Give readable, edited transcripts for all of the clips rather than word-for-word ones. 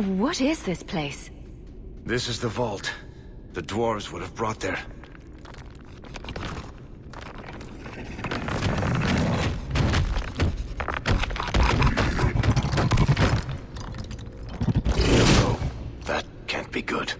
What is this place? This is the vault. The dwarves would have brought their... No, that can't be good.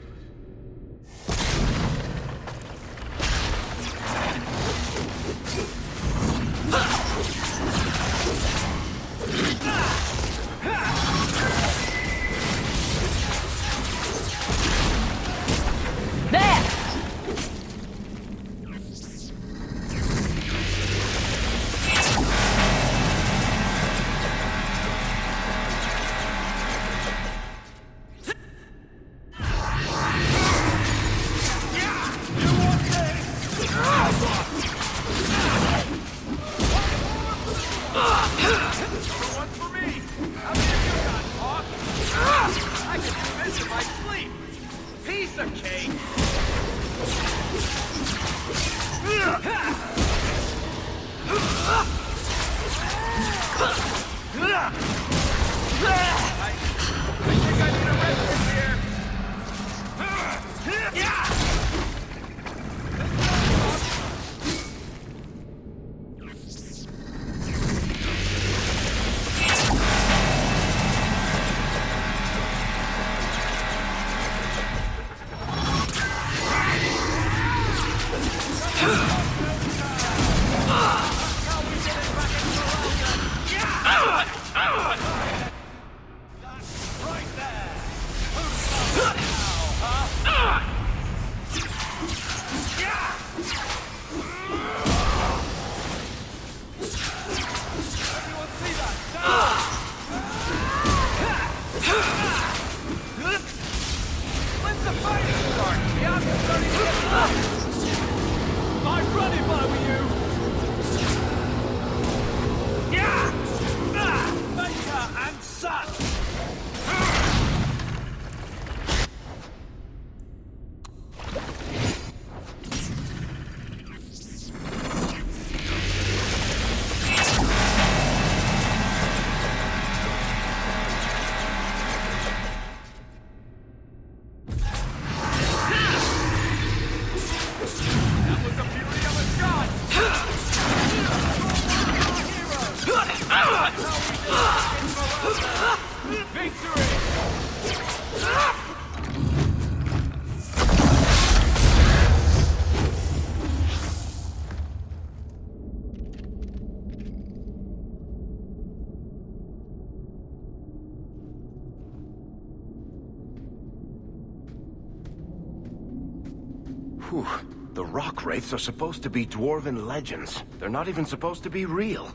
Whew. The rock wraiths are supposed to be dwarven legends. They're not even supposed to be real.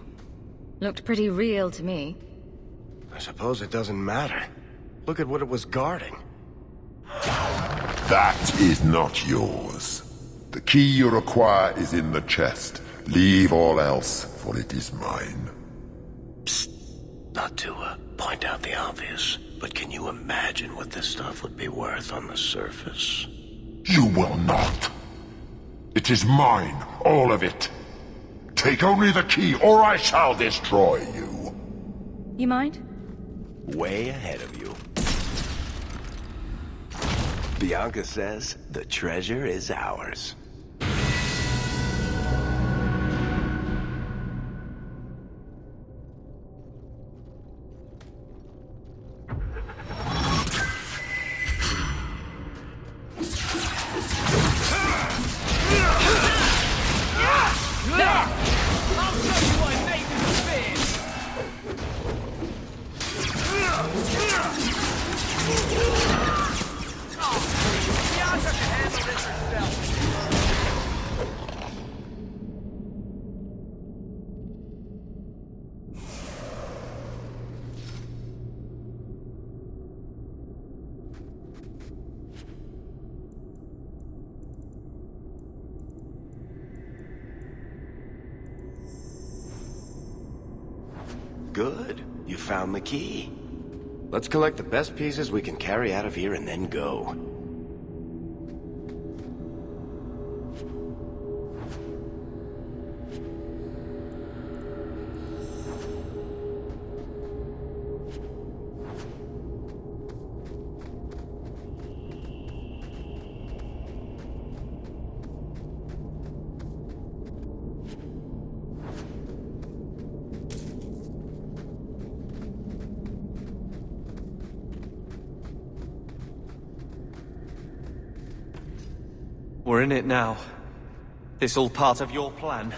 Looked pretty real to me. I suppose it doesn't matter. Look at what it was guarding. That is not yours. The key you require is in the chest. Leave all else, for it is mine. Psst. Not to point out the obvious, but can you imagine what this stuff would be worth on the surface? You will not. It is mine, all of it. Take only the key, or I shall destroy you. You mind? Way ahead of you. Bianca says the treasure is ours. Good. You found the key. Let's collect the best pieces we can carry out of here and then go. We're in it now. This all part of your plan?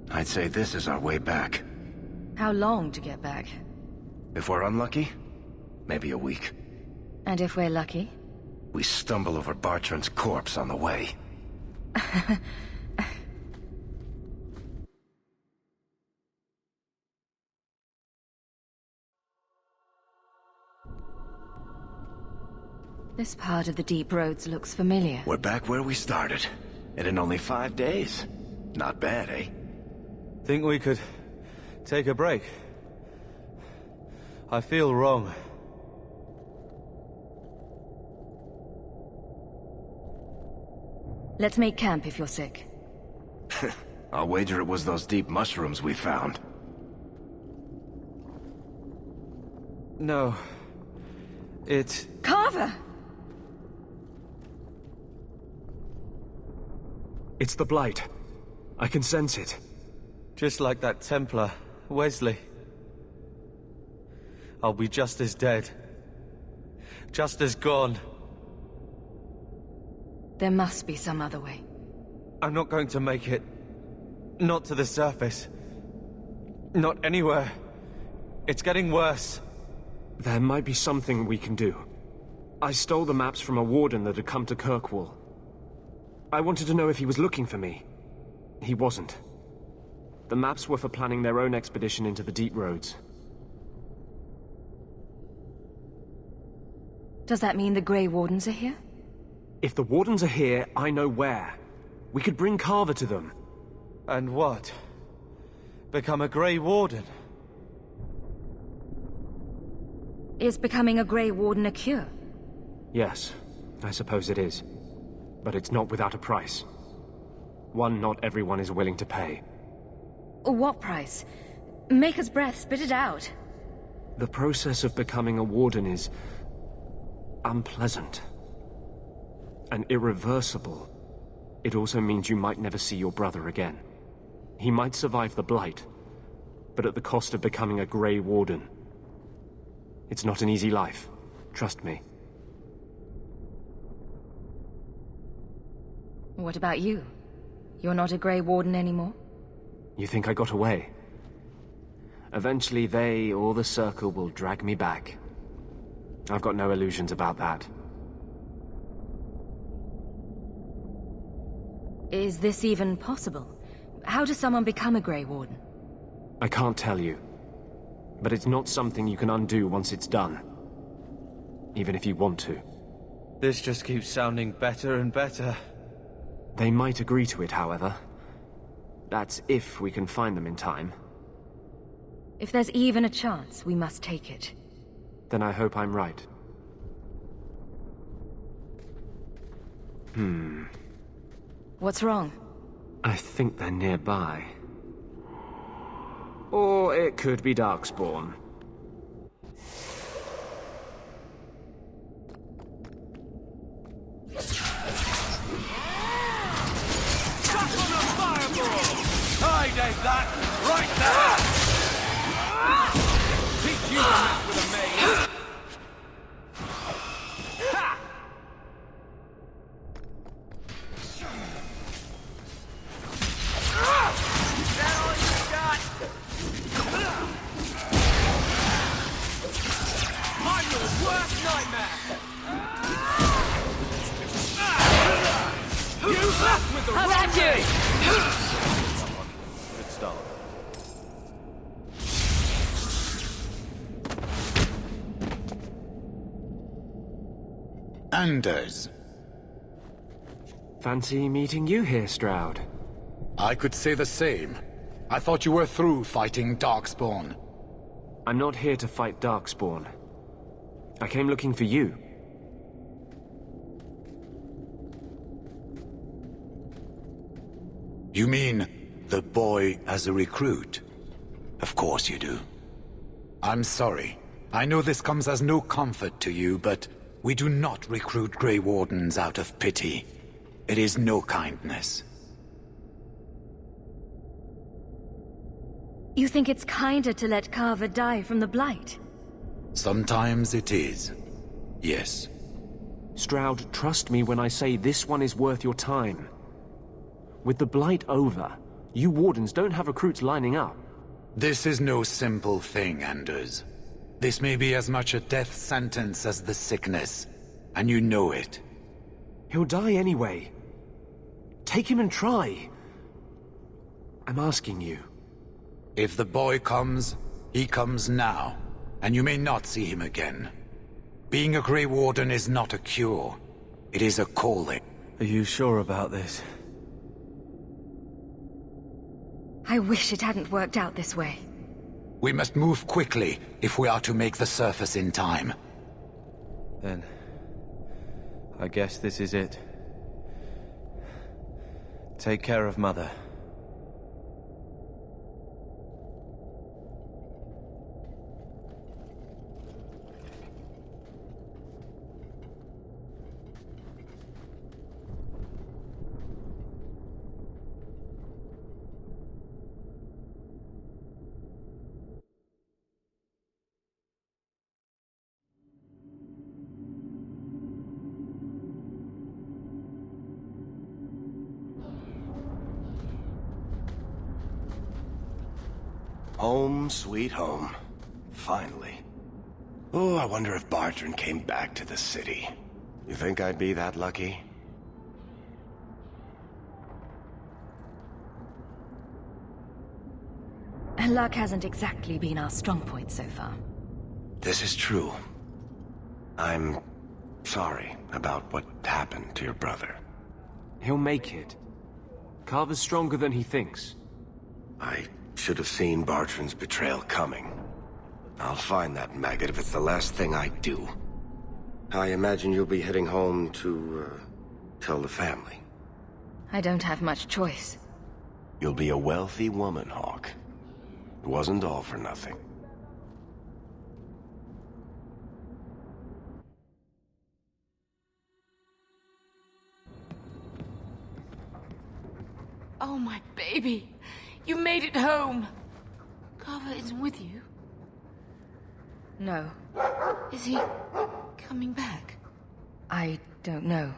I'd say this is our way back. How long to get back? If we're unlucky, maybe a week. And if we're lucky? We stumble over Bartrand's corpse on the way. This part of the Deep Roads looks familiar. We're back where we started. And in only 5 days. Not bad, eh? Think we could take a break? I feel wrong. Let's make camp if you're sick. I'll wager it was those deep mushrooms we found. No. It... Carver! It's the Blight. I can sense it. just like that Templar, Wesley. I'll be just as dead. Just as gone. There must be some other way. I'm not going to make it. Not to the surface. Not anywhere. It's getting worse. There might be something we can do. I stole the maps from a warden that had come to Kirkwall. I wanted to know if he was looking for me. He wasn't. The maps were for planning their own expedition into the Deep Roads. Does that mean the Grey Wardens are here? If the Wardens are here, I know where. We could bring Carver to them. And what? Become a Grey Warden? Is becoming a Grey Warden a cure? Yes, I suppose it is. But it's not without a price. One not everyone is willing to pay. What price? Maker's breath, spit it out. The process of becoming a Warden is... unpleasant. And irreversible. It also means you might never see your brother again. He might survive the Blight, but at the cost of becoming a Grey Warden. It's not an easy life, trust me. What about you? You're not a Grey Warden anymore? You think I got away? Eventually they, or the Circle, will drag me back. I've got no illusions about that. Is this even possible? How does someone become a Grey Warden? I can't tell you. But it's not something you can undo once it's done. Even if you want to. This just keeps sounding better and better. They might agree to it, however. That's if we can find them in time. If there's even a chance, we must take it. Then I hope I'm right. What's wrong? I think they're nearby. Or it could be Darkspawn. I did that! Right there! Teach you to mess with a maid! Is that all you got? I'm your worst nightmare! You left with the wrong day! Good start. Anders. Fancy meeting you here, Stroud. I could say the same. I thought you were through fighting Darkspawn. I'm not here to fight Darkspawn. I came looking for you. You mean the boy as a recruit? Of course you do. I'm sorry. I know this comes as no comfort to you, but we do not recruit Grey Wardens out of pity. It is no kindness. You think it's kinder to let Carver die from the Blight? Sometimes it is. Yes. Stroud, trust me when I say this one is worth your time. With the Blight over, you Wardens don't have recruits lining up. This is no simple thing, Anders. This may be as much a death sentence as the sickness, and you know it. He'll die anyway. Take him and try. I'm asking you. If the boy comes, he comes now, and you may not see him again. Being a Grey Warden is not a cure. It is a calling. Are you sure about this? I wish it hadn't worked out this way. We must move quickly if we are to make the surface in time. Then... I guess this is it. Take care of Mother. Home, sweet home. Finally. Oh, I wonder if Bartrand came back to the city. You think I'd be that lucky? Luck hasn't exactly been our strong point so far. This is true. I'm sorry about what happened to your brother. He'll make it. Carver's stronger than he thinks. I should have seen Bartrand's betrayal coming. I'll find that maggot if it's the last thing I do. I imagine you'll be heading home to, tell the family. I don't have much choice. You'll be a wealthy woman, Hawke. It wasn't all for nothing. Oh, my baby. You made it home. Carver isn't with you. No, Is he coming back? I don't know.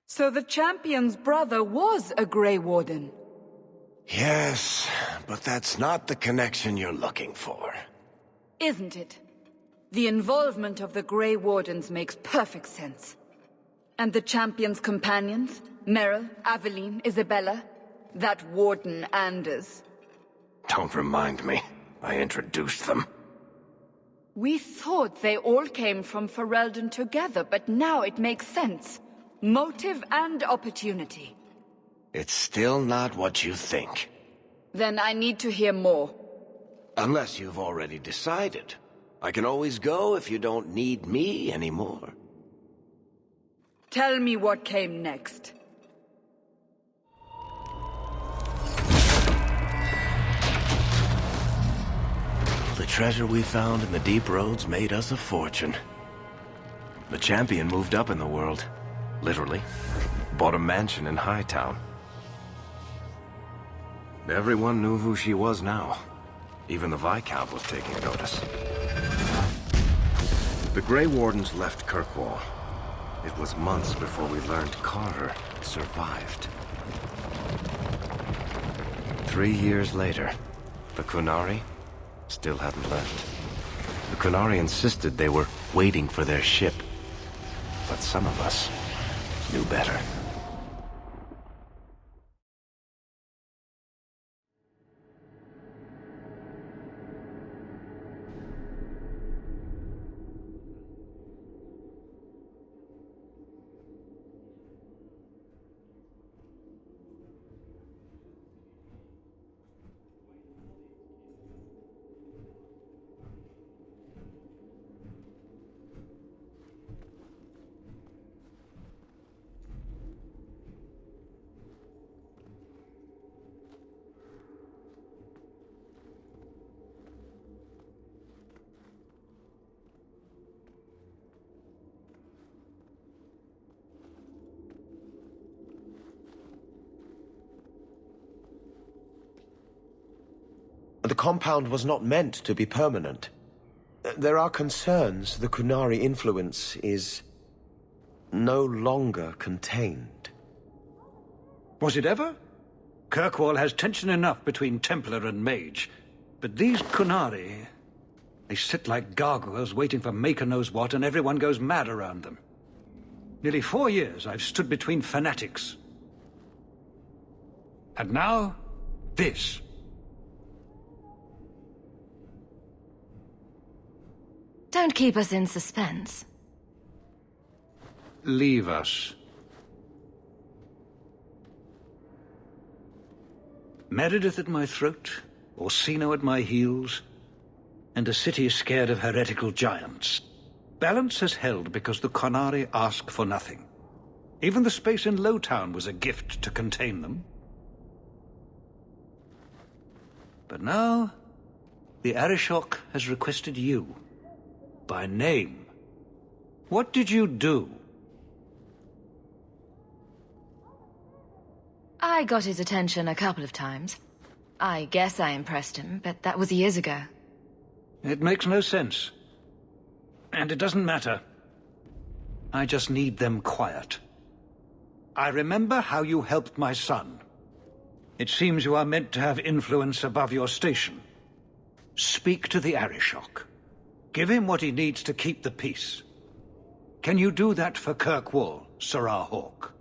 So the champion's brother was a Grey Warden. Yes, but that's not the connection you're looking for. Isn't it? The involvement of the Grey Wardens makes perfect sense. And the champion's companions? Merrill, Aveline, Isabella? That Warden Anders. Don't remind me. I introduced them. We thought they all came from Ferelden together, but now it makes sense. Motive and opportunity. It's still not what you think. Then I need to hear more. Unless you've already decided. I can always go if you don't need me anymore. Tell me what came next. The treasure we found in the deep roads made us a fortune. The champion moved up in the world. Literally. Bought a mansion in Hightown. Everyone knew who she was now. Even the Viscount was taking notice. The Grey Wardens left Kirkwall. It was months before we learned Carver survived. 3 years later, the Qunari still hadn't left. The Qunari insisted they were waiting for their ship. But some of us knew better. The compound was not meant to be permanent. There are concerns the Qunari influence is no longer contained. Was it ever? Kirkwall has tension enough between Templar and Mage. But these Qunari, they sit like gargoyles waiting for Maker knows what, and everyone goes mad around them. Nearly 4 years I've stood between fanatics. And now, this. Don't keep us in suspense. Leave us. Meredith at my throat, Orsino at my heels, and a city scared of heretical giants. Balance has held because the Qunari ask for nothing. Even the space in Lowtown was a gift to contain them. But now, the Arishok has requested you. By name. What did you do? I got his attention a couple of times. I guess I impressed him, but that was years ago. It makes no sense. And it doesn't matter. I just need them quiet. I remember how you helped my son. It seems you are meant to have influence above your station. Speak to the Arishok. Give him what he needs to keep the peace. Can you do that for Kirkwall, Serah Hawke?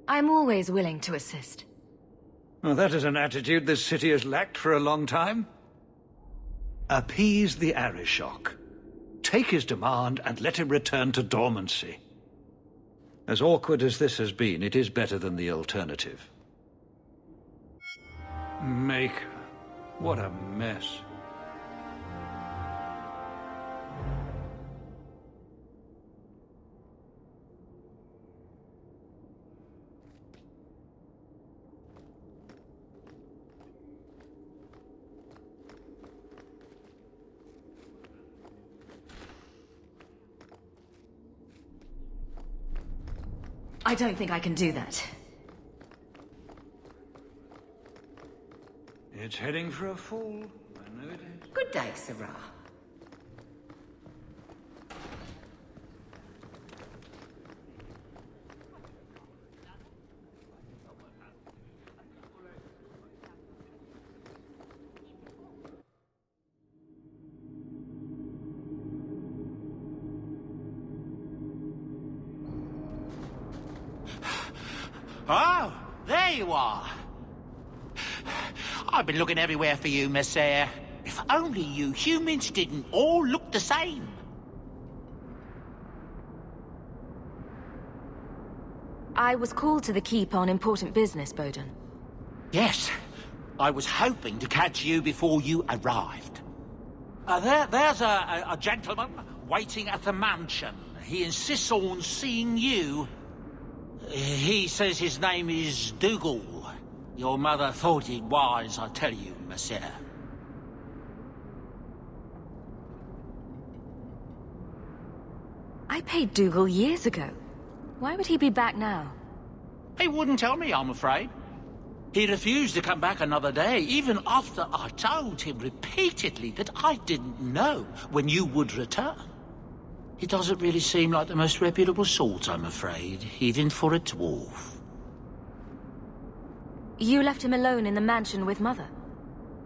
I'm always willing to assist. Well, that is an attitude this city has lacked for a long time. Appease the Arishok. Take his demand and let him return to dormancy. As awkward as this has been, it is better than the alternative. Maker. What a mess. I don't think I can do that. It's heading for a fall. I know it is. Good day, Serah. Oh, there you are. I've been looking everywhere for you, Messiah. If only you humans didn't all look the same. I was called to the keep on important business, Bowden. Yes, I was hoping to catch you before you arrived. There's a gentleman waiting at the mansion. He insists on seeing you. He says his name is Dougal. Your mother thought it wise, I tell you, Monsieur. I paid Dougal years ago. Why would he be back now? He wouldn't tell me, I'm afraid. He refused to come back another day, even after I told him repeatedly that I didn't know when you would return. He doesn't really seem like the most reputable sort, I'm afraid, even for a dwarf. You left him alone in the mansion with Mother?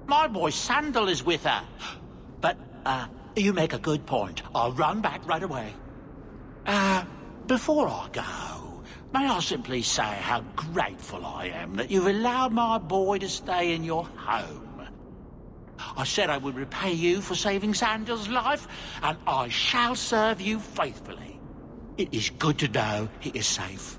My boy Sandal is with her. But, you make a good point. I'll run back right away. Before I go, may I simply say how grateful I am that you've allowed my boy to stay in your home. I said I would repay you for saving Sandal's life, and I shall serve you faithfully. It is good to know he is safe.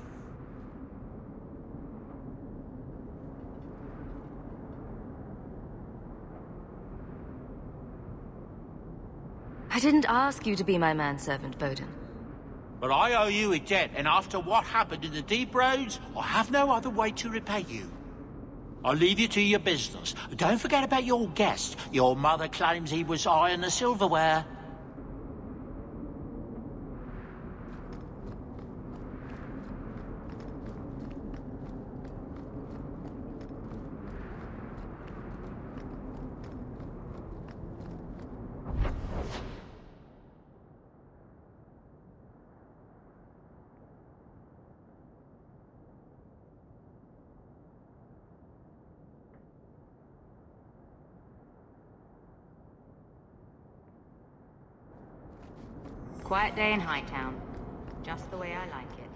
I didn't ask you to be my manservant, Bowden. But I owe you a debt, and after what happened in the Deep Roads, I have no other way to repay you. I'll leave you to your business. Don't forget about your guest. Your mother claims he was eyeing the silverware. Quiet day in Hightown. Just the way I like it.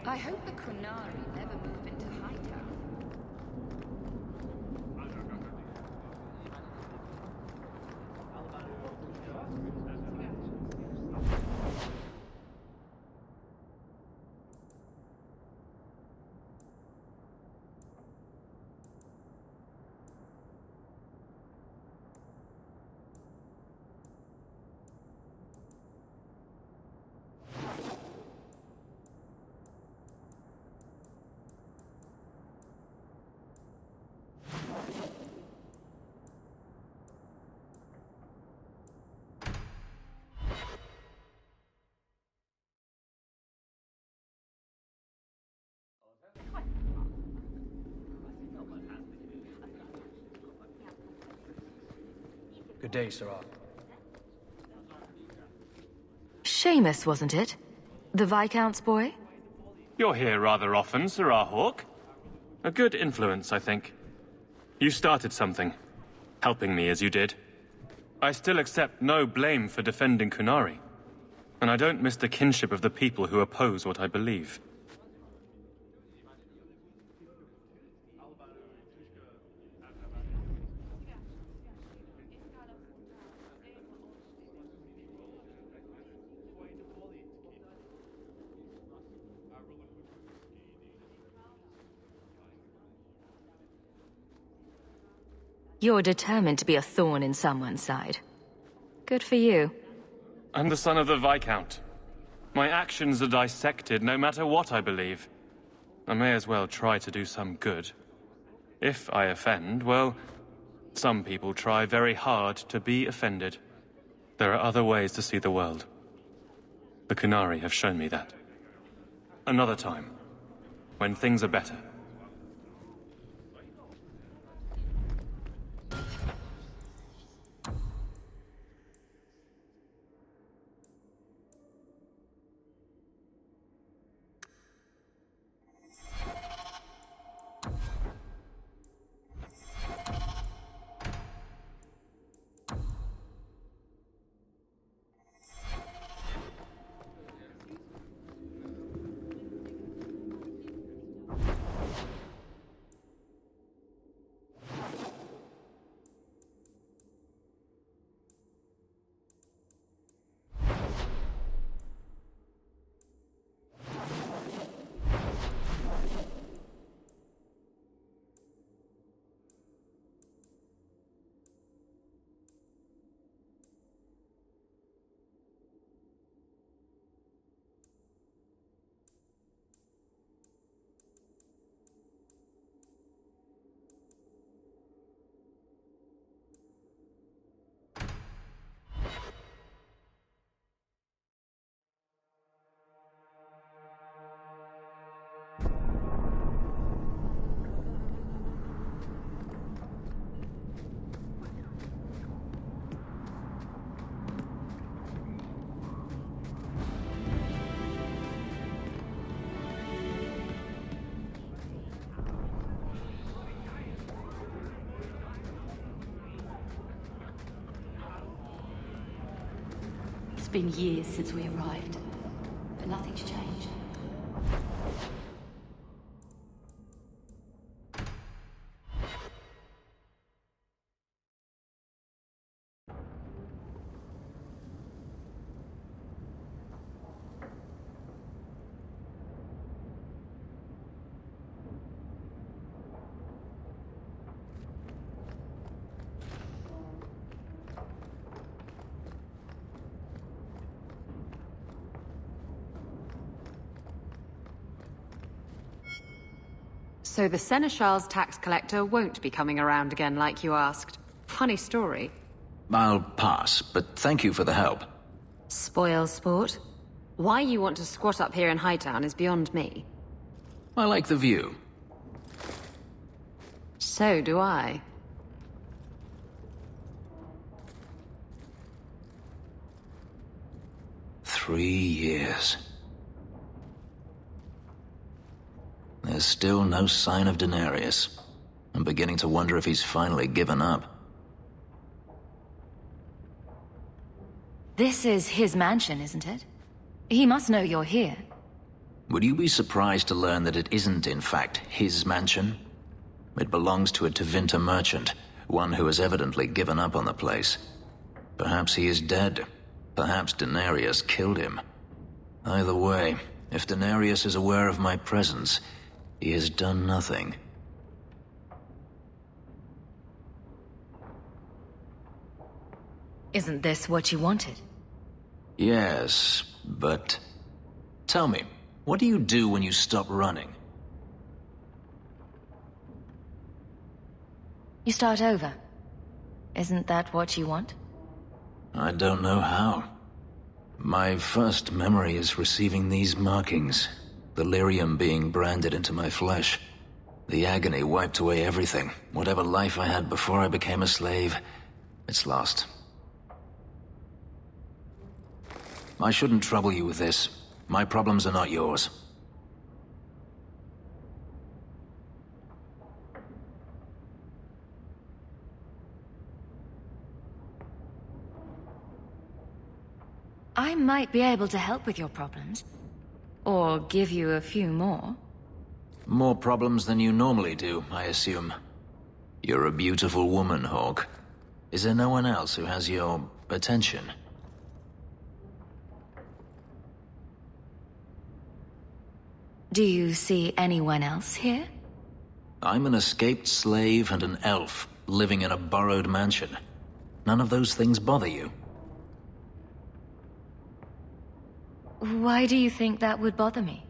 I hope the Qunari never move into Hightown. Good day, Sirrah. Seamus, wasn't it? The Viscount's boy? You're here rather often, Sirrah Hawke. A good influence, I think. You started something, helping me as you did. I still accept no blame for defending Qunari. And I don't miss the kinship of the people who oppose what I believe. You're determined to be a thorn in someone's side. Good for you. I'm the son of the Viscount. My actions are dissected no matter what I believe. I may as well try to do some good. If I offend, well, some people try very hard to be offended. There are other ways to see the world. The Qunari have shown me that. Another time, when things are better. It's been years since we arrived, but nothing's changed. So the Seneschal's tax collector won't be coming around again like you asked. Funny story. I'll pass, but thank you for the help. Spoil sport. Why you want to squat up here in Hightown is beyond me. I like the view. So do I. Three years. There's still no sign of Denarius. I'm beginning to wonder if he's finally given up. This is his mansion, isn't it? He must know you're here. Would you be surprised to learn that it isn't, in fact, his mansion? It belongs to a Tevinter merchant, one who has evidently given up on the place. Perhaps he is dead. Perhaps Denarius killed him. Either way, if Denarius is aware of my presence, he has done nothing. Isn't this what you wanted? Yes, but... Tell me, what do you do when you stop running? You start over. Isn't that what you want? I don't know how. My first memory is receiving these markings. The lyrium being branded into my flesh. The agony wiped away everything, whatever life I had before I became a slave. It's lost. I shouldn't trouble you with this. My problems are not yours. I might be able to help with your problems. Or give you a few more. More problems than you normally do, I assume. You're a beautiful woman, Hawke. Is there no one else who has your attention? Do you see anyone else here? I'm an escaped slave and an elf, living in a borrowed mansion. None of those things bother you. Why do you think that would bother me?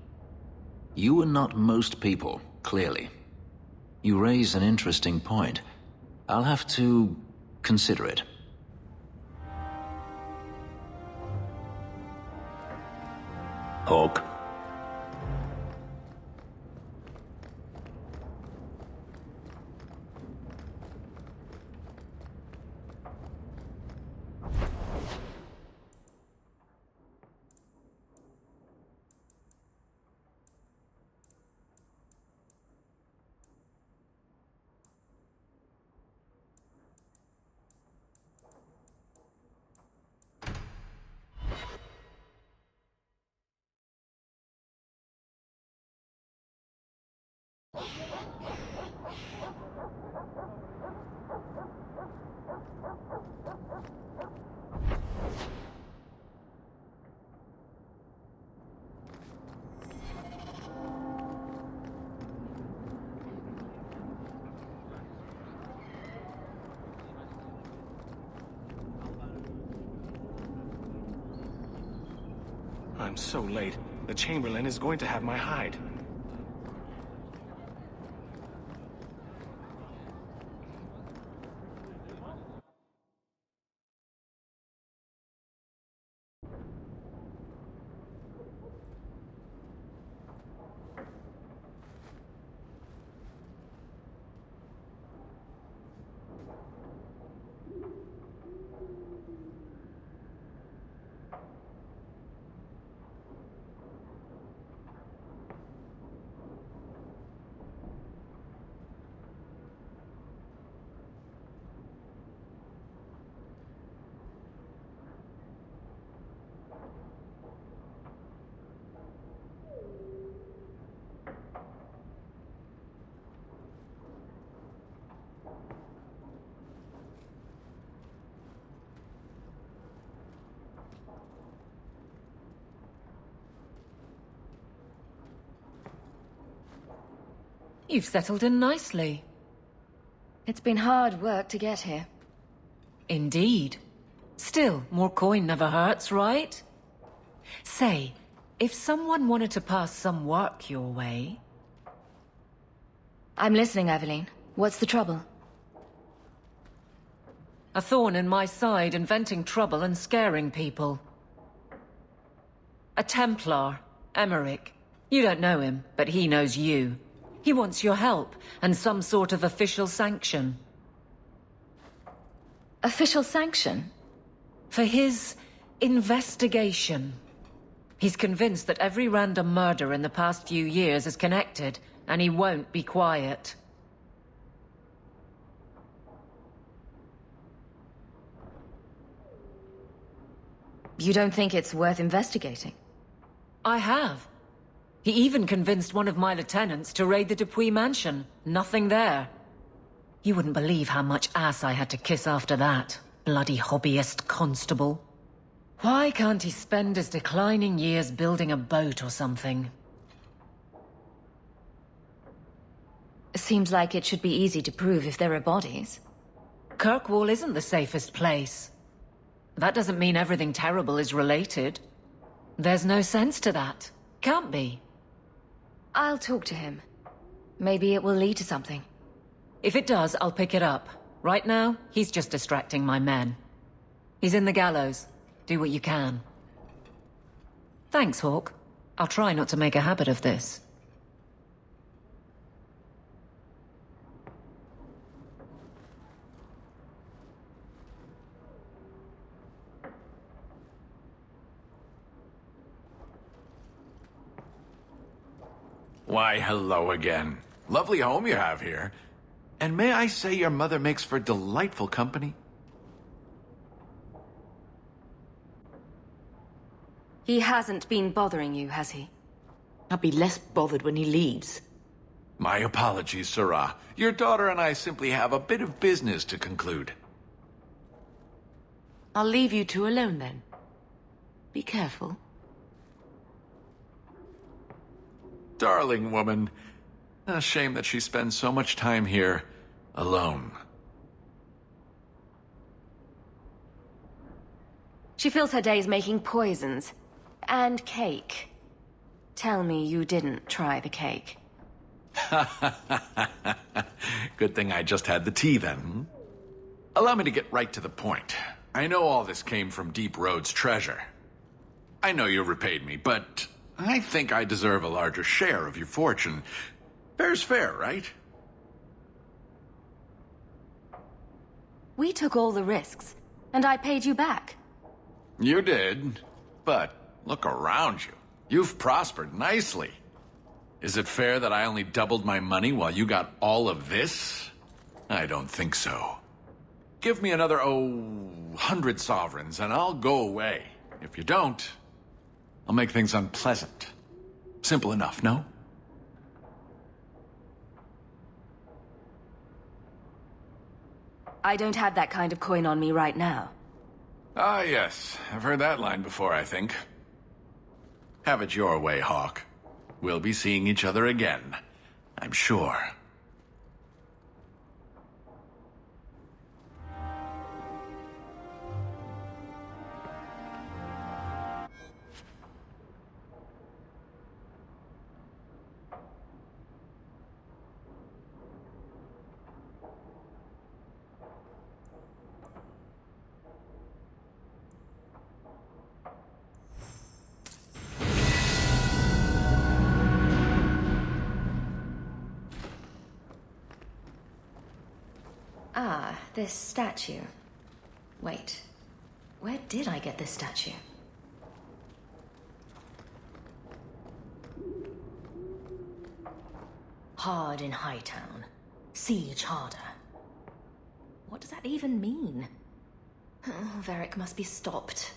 You are not most people, clearly. You raise an interesting point. I'll have to consider it. Hawke. I'm so late. The Chamberlain is going to have my hide. You've settled in nicely. It's been hard work to get here. Indeed. Still, more coin never hurts, right? Say, if someone wanted to pass some work your way... I'm listening, Aveline. What's the trouble? A thorn in my side, inventing trouble and scaring people. A Templar, Emmerich. You don't know him, but he knows you. He wants your help, and some sort of official sanction. Official sanction? For his investigation. He's convinced that every random murder in the past few years is connected, and he won't be quiet. You don't think it's worth investigating? I have. He even convinced one of my lieutenants to raid the Dupuis mansion. Nothing there. You wouldn't believe how much ass I had to kiss after that. Bloody hobbyist constable. Why can't he spend his declining years building a boat or something? Seems like it should be easy to prove if there are bodies. Kirkwall isn't the safest place. That doesn't mean everything terrible is related. There's no sense to that. Can't be. I'll talk to him. Maybe it will lead to something. If it does, I'll pick it up. Right now, he's just distracting my men. He's in the gallows. Do what you can. Thanks, Hawke. I'll try not to make a habit of this. Why, hello again. Lovely home you have here. And may I say your mother makes for delightful company? He hasn't been bothering you, has he? I'll be less bothered when he leaves. My apologies, Sarah. Your daughter and I simply have a bit of business to conclude. I'll leave you two alone then. Be careful. Darling woman. A shame that she spends so much time here alone. She fills her days making poisons. And cake. Tell me you didn't try the cake. Good thing I just had the tea then. Hmm? Allow me to get right to the point. I know all this came from Deep Road's treasure. I know you repaid me, but I think I deserve a larger share of your fortune. Fair's fair, right? We took all the risks, and I paid you back. You did, but look around you. You've prospered nicely. Is it fair that I only doubled my money while you got all of this? I don't think so. Give me another, 100 sovereigns, and I'll go away. If you don't, I'll make things unpleasant. Simple enough, no? I don't have that kind of coin on me right now. Ah, yes. I've heard that line before, I think. Have it your way, Hawk. We'll be seeing each other again, I'm sure. Ah, this statue. Wait, where did I get this statue? Hard in Hightown. Siege harder. What does that even mean? Oh, Varric must be stopped.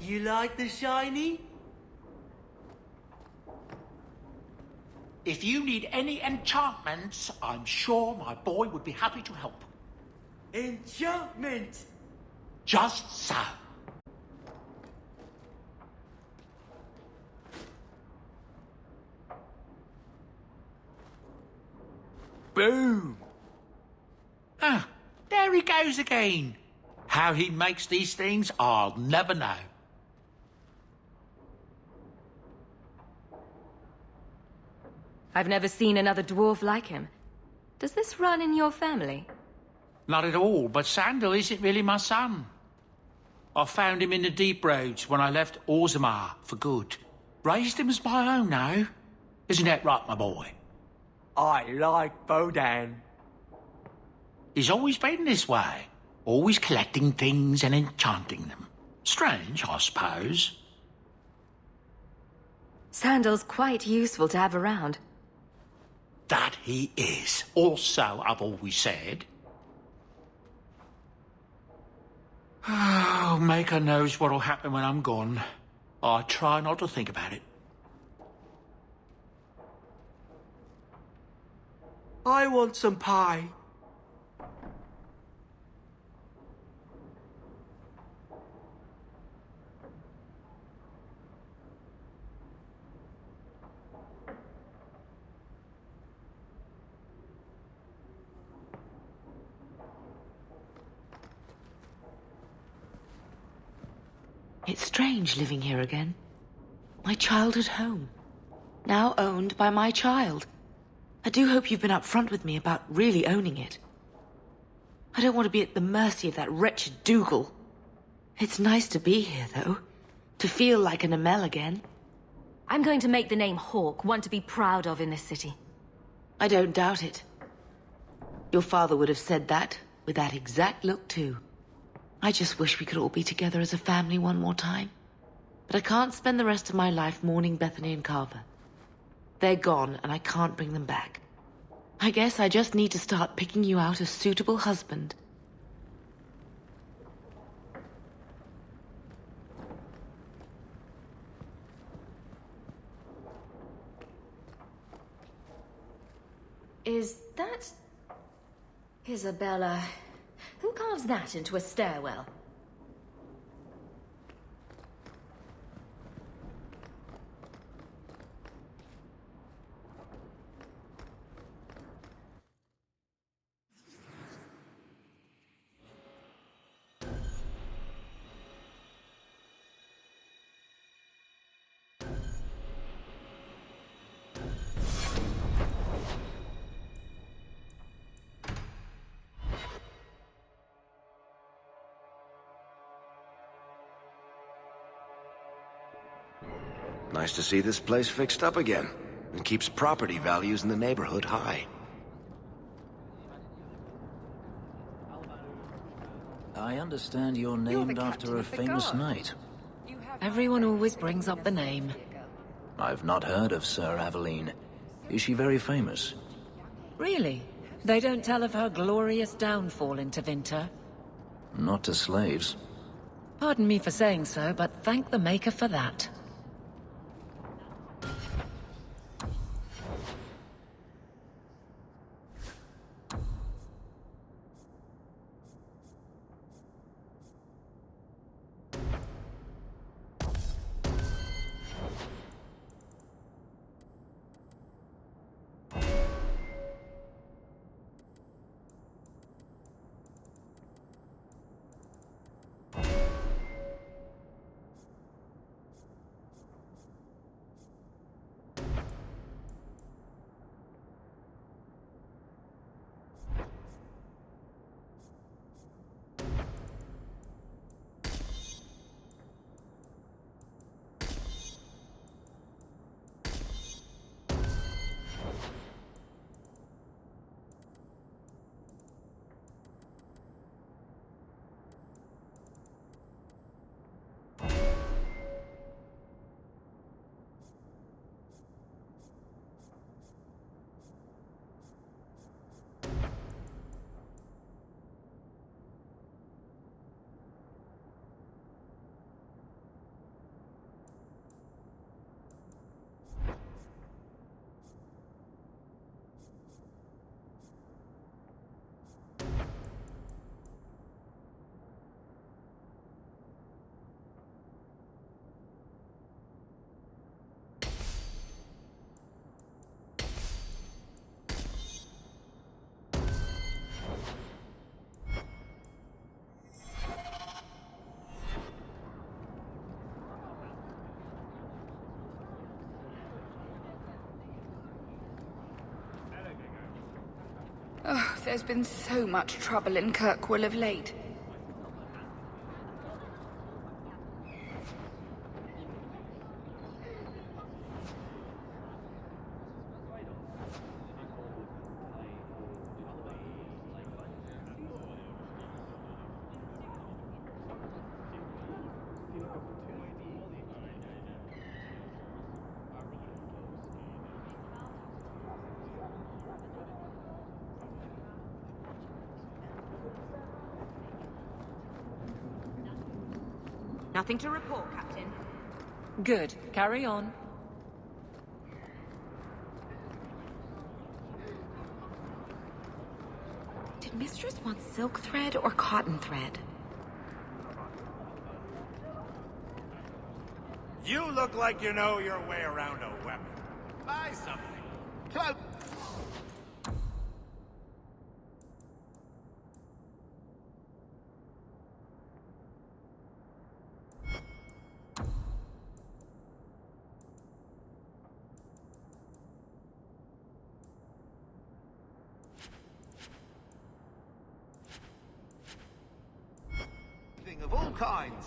You like the shiny? If you need any enchantments, I'm sure my boy would be happy to help. Enchantment! Just so. Boom! Ah, there he goes again. How he makes these things, I'll never know. I've never seen another dwarf like him. Does this run in your family? Not at all, but Sandal isn't really my son. I found him in the Deep Roads when I left Orzammar for good. Raised him as my own now. Isn't that right, my boy? I like Bodan. He's always been this way. Always collecting things and enchanting them. Strange, I suppose. Sandal's quite useful to have around. That he is. Also, I've always said. Oh, Maker knows what'll happen when I'm gone. I try not to think about it. I want some pie. It's strange living here again. My childhood home. Now owned by my child. I do hope you've been upfront with me about really owning it. I don't want to be at the mercy of that wretched Dougal. It's nice to be here, though. To feel like an Amel again. I'm going to make the name Hawke one to be proud of in this city. I don't doubt it. Your father would have said that, with that exact look, too. I just wish we could all be together as a family one more time. But I can't spend the rest of my life mourning Bethany and Carver. They're gone, and I can't bring them back. I guess I just need to start picking you out a suitable husband. Is that... Isabella? Who carves that into a stairwell? Nice to see this place fixed up again. It keeps property values in the neighborhood high. I understand you're named after a famous knight. Everyone always brings up the name. I've not heard of Sir Aveline. Is she very famous? Really? They don't tell of her glorious downfall in Tevinter? Not to slaves. Pardon me for saying so, but thank the Maker for that. Oh, there's been so much trouble in Kirkwall of late. Nothing to report, Captain. Good. Carry on. Did Mistress want silk thread or cotton thread? You look like you know your way around a weapon. Buy something. Close. Of all kinds.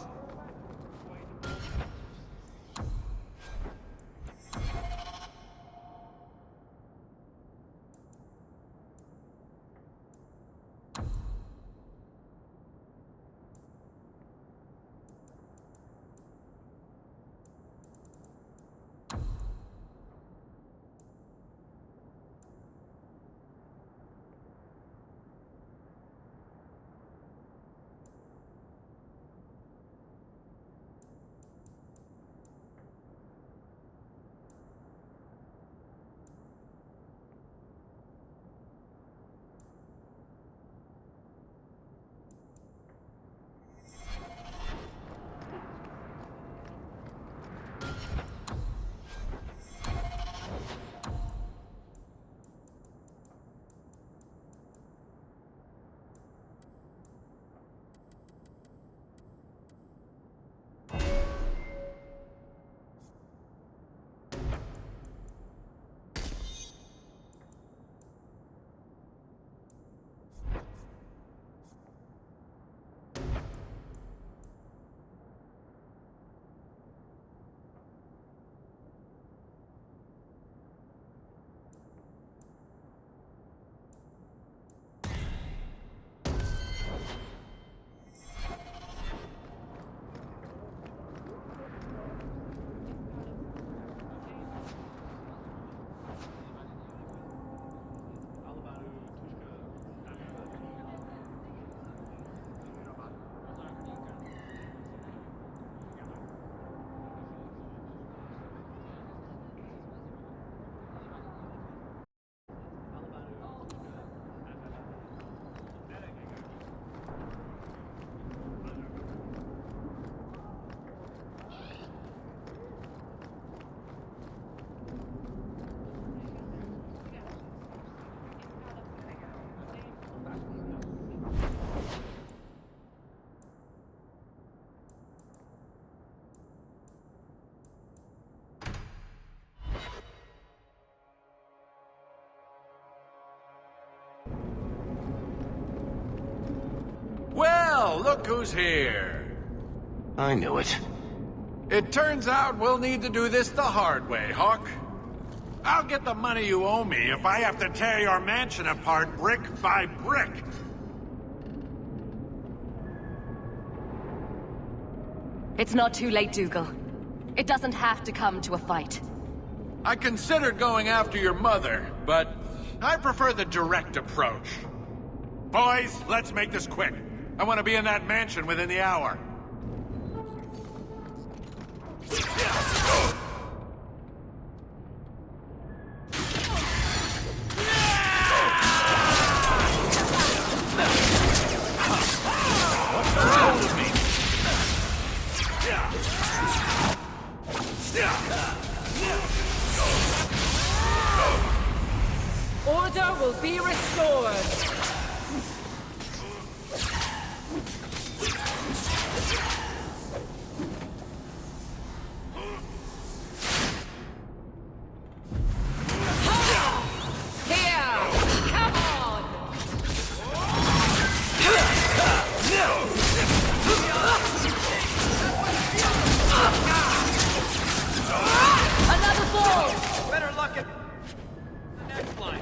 Well, look who's here. I knew it. It turns out we'll need to do this the hard way, Hawk. I'll get the money you owe me if I have to tear your mansion apart brick by brick. It's not too late, Dougal. It doesn't have to come to a fight. I considered going after your mother, but I prefer the direct approach. Boys, let's make this quick. I want to be in that mansion within the hour. Order will be restored. Another ball! Better luck at the next line.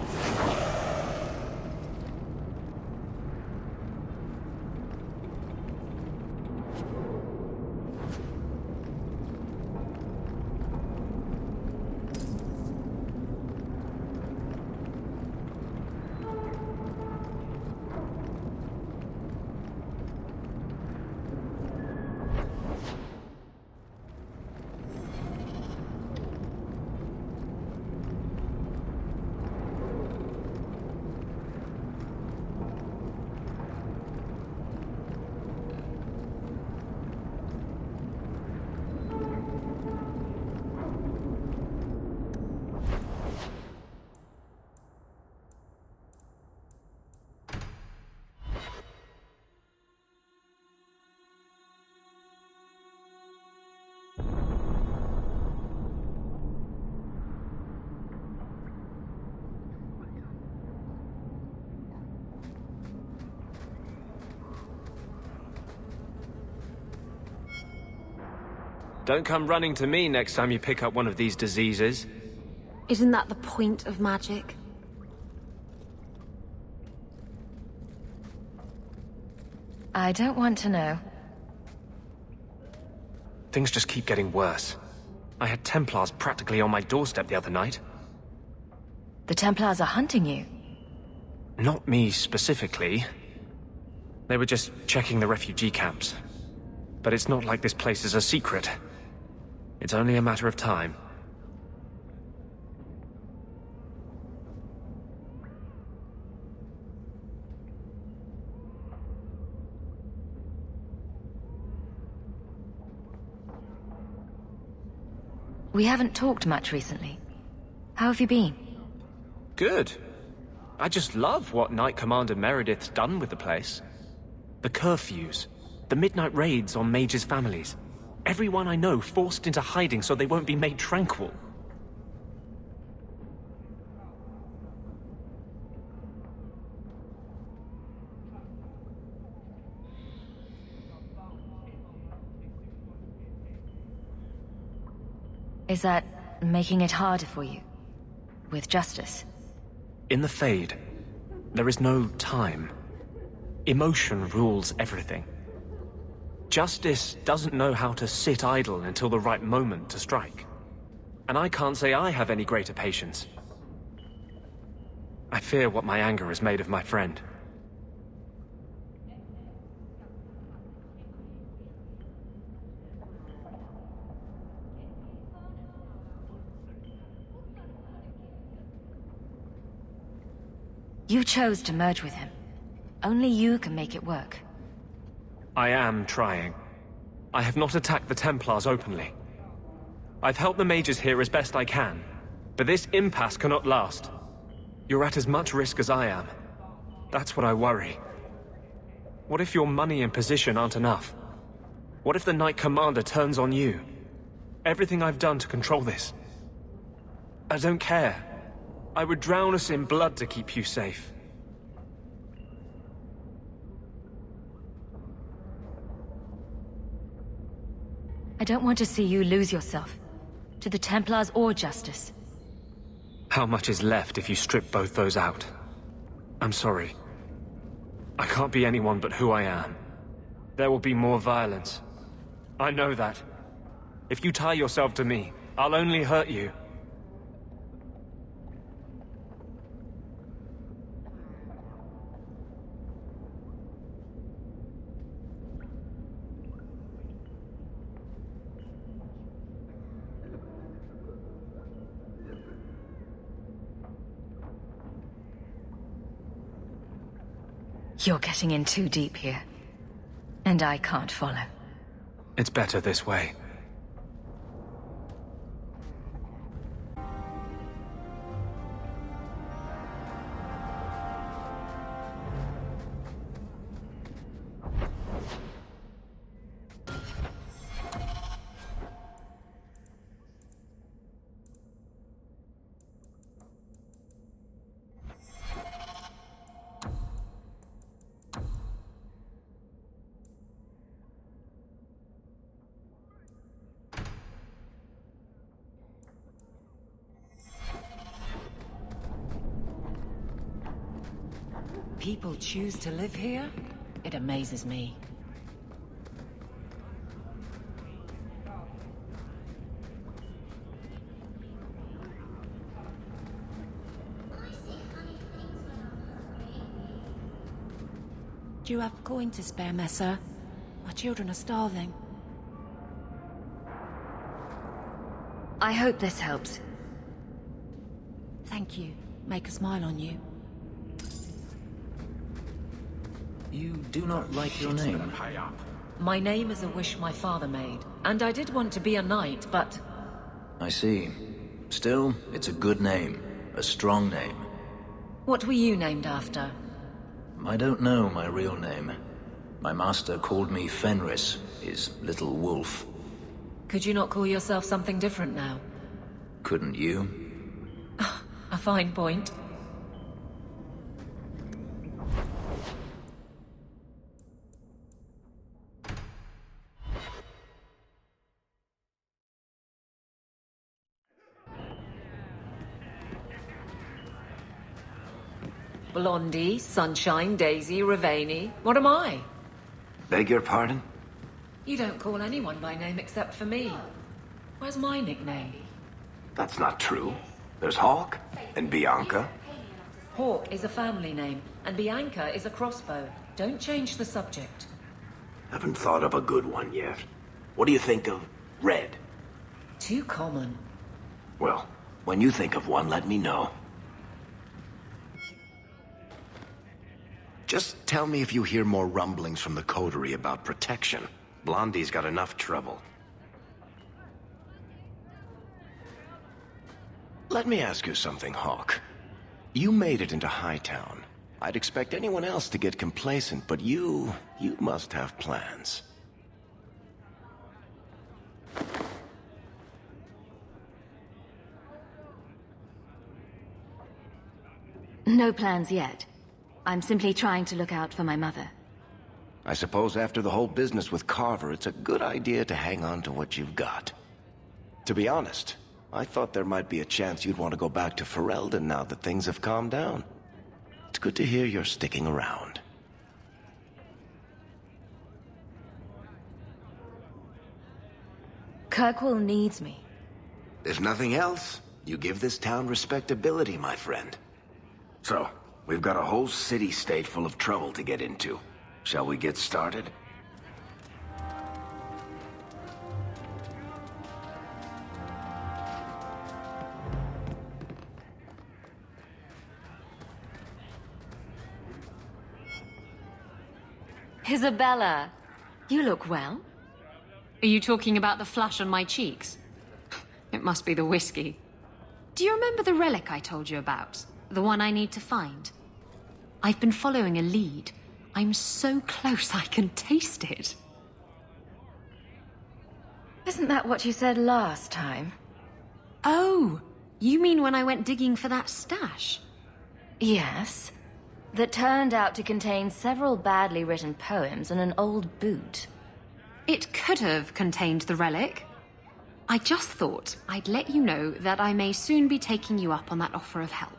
Don't come running to me next time you pick up one of these diseases. Isn't that the point of magic? I don't want to know. Things just keep getting worse. I had Templars practically on my doorstep the other night. The Templars are hunting you. Not me specifically. They were just checking the refugee camps. But it's not like this place is a secret. It's only a matter of time. We haven't talked much recently. How have you been? Good. I just love what Knight Commander Meredith's done with the place. The curfews, the midnight raids on mages' families. Everyone I know forced into hiding so they won't be made tranquil. Is that making it harder for you? With justice? In the Fade, there is no time. Emotion rules everything. Justice doesn't know how to sit idle until the right moment to strike. And I can't say I have any greater patience. I fear what my anger has made of my friend. You chose to merge with him. Only you can make it work. I am trying. I have not attacked the Templars openly. I've helped the mages here as best I can, but this impasse cannot last. You're at as much risk as I am. That's what I worry. What if your money and position aren't enough? What if the Knight Commander turns on you? Everything I've done to control this. I don't care. I would drown us in blood to keep you safe. I don't want to see you lose yourself. To the Templars or Justice. How much is left if you strip both those out? I'm sorry. I can't be anyone but who I am. There will be more violence. I know that. If you tie yourself to me, I'll only hurt you. You're getting in too deep here. And I can't follow. It's better this way. People choose to live here? It amazes me. Do you have a coin to spare, Messer? My children are starving. I hope this helps. Thank you. Make a smile on you. You do not like your name. My name is a wish my father made, and I did want to be a knight, but... I see. Still, it's a good name. A strong name. What were you named after? I don't know my real name. My master called me Fenris, his little wolf. Could you not call yourself something different now? Couldn't you? A fine point. Blondie, Sunshine, Daisy, Ravani. What am I? Beg your pardon? You don't call anyone by name except for me. Where's my nickname? That's not true. There's Hawk and Bianca. Hawk is a family name, and Bianca is a crossbow. Don't change the subject. Haven't thought of a good one yet. What do you think of Red? Too common. Well, when you think of one, let me know. Just tell me if you hear more rumblings from the coterie about protection. Blondie's got enough trouble. Let me ask you something, Hawk. You made it into Hightown. I'd expect anyone else to get complacent, but you must have plans. No plans yet. I'm simply trying to look out for my mother. I suppose after the whole business with Carver, it's a good idea to hang on to what you've got. To be honest, I thought there might be a chance you'd want to go back to Ferelden now that things have calmed down. It's good to hear you're sticking around. Kirkwall needs me. If nothing else, you give this town respectability, my friend. So, we've got a whole city-state full of trouble to get into. Shall we get started? Isabella, you look well. Are you talking about the flush on my cheeks? It must be the whiskey. Do you remember the relic I told you about? The one I need to find? I've been following a lead. I'm so close I can taste it. Isn't that what you said last time? Oh, you mean when I went digging for that stash? Yes. That turned out to contain several badly written poems and an old boot. It could have contained the relic. I just thought I'd let you know that I may soon be taking you up on that offer of help.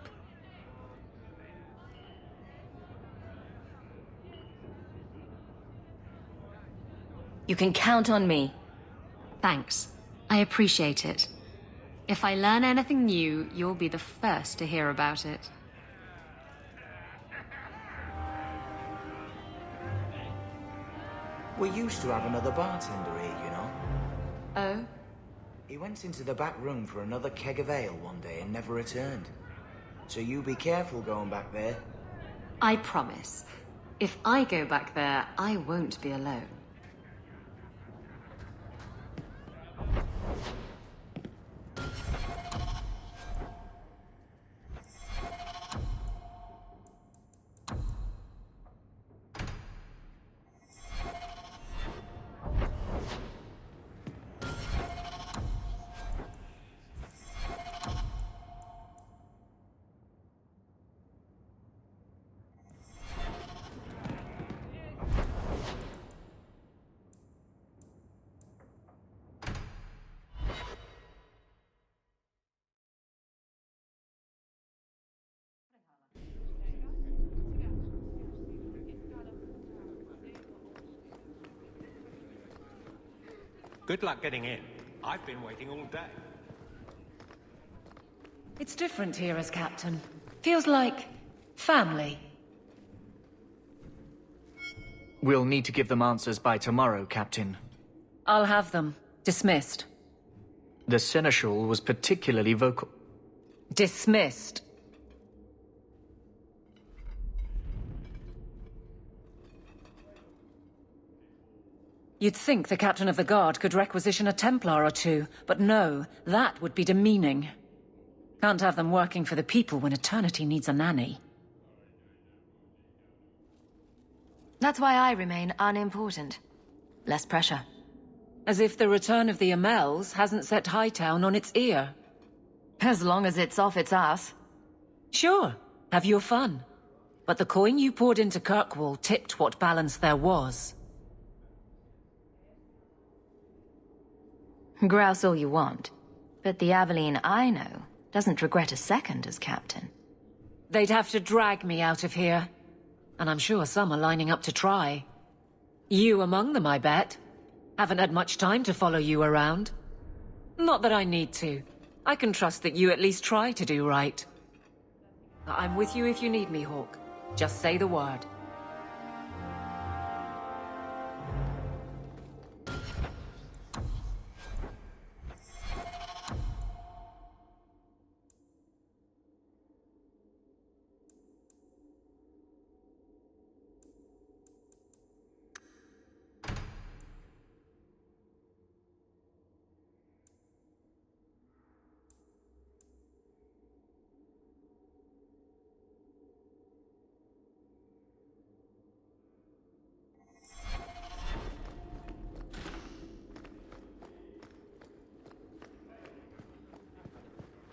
You can count on me. Thanks. I appreciate it. If I learn anything new, you'll be the first to hear about it. We used to have another bartender here, you know. Oh? He went into the back room for another keg of ale one day and never returned. So you be careful going back there. I promise. If I go back there, I won't be alone. Good luck getting in. I've been waiting all day. It's different here as captain. Feels like family. We'll need to give them answers by tomorrow, Captain. I'll have them. Dismissed. The Seneschal was particularly vocal. Dismissed. You'd think the captain of the guard could requisition a Templar or two, but no, that would be demeaning. Can't have them working for the people when eternity needs a nanny. That's why I remain unimportant. Less pressure. As if the return of the Amels hasn't set Hightown on its ear. As long as it's off its ass. Sure, have your fun. But the coin you poured into Kirkwall tipped what balance there was. Grouse all you want, but the Aveline I know doesn't regret a second as captain. They'd have to drag me out of here. And I'm sure some are lining up to try. You among them, I bet. Haven't had much time to follow you around. Not that I need to. I can trust that you at least try to do right. I'm with you if you need me, Hawke. Just say the word.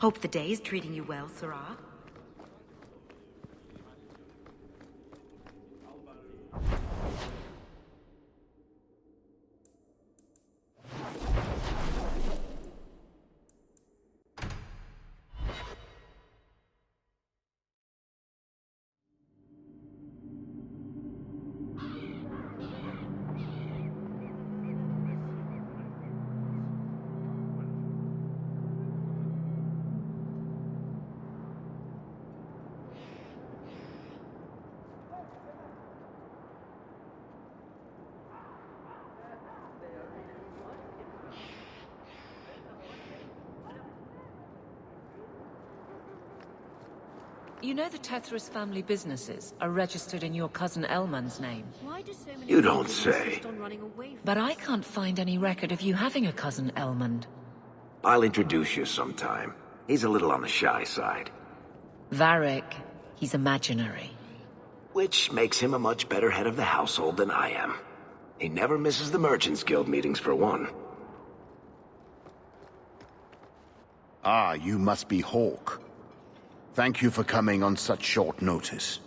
Hope the day's treating you well, Sirah. You know the Tethras family businesses are registered in your cousin Elman's name. You don't say. But I can't find any record of you having a cousin Elmond. I'll introduce you sometime. He's a little on the shy side. Varric, he's imaginary. Which makes him a much better head of the household than I am. He never misses the Merchants Guild meetings for one. Ah, you must be Hawke. Thank you for coming on such short notice.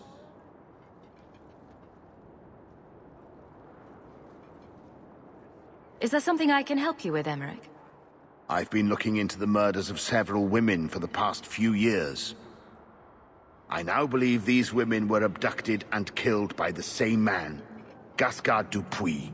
Is there something I can help you with, Emmerich? I've been looking into the murders of several women for the past few years. I now believe these women were abducted and killed by the same man, Gascard Dupuis.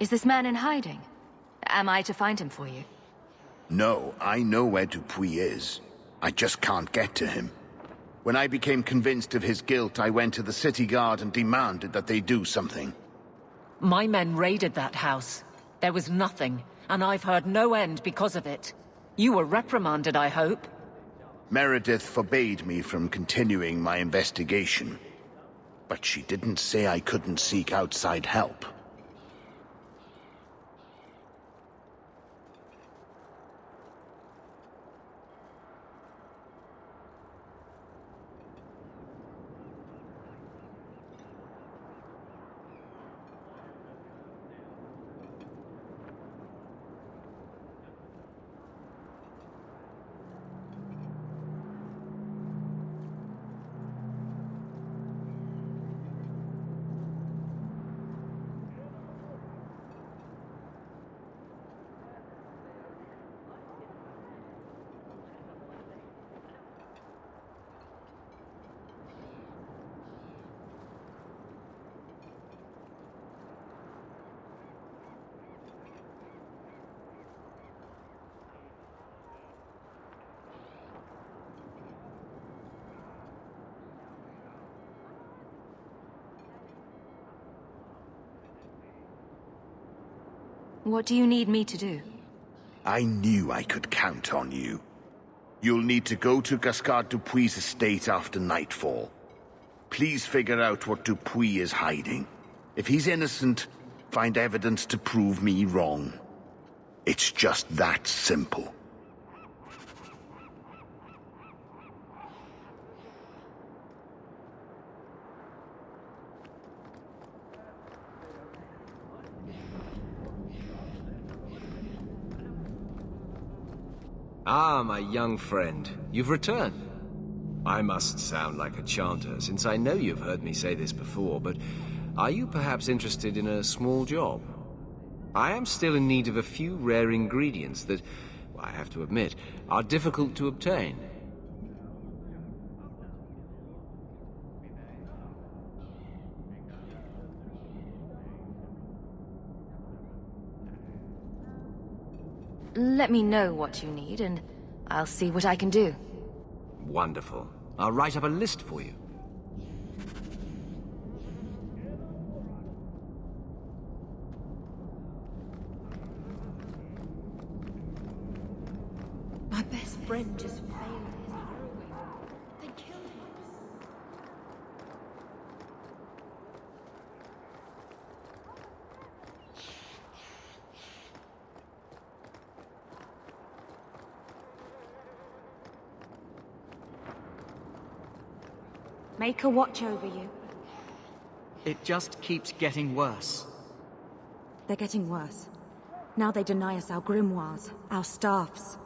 Is this man in hiding? Am I to find him for you? No, I know where Dupuis is. I just can't get to him. When I became convinced of his guilt, I went to the city guard and demanded that they do something. My men raided that house. There was nothing, and I've heard no end because of it. You were reprimanded, I hope? Meredith forbade me from continuing my investigation. But she didn't say I couldn't seek outside help. What do you need me to do? I knew I could count on you. You'll need to go to Gascard Dupuis' estate after nightfall. Please figure out what Dupuis is hiding. If he's innocent, find evidence to prove me wrong. It's just that simple. Ah, my young friend. You've returned. I must sound like a chanter, since I know you've heard me say this before, but are you perhaps interested in a small job? I am still in need of a few rare ingredients that, well, I have to admit, are difficult to obtain. Let me know what you need, and I'll see what I can do. Wonderful. I'll write up a list for you. My best friend just failed his heroine. They killed him. Make her watch over you. It just keeps getting worse. They're getting worse. Now they deny us our grimoires, our staffs.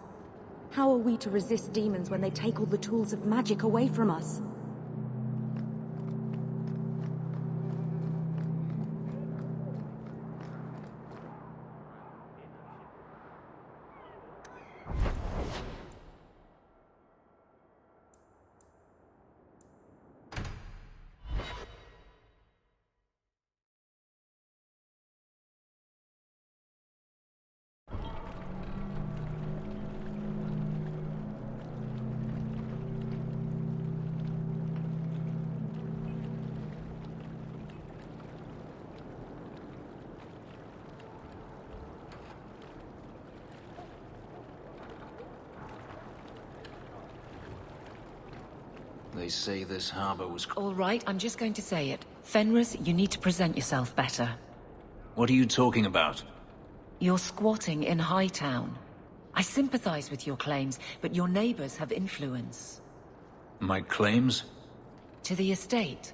How are we to resist demons when they take all the tools of magic away from us? They say this harbor was... All right, I'm just going to say it. Fenris, you need to present yourself better. What are you talking about? You're squatting in Hightown. I sympathize with your claims, but your neighbors have influence. My claims? To the estate.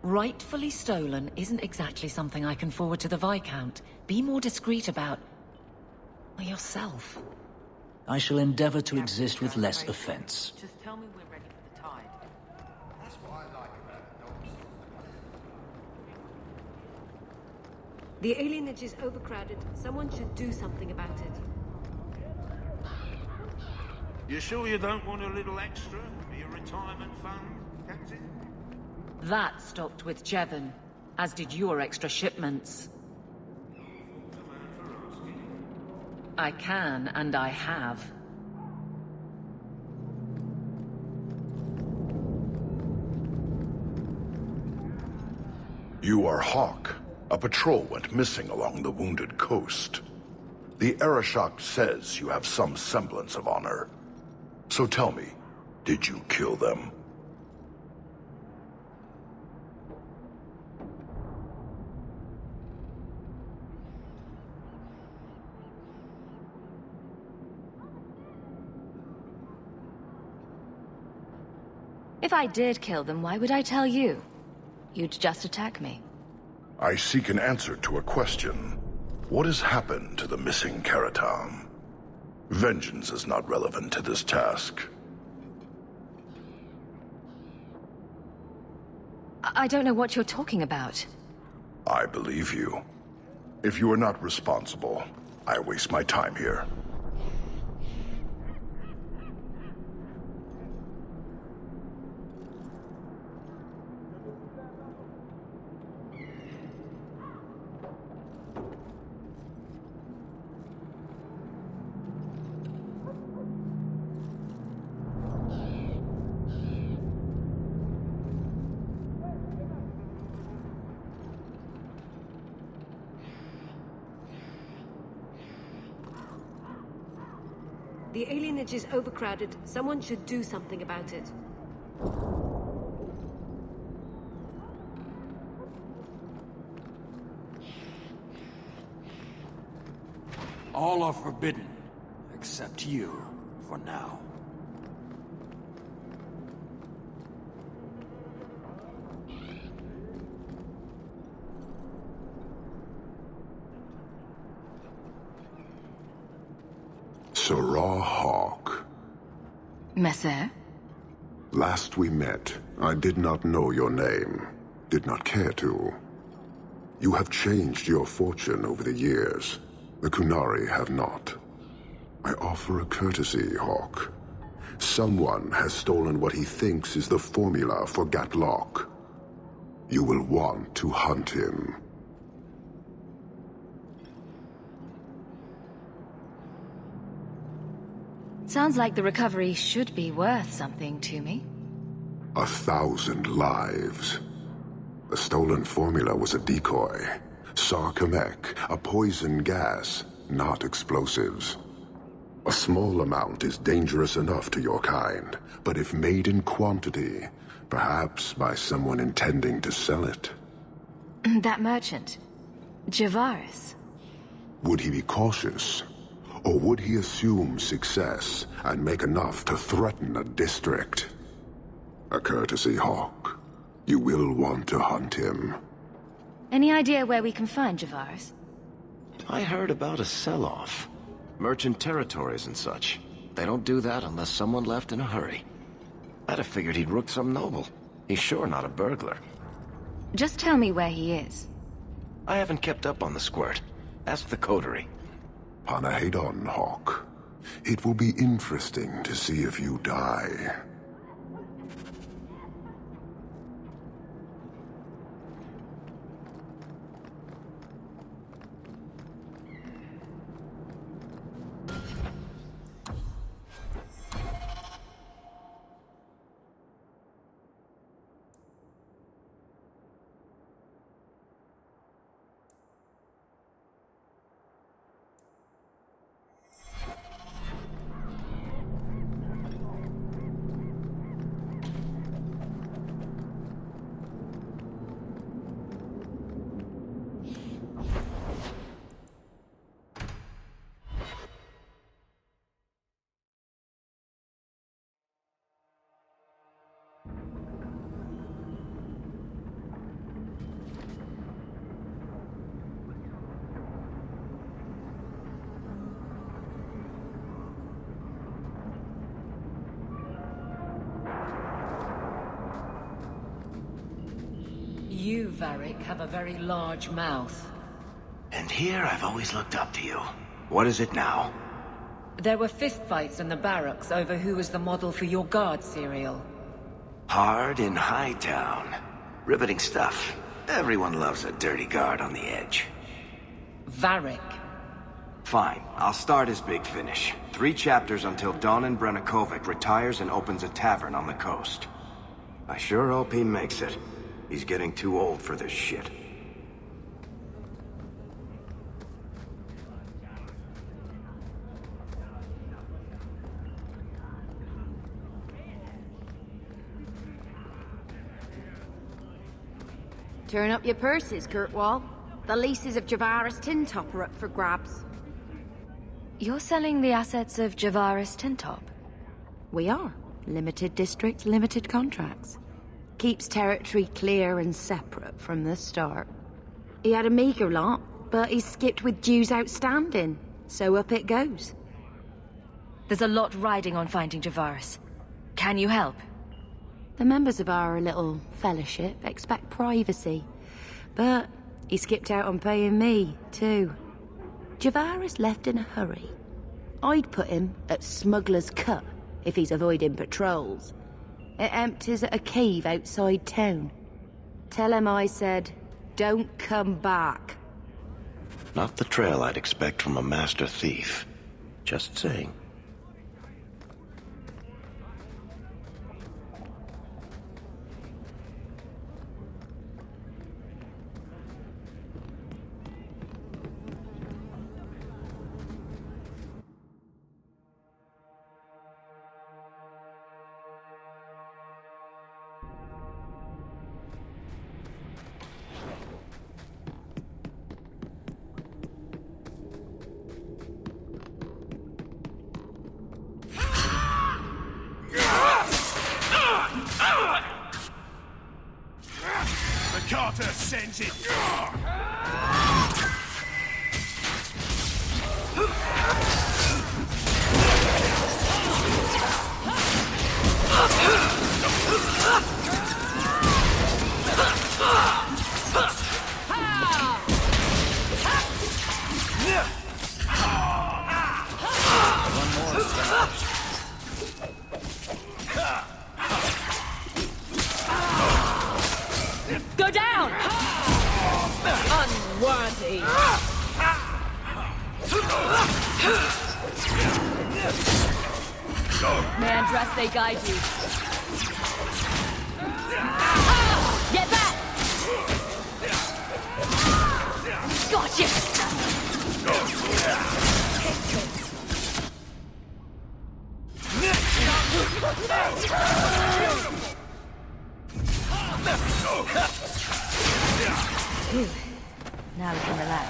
Rightfully stolen isn't exactly something I can forward to the Viscount. Be more discreet about... yourself. I shall endeavor to exist with less offense. Just tell me we're ready for the tide. That's what I like about the dogs. The alienage is overcrowded. Someone should do something about it. You sure you don't want a little extra for your retirement fund, Captain? That stopped with Jevon, as did your extra shipments. I can, and I have. You are Hawke. A patrol went missing along the Wounded Coast. The Arishok says you have some semblance of honor. So tell me, did you kill them? If I did kill them, why would I tell you? You'd just attack me. I seek an answer to a question. What has happened to the missing Karatam? Vengeance is not relevant to this task. I don't know what you're talking about. I believe you. If you are not responsible, I waste my time here. The alienage is overcrowded. Someone should do something about it. All are forbidden, except you, for now. Sirrah Hawke. Messer? Last we met, I did not know your name. Did not care to. You have changed your fortune over the years. The Qunari have not. I offer a courtesy, Hawke. Someone has stolen what he thinks is the formula for Gatlock. You will want to hunt him. Sounds like the recovery should be worth something to me. 1,000 lives. The stolen formula was a decoy. Sarkamek, a poison gas, not explosives. A small amount is dangerous enough to your kind, but if made in quantity, perhaps by someone intending to sell it. That merchant, Javaris. Would he be cautious? Or would he assume success and make enough to threaten a district? A courtesy, Hawke. You will want to hunt him. Any idea where we can find Javaris? I heard about a sell-off. Merchant territories and such. They don't do that unless someone left in a hurry. I'd have figured he'd rooked some noble. He's sure not a burglar. Just tell me where he is. I haven't kept up on the squirt. Ask the coterie. Panahedon, Hawke. It will be interesting to see if you die. You, Varric, have a very large mouth. And here I've always looked up to you. What is it now? There were fistfights in the barracks over who was the model for your guard serial. Hard in Hightown. Riveting stuff. Everyone loves a dirty guard on the edge. Varric. Fine, I'll start his big finish. 3 chapters until Donan Brennikovic retires and opens a tavern on the coast. I sure hope he makes it. He's getting too old for this shit. Turn up your purses, Kirkwall. The leases of Javaris Tintop are up for grabs. You're selling the assets of Javaris Tintop? We are. Limited districts, limited contracts. Keeps territory clear and separate from the start. He had a meager lot, but he skipped with dues outstanding, so up it goes. There's a lot riding on finding Javaris. Can you help? The members of our little fellowship expect privacy, but he skipped out on paying me, too. Javaris left in a hurry. I'd put him at Smuggler's Cut if he's avoiding patrols. It empties at a cave outside town. Tell him I said, don't come back. Not the trail I'd expect from a master thief. Just saying. Carter sends it. Go down! Unworthy! May Andraste guide you. Get back! Gotcha! Phew. Now we can relax.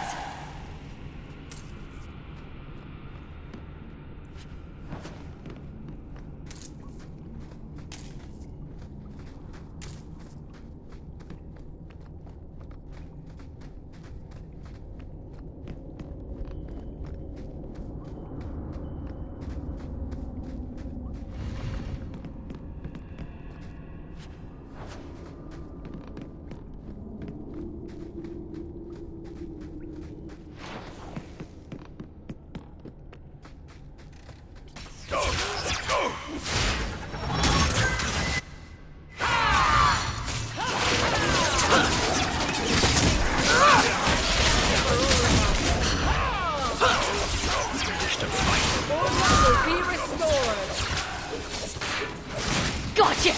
Gotcha!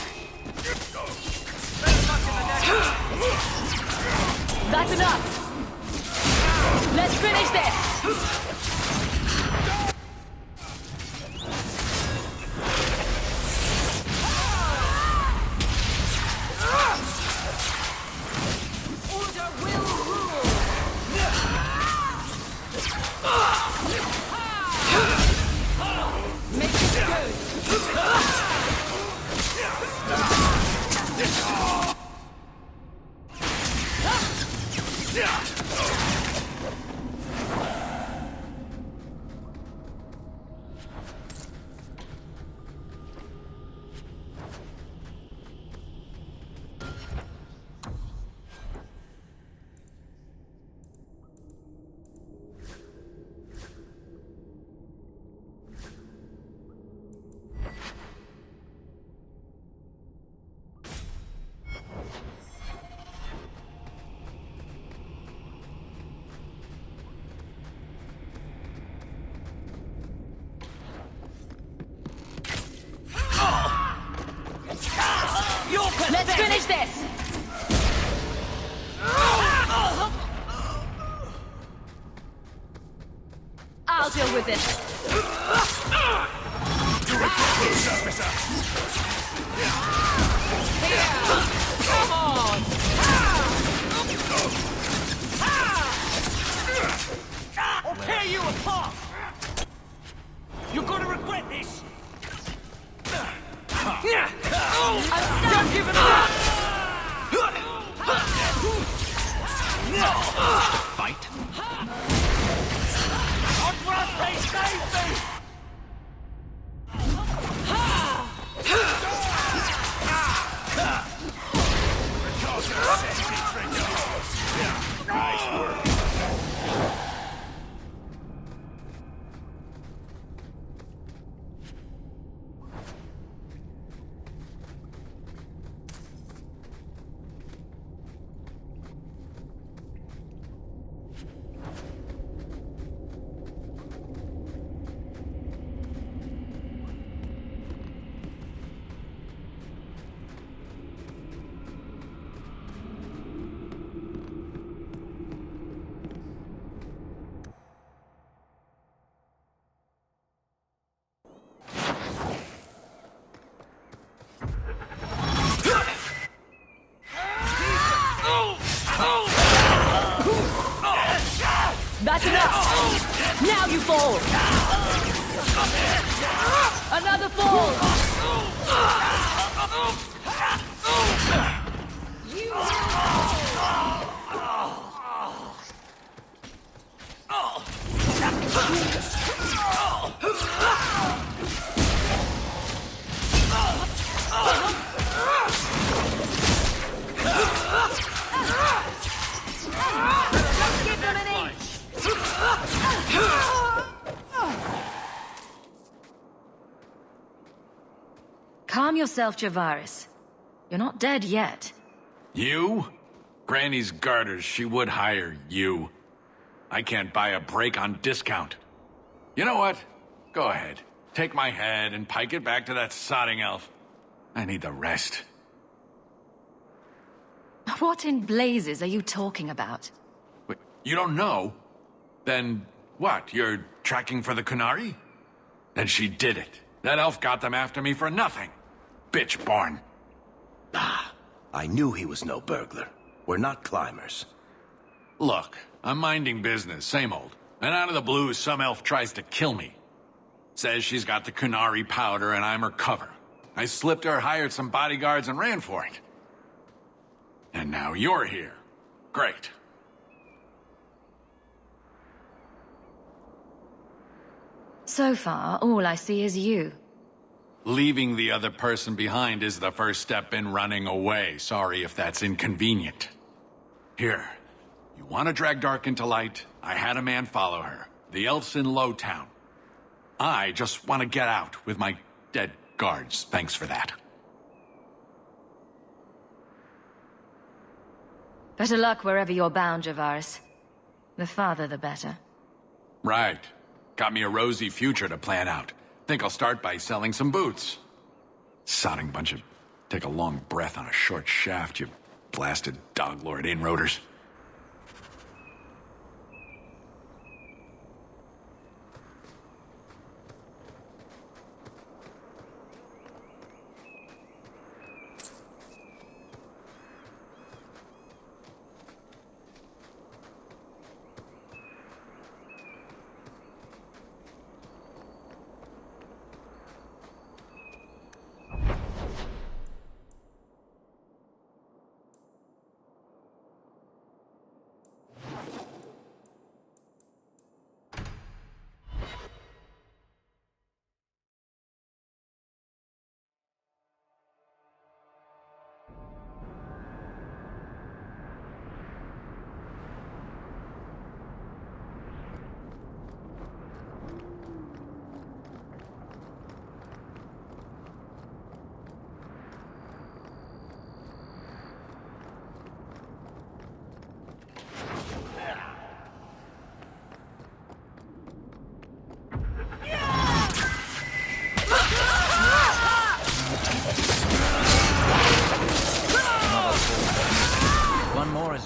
That's enough! Let's finish this! Let's finish this! I'll deal with this. Come on! I'll tear you apart! You're gonna regret this! I'm giving up! Fight. Andraste, save me! Nice work. That's enough! Now you fall! Another fall! yourself, Javaris. You're not dead yet. You? Granny's garters, she would hire you. I can't buy a break on discount. You know what? Go ahead. Take my head and pike it back to that sodding elf. I need the rest. What in blazes are you talking about? Wait, you don't know? Then what? You're tracking for the Qunari? Then she did it. That elf got them after me for nothing. Bitch born. Ah, I knew he was no burglar. We're not climbers. Look, I'm minding business, same old. And out of the blue, some elf tries to kill me. Says she's got the Qunari powder and I'm her cover. I slipped her, hired some bodyguards, and ran for it. And now you're here. Great. So far, all I see is you. Leaving the other person behind is the first step in running away. Sorry if that's inconvenient. Here, you want to drag Dark into light? I had a man follow her. The elf's in Lowtown. I just want to get out with my dead guards. Thanks for that. Better luck wherever you're bound, Javaris. The farther, the better. Right. Got me a rosy future to plan out. Think I'll start by selling some boots. Sodding bunch of... Take a long breath on a short shaft, you blasted dog lord inroaders.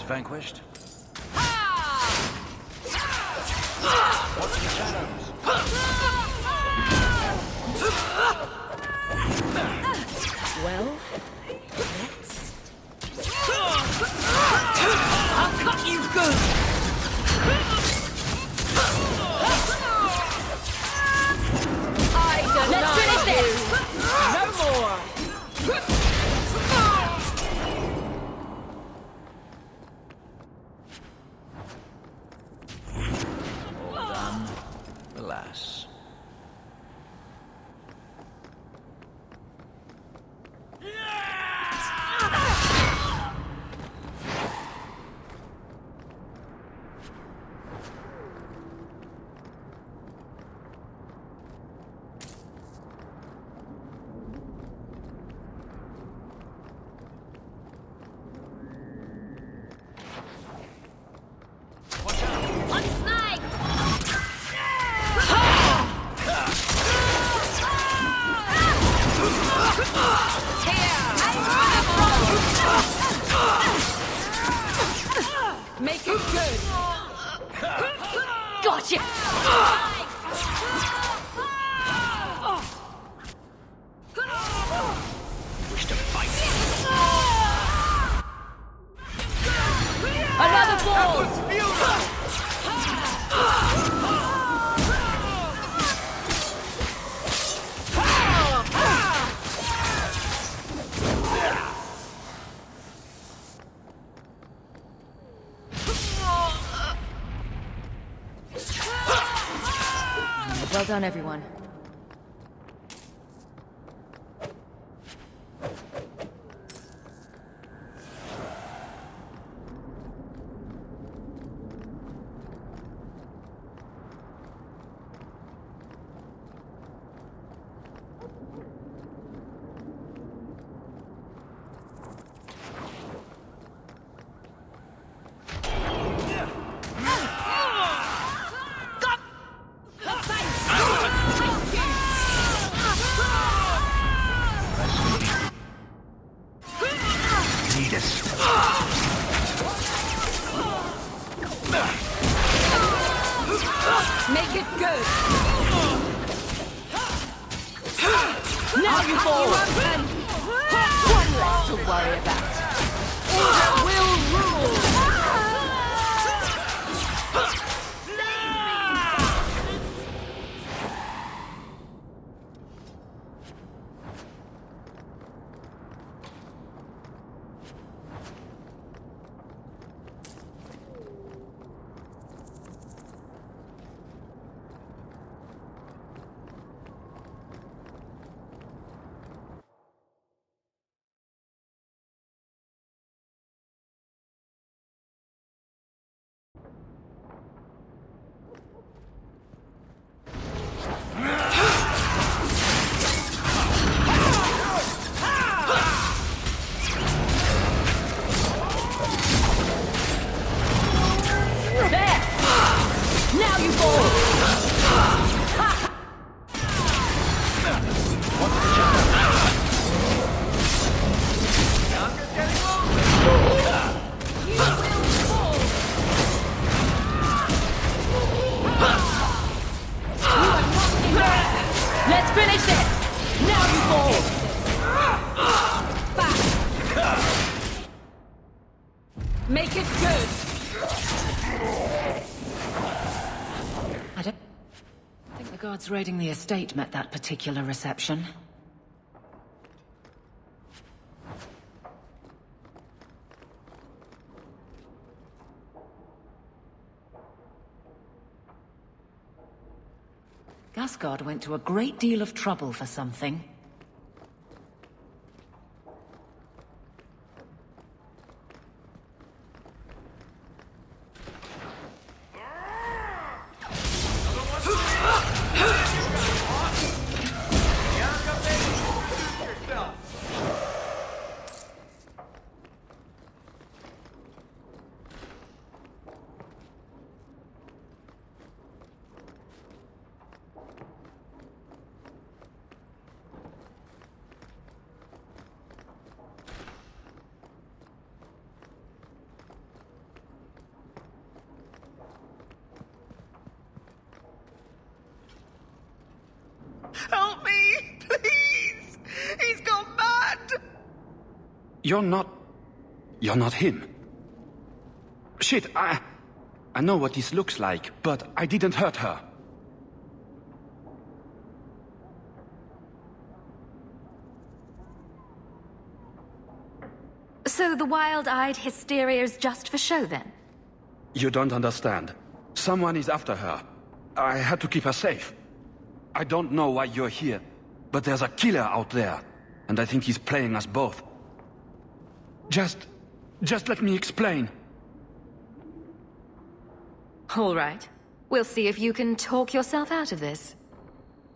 Vanquished. Well, I'll cut you good! let's finish this! No more! Alas. Make it good! Gotcha! Wish to fight. Another ball! Well done, everyone. Make it good. Now you fall. One less to worry about. Order will rule. Let's finish this! Now you fall! Back! Make it good! I don't think the guards raiding the estate met that particular reception. Gasgard went to a great deal of trouble for something. Help me! Please! He's gone mad! You're not him. Shit, I know what this looks like, but I didn't hurt her. So the wild-eyed hysteria is just for show, then? You don't understand. Someone is after her. I had to keep her safe. I don't know why you're here, but there's a killer out there, and I think he's playing us both. Just let me explain. All right. We'll see if you can talk yourself out of this.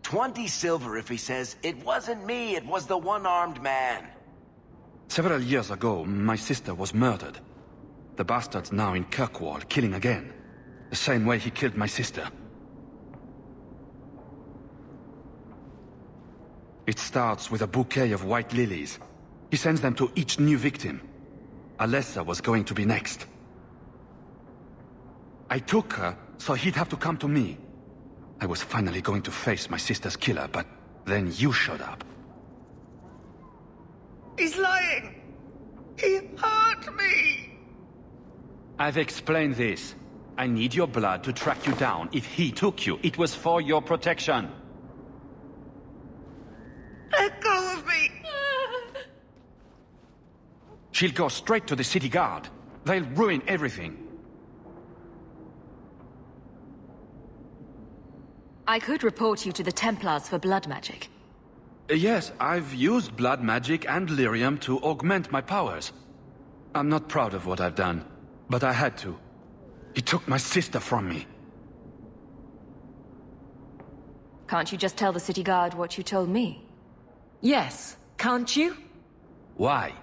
20 silver if he says, "It wasn't me, it was the one-armed man." Several years ago, my sister was murdered. The bastard's now in Kirkwall, killing again. The same way he killed my sister. It starts with a bouquet of white lilies. He sends them to each new victim. Alessa was going to be next. I took her, so he'd have to come to me. I was finally going to face my sister's killer, but then you showed up. He's lying! He hurt me! I've explained this. I need your blood to track you down. If he took you, it was for your protection. Let go of me! She'll go straight to the city guard. They'll ruin everything. I could report you to the Templars for blood magic. Yes, I've used blood magic and lyrium to augment my powers. I'm not proud of what I've done, but I had to. He took my sister from me. Can't you just tell the city guard what you told me? Yes, can't you? Why?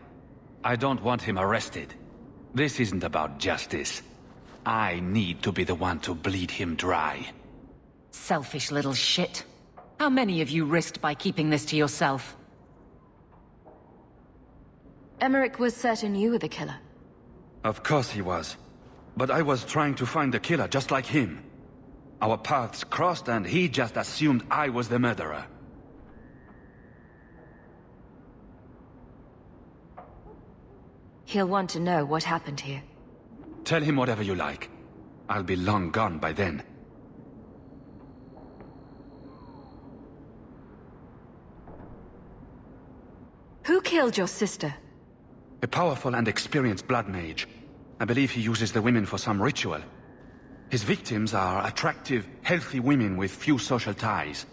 I don't want him arrested. This isn't about justice. I need to be the one to bleed him dry. Selfish little shit. How many of you risked by keeping this to yourself? Emmerich was certain you were the killer. Of course he was. But I was trying to find the killer just like him. Our paths crossed and he just assumed I was the murderer. He'll want to know what happened here. Tell him whatever you like. I'll be long gone by then. Who killed your sister? A powerful and experienced blood mage. I believe he uses the women for some ritual. His victims are attractive, healthy women with few social ties.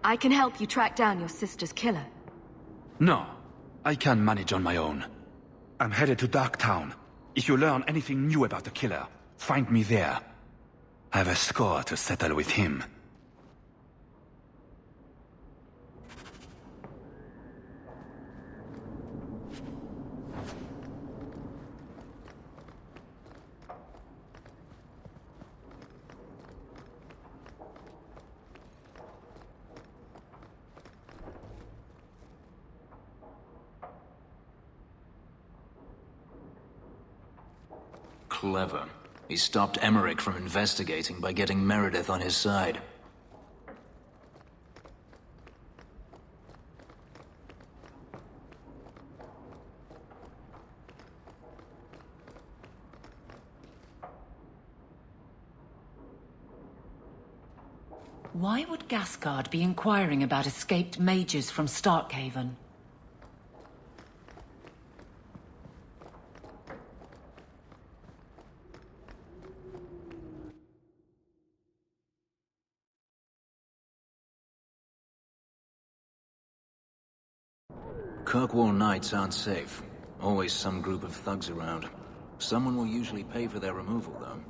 I can help you track down your sister's killer. No, I can manage on my own. I'm headed to Darktown. If you learn anything new about the killer, find me there. I have a score to settle with him. Clever. He stopped Emmerich from investigating by getting Meredith on his side. Why would Gascard be inquiring about escaped mages from Starkhaven? Kirkwall Knights aren't safe. Always some group of thugs around. Someone will usually pay for their removal, though.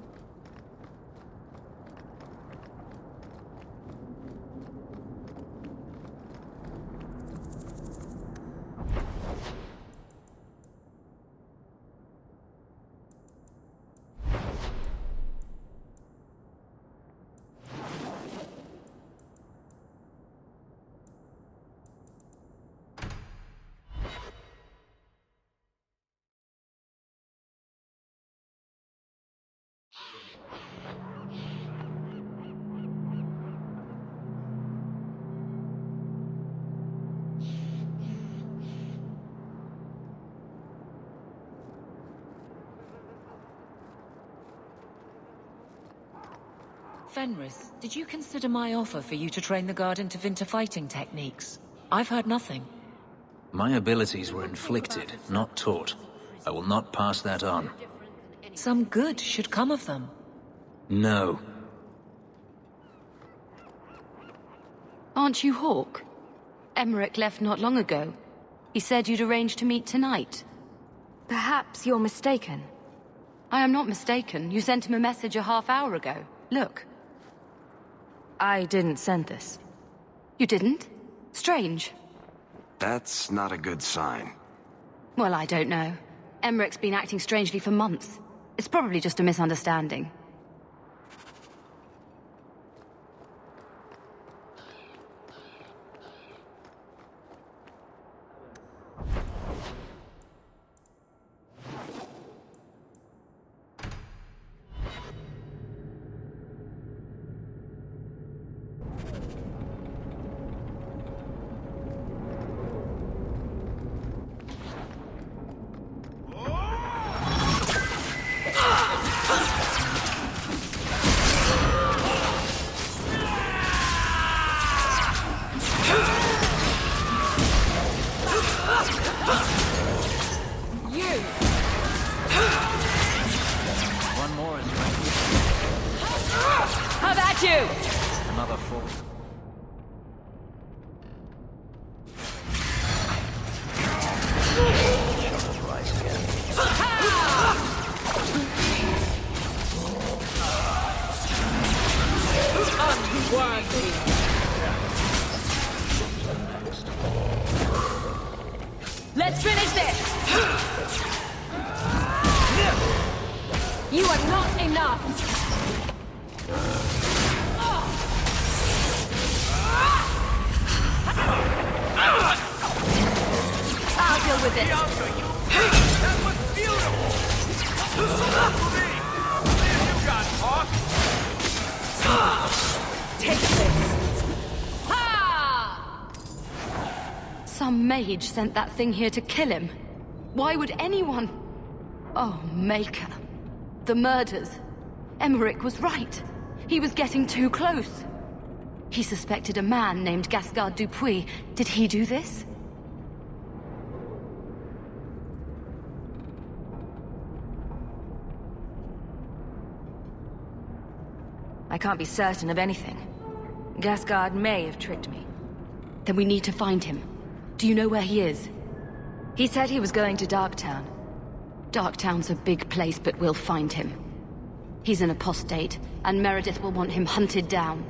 Fenris, did you consider my offer for you to train the guard into Vinter fighting techniques? I've heard nothing. My abilities were inflicted, not taught. I will not pass that on. Some good should come of them. No. Aren't you Hawk? Emmerich left not long ago. He said you'd arranged to meet tonight. Perhaps you're mistaken. I am not mistaken. You sent him a message a half hour ago. Look. I didn't send this. You didn't? Strange. That's not a good sign. Well, I don't know. Emmerich's been acting strangely for months. It's probably just a misunderstanding. One more is ready. How about you? Another four. Shuttles rise again. Let's finish this! You are not enough! I'll deal with this. That was beautiful! Not for me! You got caught! Take this! Ha! Some mage sent that thing here to kill him. Why would anyone... Oh, Maker. The murders. Emmerich was right. He was getting too close. He suspected a man named Gascard Dupuis. Did he do this? I can't be certain of anything. Gascard may have tricked me. Then we need to find him. Do you know where he is? He said he was going to Darktown. Darktown's a big place, but we'll find him. He's an apostate, and Meredith will want him hunted down.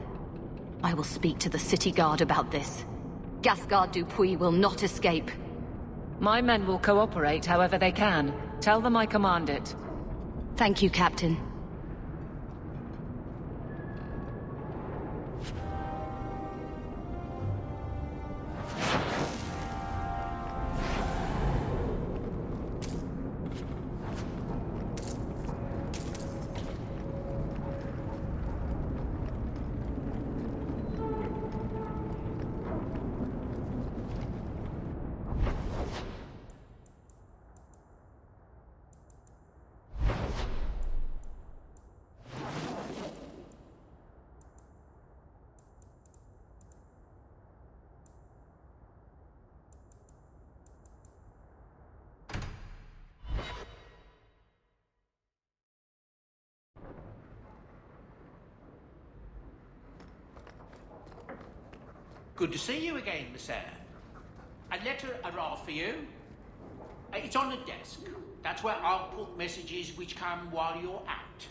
I will speak to the city guard about this. Gascard Dupuis will not escape. My men will cooperate however they can. Tell them I command it. Thank you, Captain. Good to see you again, Miss Eyre. A letter arrived for you. It's on the desk. That's where I'll put messages which come while you're out.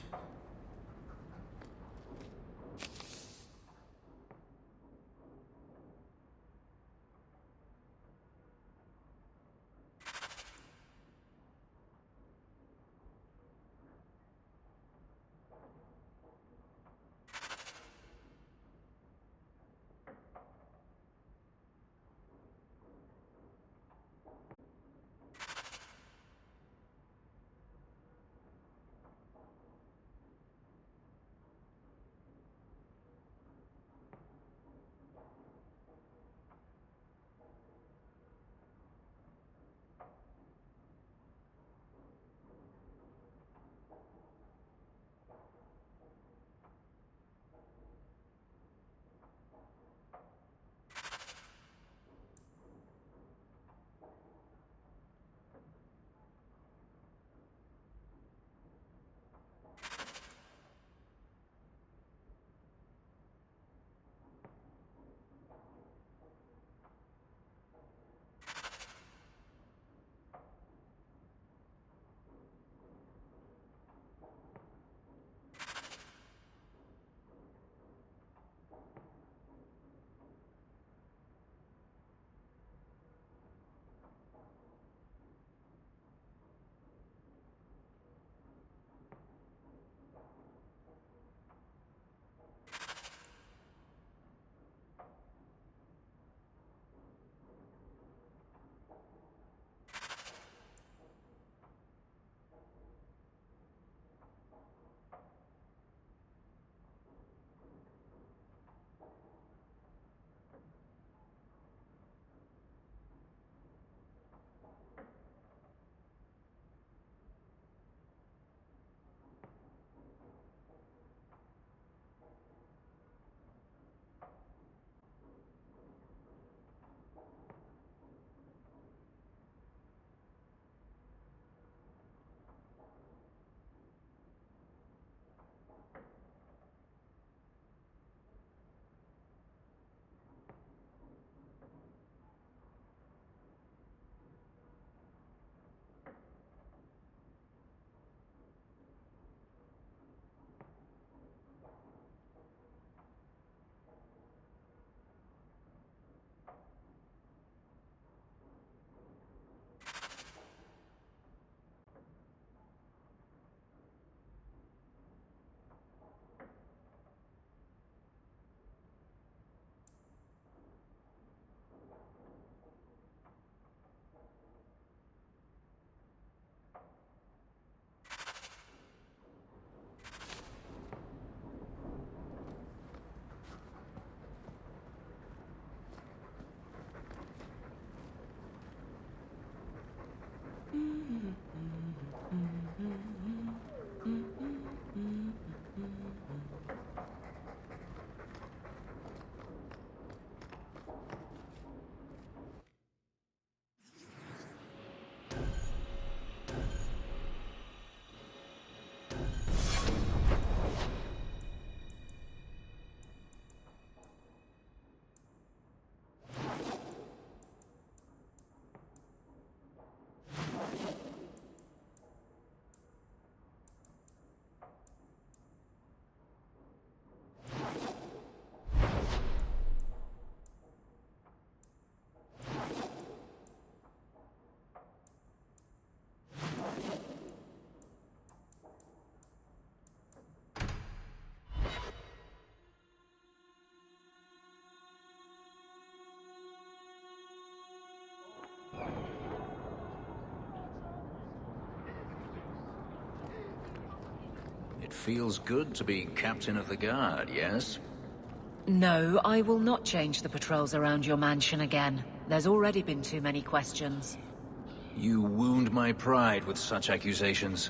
It feels good to be captain of the guard, yes? No, I will not change the patrols around your mansion again. There's already been too many questions. You wound my pride with such accusations.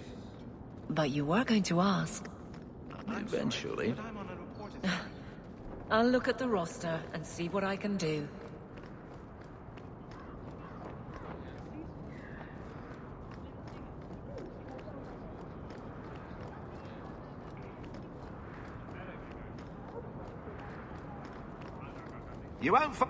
But you were going to ask. Eventually. I'll look at the roster and see what I can do. You won't find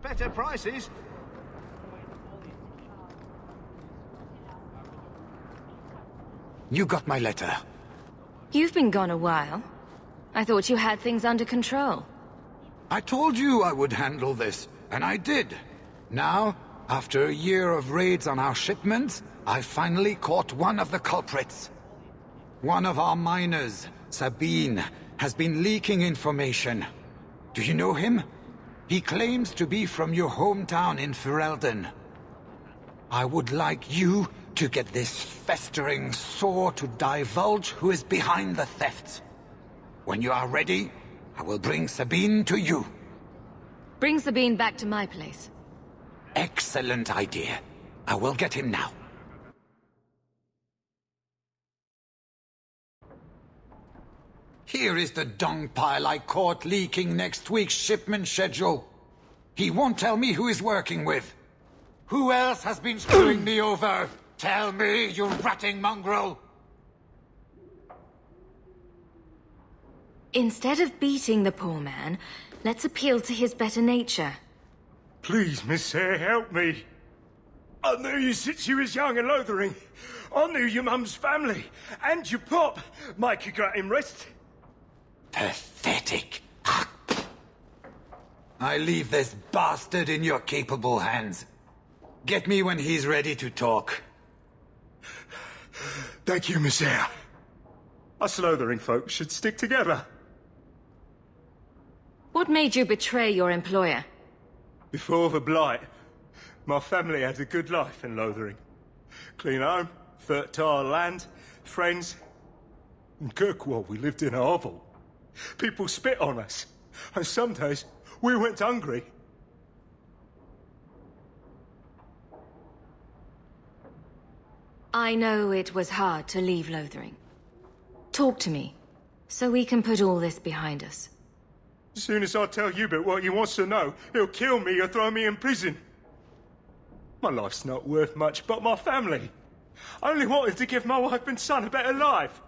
better prices. You got my letter. You've been gone a while. I thought you had things under control. I told you I would handle this, and I did. Now, after a year of raids on our shipments, I finally caught one of the culprits. One of our miners, Sabine, has been leaking information. Do you know him? He claims to be from your hometown in Ferelden. I would like you to get this festering sore to divulge who is behind the thefts. When you are ready, I will bring Sabine to you. Bring Sabine back to my place. Excellent idea. I will get him now. Here is the dung pile I caught leaking next week's shipment schedule. He won't tell me who he's working with. Who else has been screwing me over? Tell me, you ratting mongrel! Instead of beating the poor man, let's appeal to his better nature. Please, Miss Sayre, help me. I knew you since you was young and lothering. I knew your mum's family, and your pop. Mike got him rest. Pathetic. I leave this bastard in your capable hands. Get me when he's ready to talk. Thank you, Miss Sayre. Us Lothering folks should stick together. What made you betray your employer? Before the Blight, my family had a good life in Lothering. Clean home, fertile land, friends. In Kirkwall, we lived in a hovel. People spit on us, and some days we went hungry. I know it was hard to leave Lothering. Talk to me, so we can put all this behind us. As soon as I tell Hubert what he wants to know, he'll kill me or throw me in prison. My life's not worth much, but my family. I only wanted to give my wife and son a better life.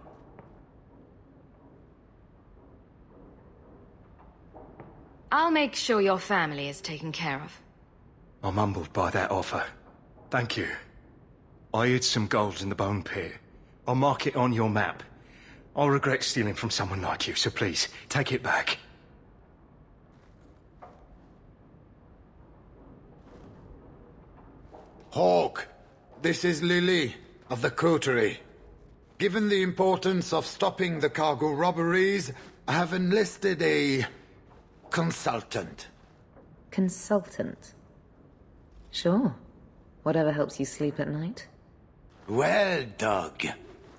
I'll make sure your family is taken care of. I'm humbled by that offer. Thank you. I hid some gold in the bone pit. I'll mark it on your map. I'll regret stealing from someone like you, so please, take it back. Hawk, this is Lily of the Coterie. Given the importance of stopping the cargo robberies, I have enlisted a consultant. Consultant? Sure. Whatever helps you sleep at night. Well, Doug,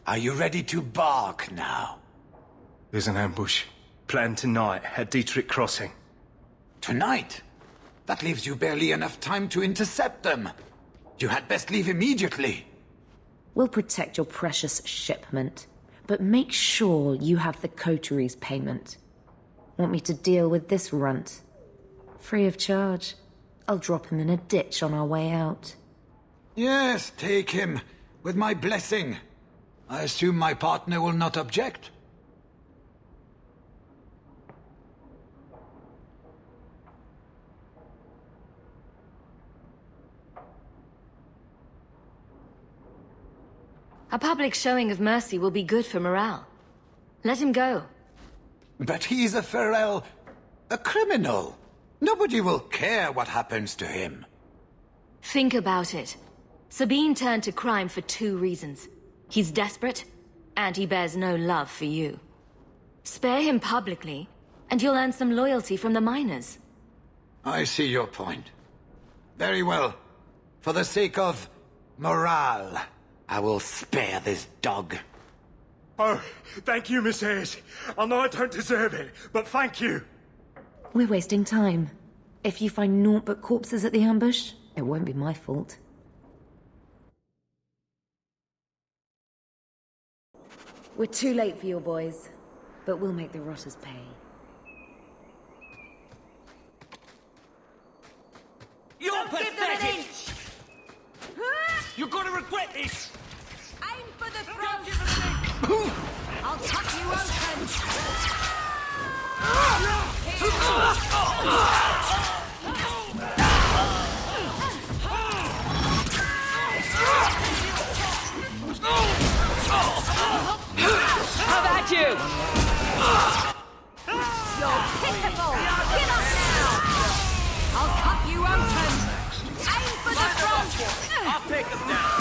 are you ready to bark now? There's an ambush planned tonight at Dietrich Crossing. Tonight? That leaves you barely enough time to intercept them. You had best leave immediately. We'll protect your precious shipment, but make sure you have the coterie's payment. Want me to deal with this runt? Free of charge. I'll drop him in a ditch on our way out. Yes, take him, with my blessing. I assume my partner will not object? A public showing of mercy will be good for morale. Let him go. But he's a Ferel, a criminal. Nobody will care what happens to him. Think about it. Sabine turned to crime for 2 reasons. He's desperate, and he bears no love for you. Spare him publicly, and you'll earn some loyalty from the miners. I see your point. Very well. For the sake of morale, I will spare this dog. Oh, thank you, Miss Ayres. I know I don't deserve it, but thank you. We're wasting time. If you find naught but corpses at the ambush, it won't be my fault. We're too late for your boys, but we'll make the rotters pay. You're pathetic! You're gonna regret this! Aim for the throat! I'll cut you open! How about you? You're pitiful! Get up now! I'll cut you open! Aim for the front! I'll take him down!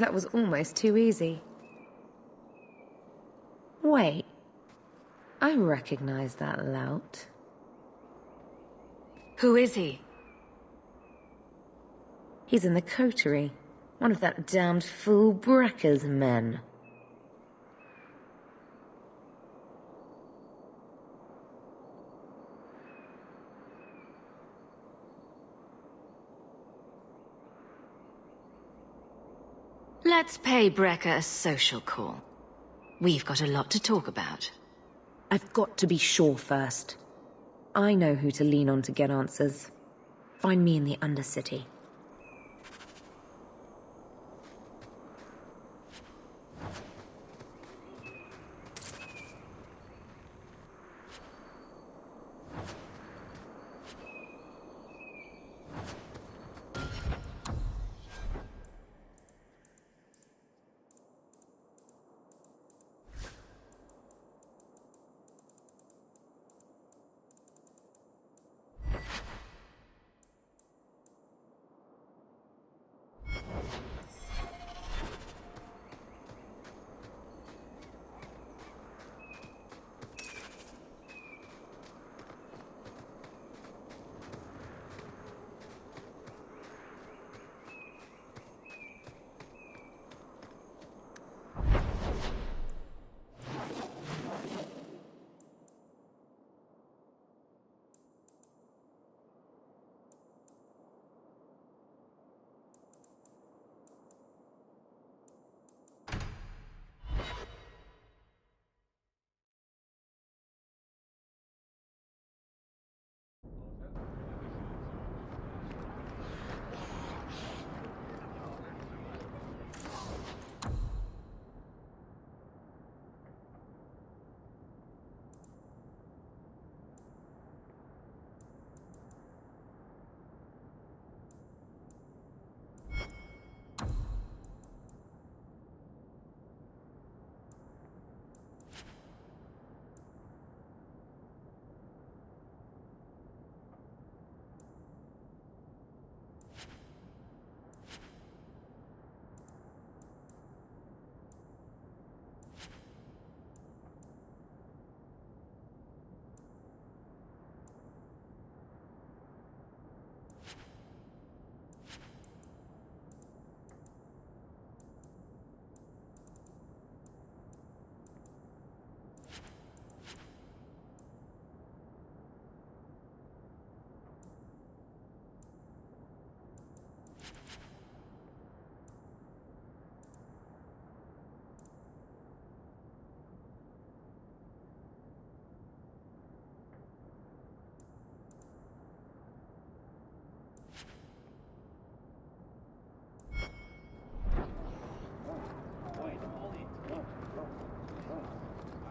That was almost too easy. Wait. I recognize that lout. Who is he? He's in the coterie. One of that damned fool Brekker's men. Let's pay Brecker a social call. We've got a lot to talk about. I've got to be sure first. I know who to lean on to get answers. Find me in the Undercity.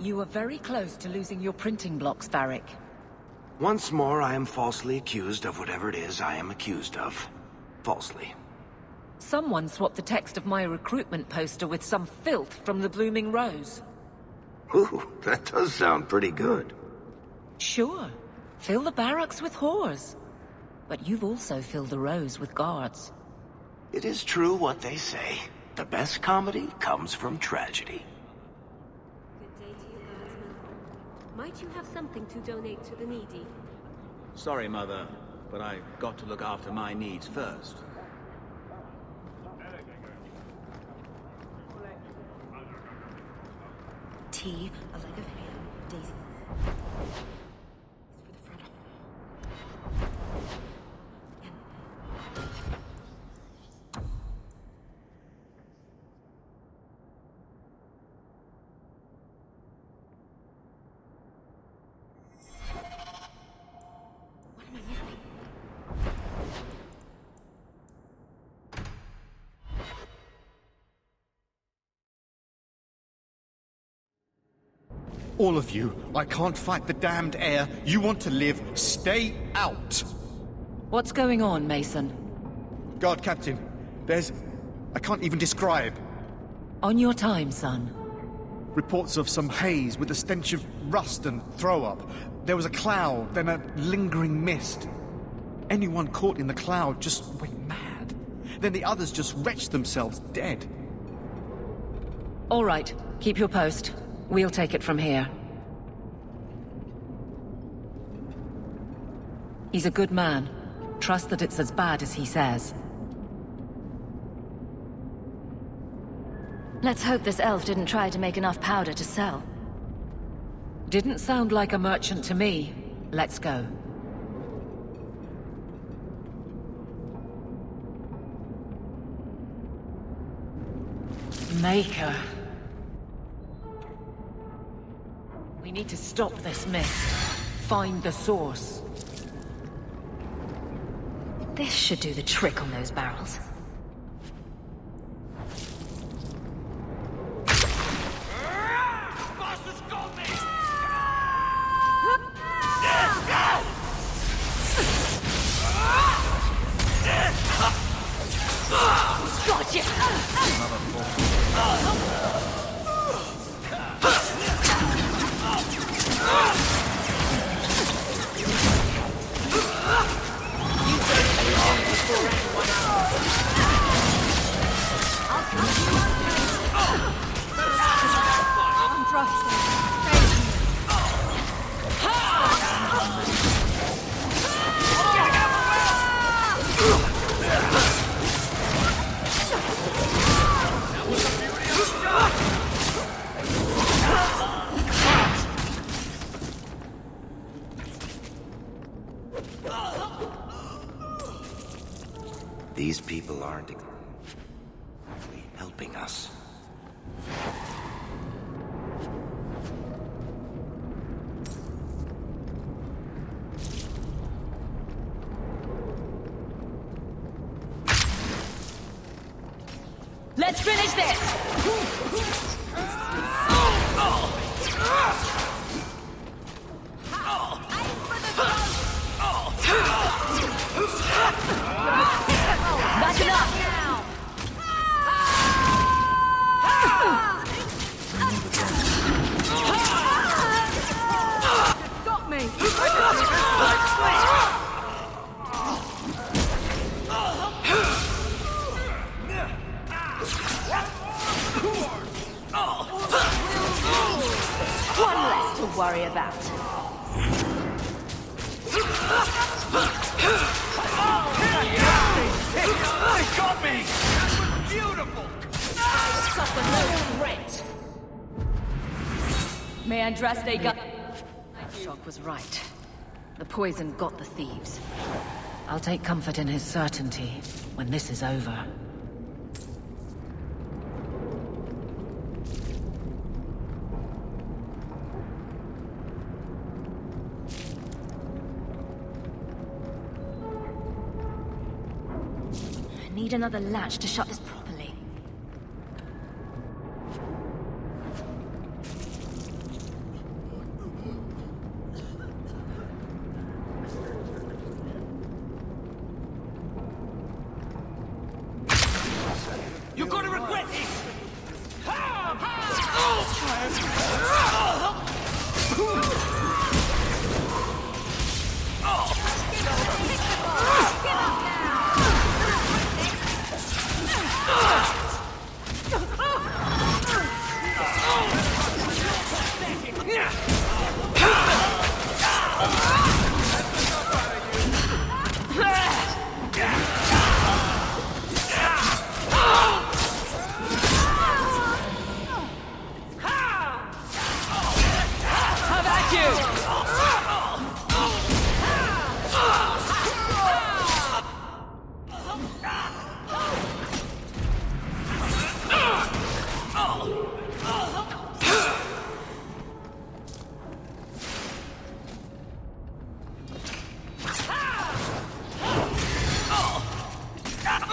You were very close to losing your printing blocks, Varric. Once more, I am falsely accused of whatever it is I am accused of. Falsely. Someone swapped the text of my recruitment poster with some filth from the Blooming Rose. Ooh, that does sound pretty good. Sure. Fill the barracks with whores. But you've also filled the Rose with guards. It is true what they say. The best comedy comes from tragedy. Good day to you, Guardsman. Might you have something to donate to the needy? Sorry, Mother, but I've got to look after my needs first. Tea, a leg of ham, daisy. All of you, I can't fight the damned air. You want to live, stay out! What's going on, Mason? Guard Captain, I can't even describe. On your time, son. Reports of some haze with a stench of rust and throw-up. There was a cloud, then a lingering mist. Anyone caught in the cloud just went mad. Then the others just wretched themselves dead. All right, keep your post. We'll take it from here. He's a good man. Trust that it's as bad as he says. Let's hope this elf didn't try to make enough powder to sell. Didn't sound like a merchant to me. Let's go. Maker. We need to stop this mist. Find the source. This should do the trick on those barrels. Gotcha! These people aren't helping us. Let's finish this! That's enough! Stop me! One less to worry about. They got me! That was beautiful! Suffer no threat. May Andraste got... Shock was right. The poison got the thieves. I'll take comfort in his certainty when this is over. I need another latch to shut this properly.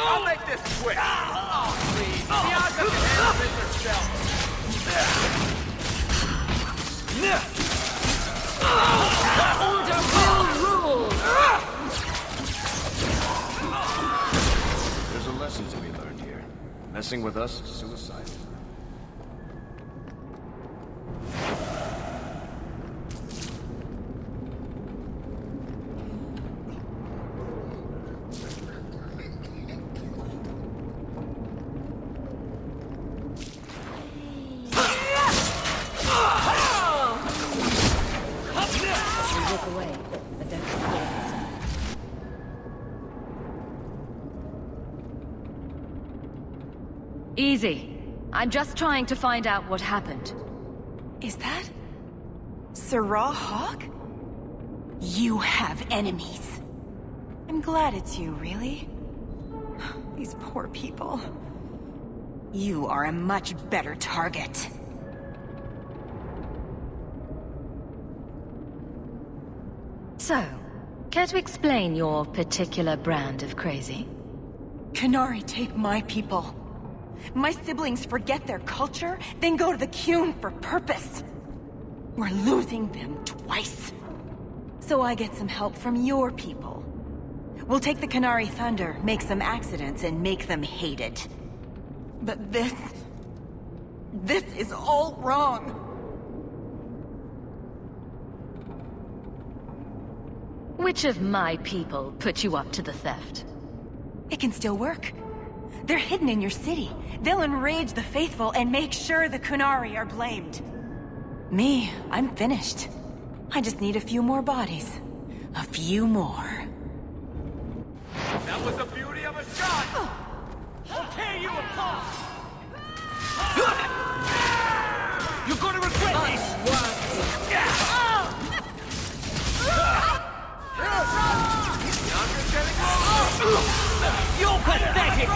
I'll make this quick. Oh, please. Bianca can handle it herself. Order will rule! There's a lesson to be learned here. Messing with us is suicide. Easy. I'm just trying to find out what happened. Is that... Sirrah Hawk? You have enemies. I'm glad it's you, really. These poor people. You are a much better target. So, care to explain your particular brand of crazy? Qunari take my people. My siblings forget their culture, then go to the Qun for purpose. We're losing them twice. So I get some help from your people. We'll take the Qunari Thunder, make some accidents, and make them hate it. But this is all wrong. Which of my people put you up to the theft? It can still work. They're hidden in your city. They'll enrage the faithful and make sure the Qunari are blamed. Me, I'm finished. I just need a few more bodies. A few more. That was the beauty of a shot! I'll tear you apart! You're gonna regret this! You're pathetic!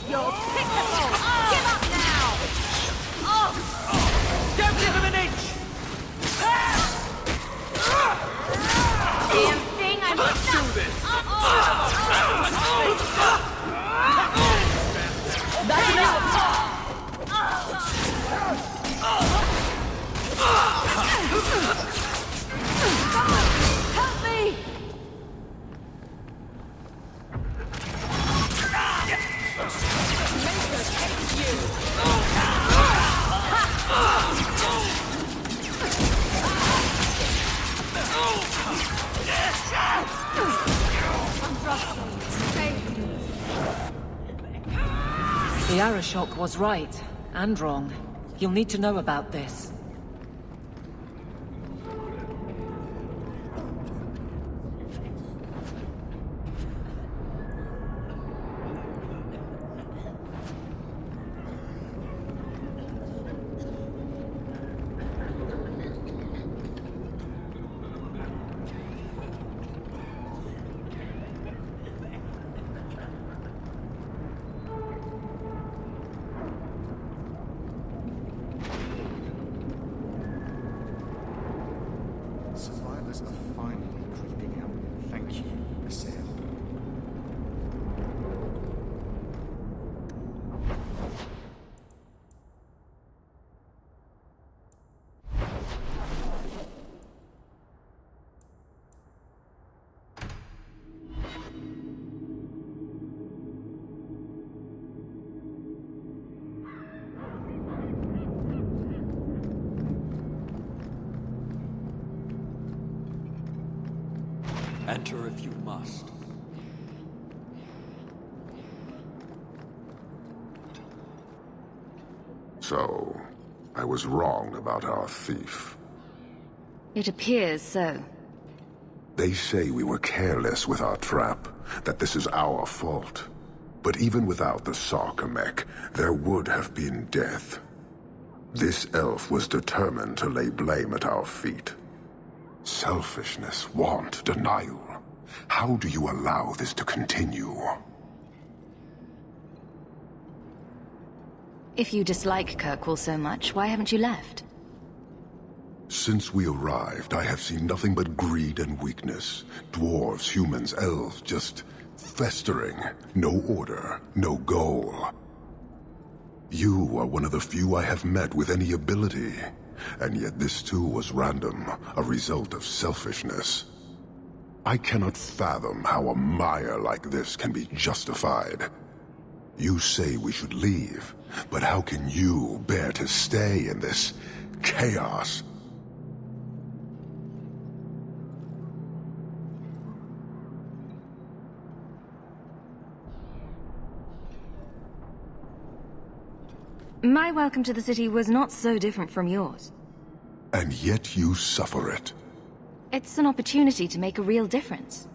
You're pitiful! Give up now! Don't give him an inch! Damn thing, I'm Let's do this! That's enough! Help me! The Arashok was right, and wrong. You'll need to know about this. Survivors are finally creeping out. Thank you, Assail. Enter if you must. So, I was wrong about our thief. It appears so. They say we were careless with our trap, that this is our fault. But even without the Sarkamek, there would have been death. This elf was determined to lay blame at our feet. Selfishness, want, denial. How do you allow this to continue? If you dislike Kirkwall so much, why haven't you left? Since we arrived, I have seen nothing but greed and weakness. Dwarves, humans, elves, just festering. No order, no goal. You are one of the few I have met with any ability. And yet this too was random, a result of selfishness. I cannot fathom how a mire like this can be justified. You say we should leave, but how can you bear to stay in this chaos? My welcome to the city was not so different from yours. And yet you suffer it. It's an opportunity to make a real difference.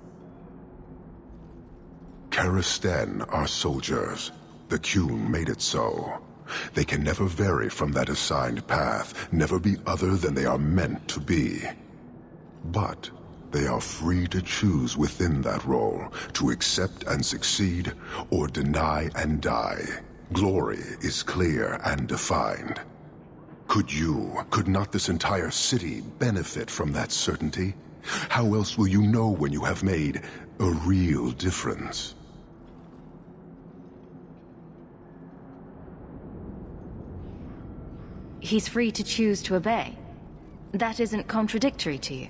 Karisten are soldiers. The Qun made it so. They can never vary from that assigned path, never be other than they are meant to be. But they are free to choose within that role, to accept and succeed, or deny and die. Glory is clear and defined. Could not this entire city benefit from that certainty? How else will you know when you have made a real difference? He's free to choose to obey. That isn't contradictory to you.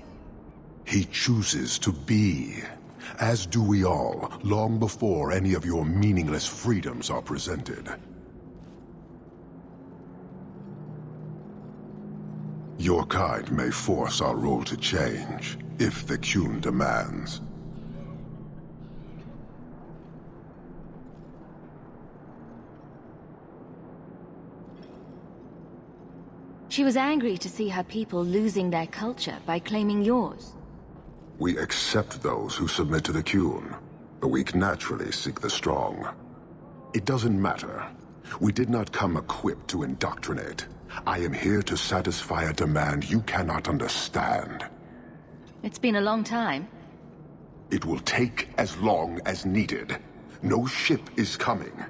He chooses to be, as do we all, long before any of your meaningless freedoms are presented. Your kind may force our role to change, if the Qun demands. She was angry to see her people losing their culture by claiming yours. We accept those who submit to the Qun. The weak naturally seek the strong. It doesn't matter. We did not come equipped to indoctrinate. I am here to satisfy a demand you cannot understand. It's been a long time. It will take as long as needed. No ship is coming.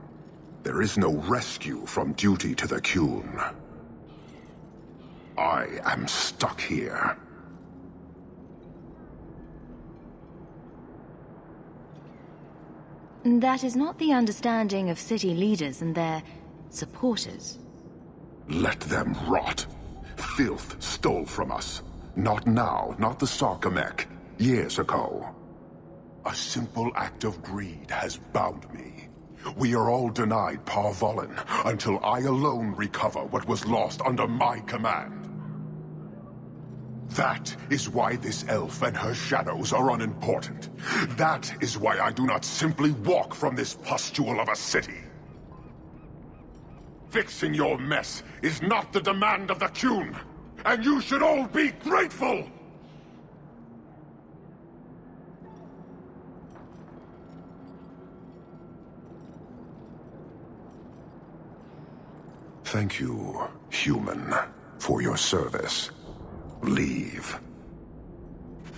There is no rescue from duty to the Qun. I am stuck here. That is not the understanding of city leaders and their supporters. Let them rot. Filth stole from us. Not now, not the Sarkamek. Years ago. A simple act of greed has bound me. We are all denied Parvolin until I alone recover what was lost under my command. That is why this elf and her shadows are unimportant. That is why I do not simply walk from this pustule of a city. Fixing your mess is not the demand of the Qun, and you should all be grateful! Thank you, human, for your service. Leave.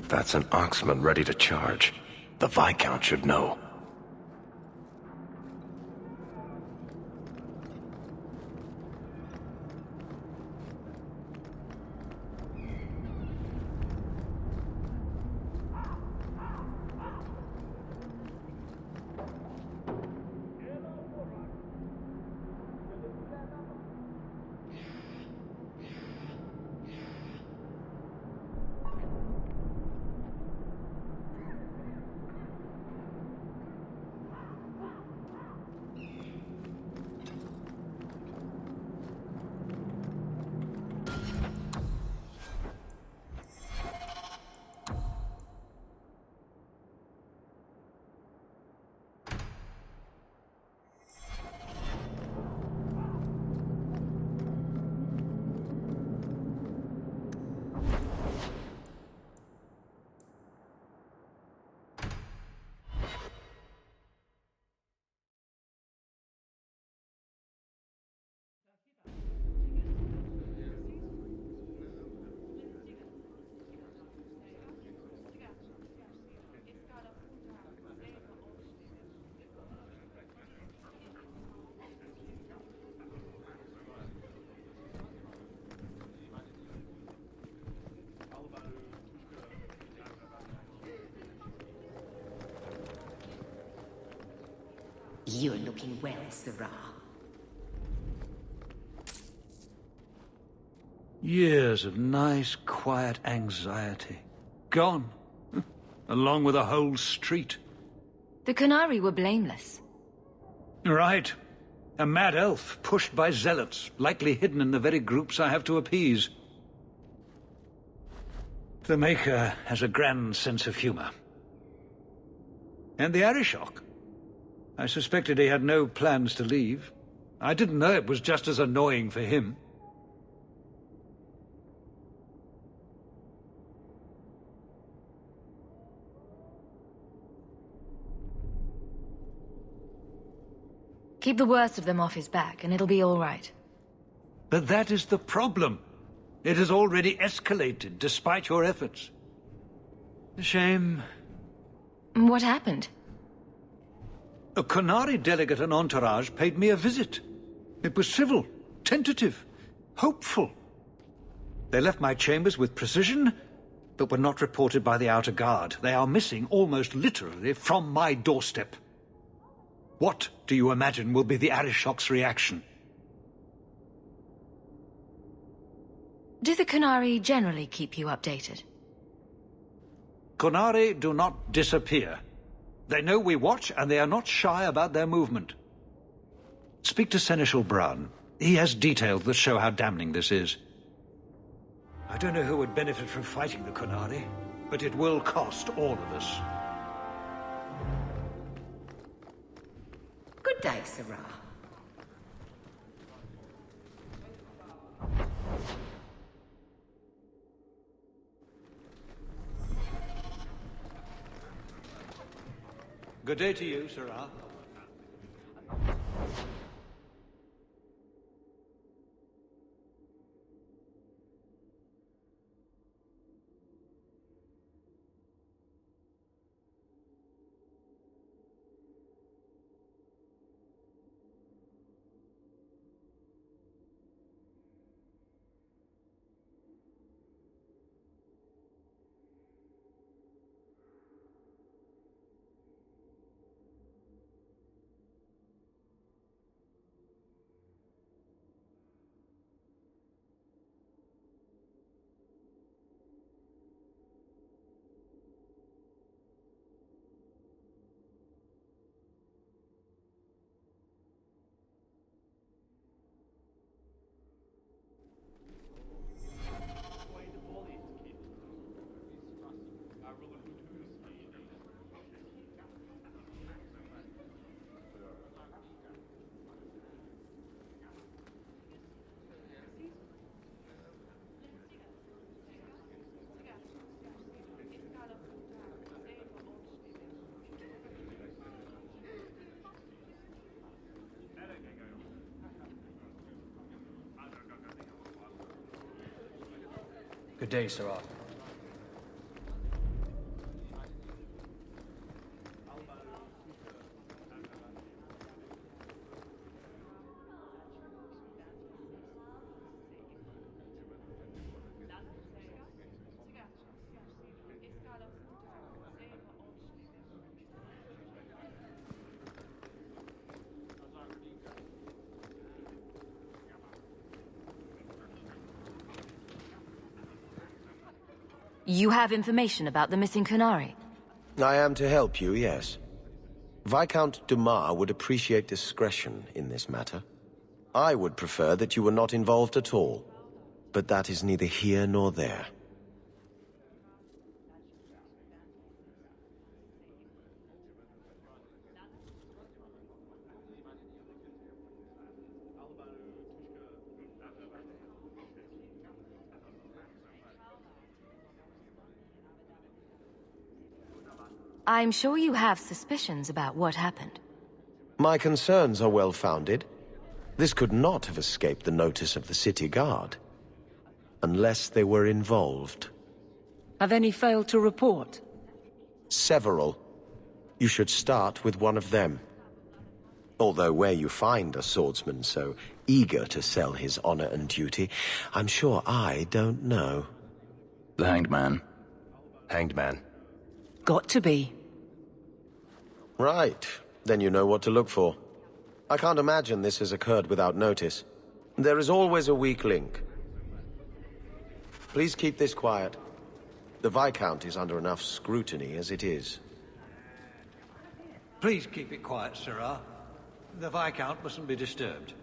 That's an Oxman ready to charge. The Viscount should know. You're looking well, Sirrah. Years of nice, quiet anxiety. Gone. Along with a whole street. The Qunari were blameless. Right. A mad elf pushed by zealots, likely hidden in the very groups I have to appease. The Maker has a grand sense of humor. And the Arishok. I suspected he had no plans to leave. I didn't know it was just as annoying for him. Keep the worst of them off his back, and it'll be all right. But that is the problem. It has already escalated, despite your efforts. A shame. What happened? A Qunari delegate and entourage paid me a visit. It was civil, tentative, hopeful. They left my chambers with precision, but were not reported by the outer guard. They are missing, almost literally, from my doorstep. What do you imagine will be the Arishok's reaction? Do the Qunari generally keep you updated? Qunari do not disappear. They know we watch, and they are not shy about their movement. Speak to Seneschal Bran. He has details that show how damning this is. I don't know who would benefit from fighting the Qunari, but it will cost all of us. Good day, Sirrah. Good day to you, Sirrah. Good day, Sirrah. You have information about the missing Qunari? I am to help you, yes. Viscount Dumas would appreciate discretion in this matter. I would prefer that you were not involved at all, but that is neither here nor there. I'm sure you have suspicions about what happened. My concerns are well-founded. This could not have escaped the notice of the city guard. Unless they were involved. Have any failed to report? Several. You should start with one of them. Although where you find a swordsman so eager to sell his honor and duty, I'm sure I don't know. The Hanged Man. Hanged Man. Got to be. Right. Then you know what to look for. I can't imagine this has occurred without notice. There is always a weak link. Please keep this quiet. The Viscount is under enough scrutiny as it is. Please keep it quiet, Sirrah. The Viscount mustn't be disturbed.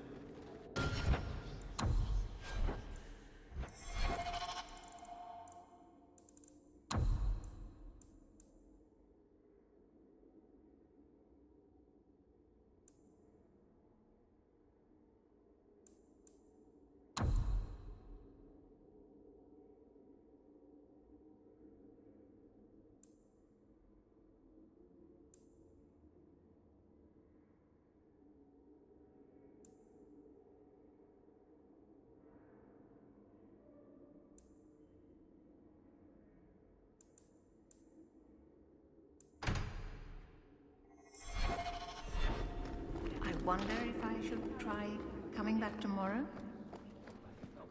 I wonder if I should try coming back tomorrow?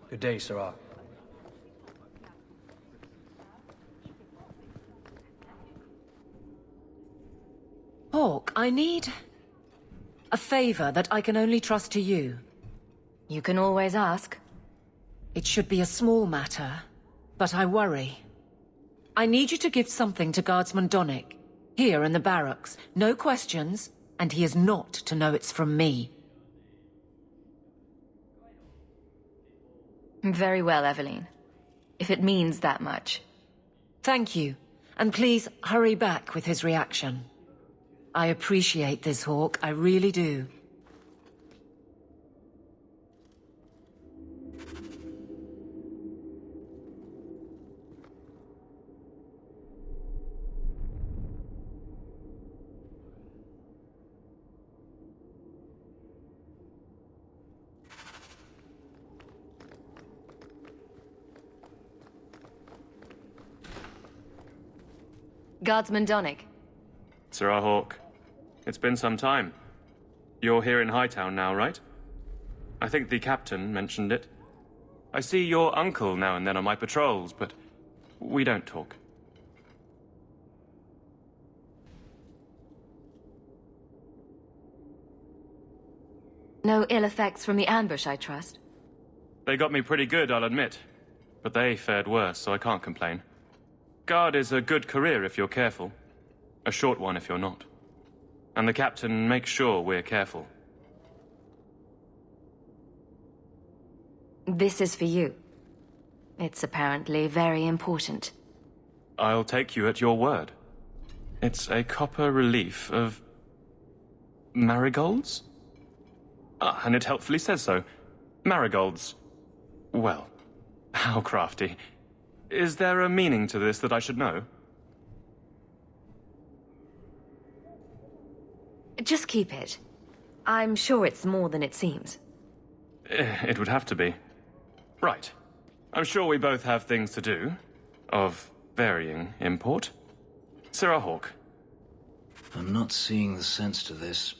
Good day, Sirrah. Hawke, I need a favor that I can only trust to you. You can always ask. It should be a small matter, but I worry. I need you to give something to Guardsman Donnic, here in the barracks. No questions, and he is not to know it's from me. Very well, Evelyn. If it means that much. Thank you, and please hurry back with his reaction. I appreciate this, Hawke, I really do. Guardsman Donnic. Sirrah Hawke, it's been some time. You're here in Hightown now, right? I think the captain mentioned it. I see your uncle now and then on my patrols, but we don't talk. No ill effects from the ambush, I trust? They got me pretty good, I'll admit. But they fared worse, so I can't complain. Guard is a good career if you're careful. A short one if you're not. And the captain makes sure we're careful. This is for you. It's apparently very important. I'll take you at your word. It's a copper relief of... marigolds? Ah, and it helpfully says so. Marigolds. Well, how crafty. Is there a meaning to this that I should know? Just keep it. I'm sure it's more than it seems. It would have to be. Right. I'm sure we both have things to do. Of varying import. Sirrah Hawke. I'm not seeing the sense to this.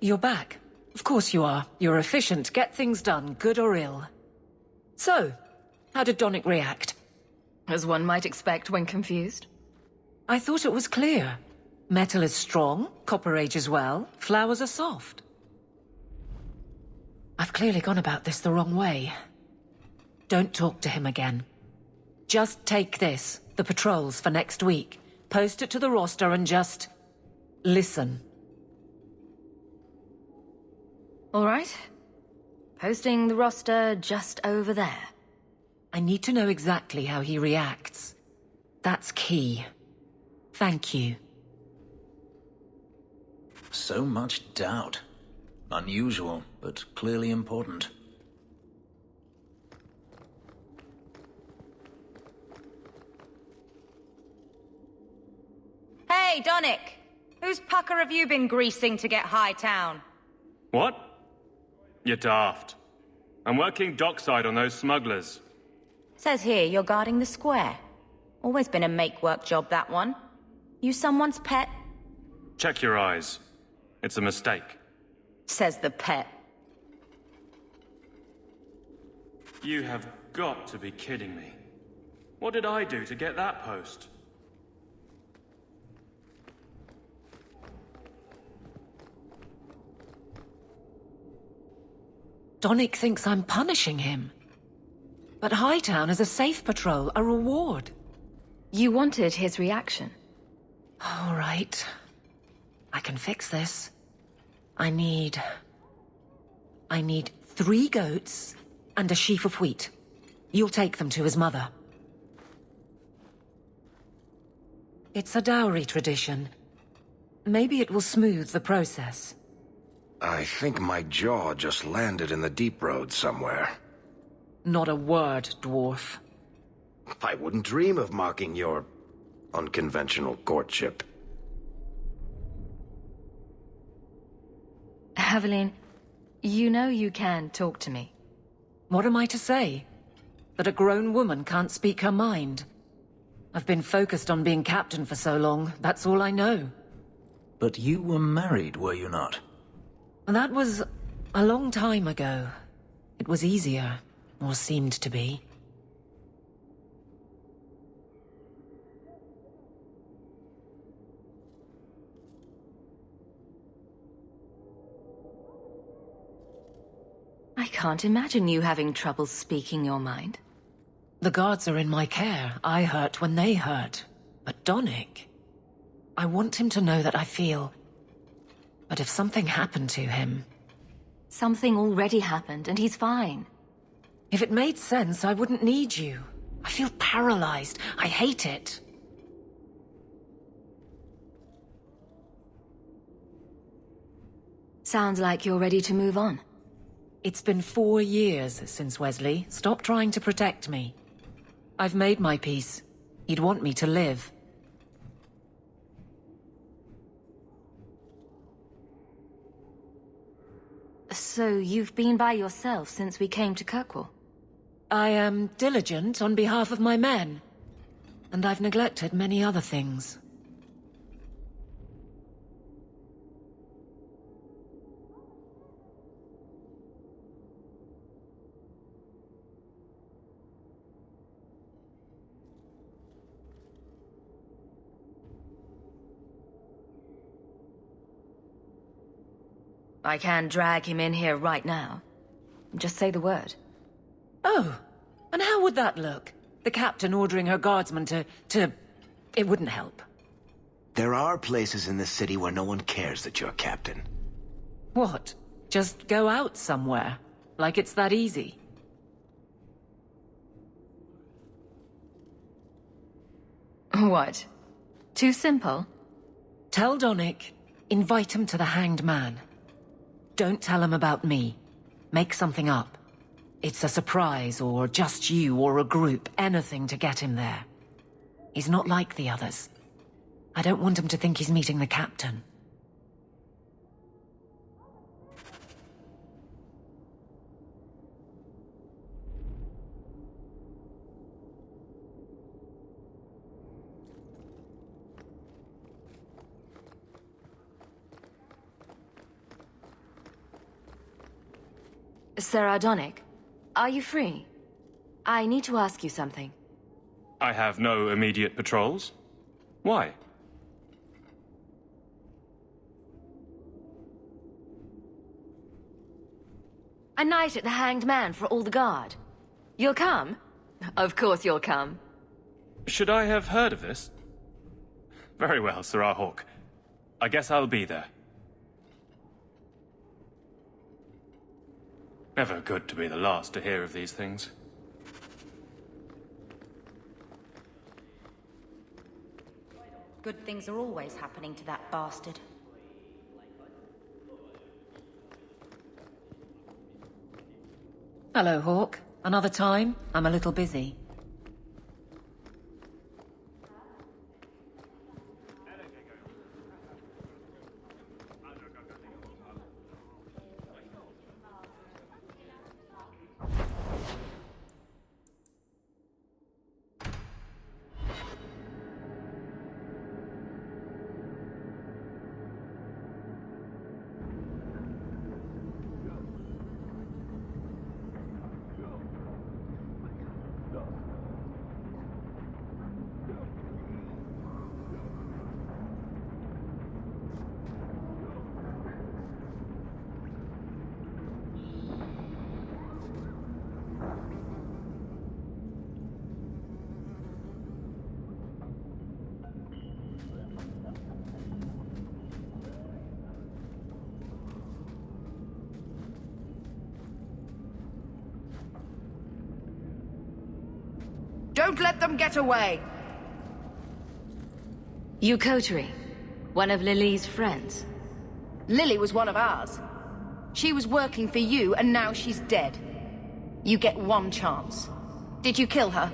You're back. Of course you are. You're efficient, get things done, good or ill. So, how did Donnic react? As one might expect when confused. I thought it was clear. Metal is strong, copper ages well, flowers are soft. I've clearly gone about this the wrong way. Don't talk to him again. Just take this, the patrols for next week, post it to the roster and just... listen. All right. Posting the roster just over there. I need to know exactly how he reacts. That's key. Thank you. So much doubt. Unusual, but clearly important. Hey, Donnic! Whose pucker have you been greasing to get Hightown? What? You're daft. I'm working dockside on those smugglers. Says here you're guarding the square. Always been a make-work job, that one. You someone's pet? Check your eyes. It's a mistake. Says the pet. You have got to be kidding me. What did I do to get that post? Donnic thinks I'm punishing him. But Hightown is a safe patrol, a reward. You wanted his reaction. All right. I can fix this. I need 3 goats and a sheaf of wheat. You'll take them to his mother. It's a dowry tradition. Maybe it will smooth the process. I think my jaw just landed in the deep road somewhere. Not a word, dwarf. I wouldn't dream of mocking your unconventional courtship. Aveline, you know you can talk to me. What am I to say? That a grown woman can't speak her mind? I've been focused on being captain for so long, that's all I know. But you were married, were you not? That was a long time ago. It was easier, or seemed to be. I can't imagine you having trouble speaking your mind. The guards are in my care. I hurt when they hurt. But Donnic... I want him to know that I feel... But if something happened to him... Something already happened, and he's fine. If it made sense, I wouldn't need you. I feel paralyzed. I hate it. Sounds like you're ready to move on. It's been 4 years since Wesley. Stop trying to protect me. I've made my peace. He'd want me to live. So you've been by yourself since we came to Kirkwall? I am diligent on behalf of my men. And I've neglected many other things. I can drag him in here right now. Just say the word. Oh, and how would that look? The captain ordering her guardsmen to... It wouldn't help. There are places in this city where no one cares that you're captain. What? Just go out somewhere? Like it's that easy? What? Too simple? Tell Donnic, invite him to the Hanged Man. Don't tell him about me. Make something up. It's a surprise, or just you, or a group, anything to get him there. He's not like the others. I don't want him to think he's meeting the captain. Sir Donnic, are you free? I need to ask you something. I have no immediate patrols. Why? A night at the Hanged Man for all the guard. You'll come? Of course you'll come. Should I have heard of this? Very well, Sirrah Hawke. I guess I'll be there. Never good to be the last to hear of these things. Good things are always happening to that bastard. Hello, Hawke. Another time? I'm a little busy. Don't let them get away! You Kotari, one of Lily's friends. Lily was one of ours. She was working for you, and now she's dead. You get one chance. Did you kill her?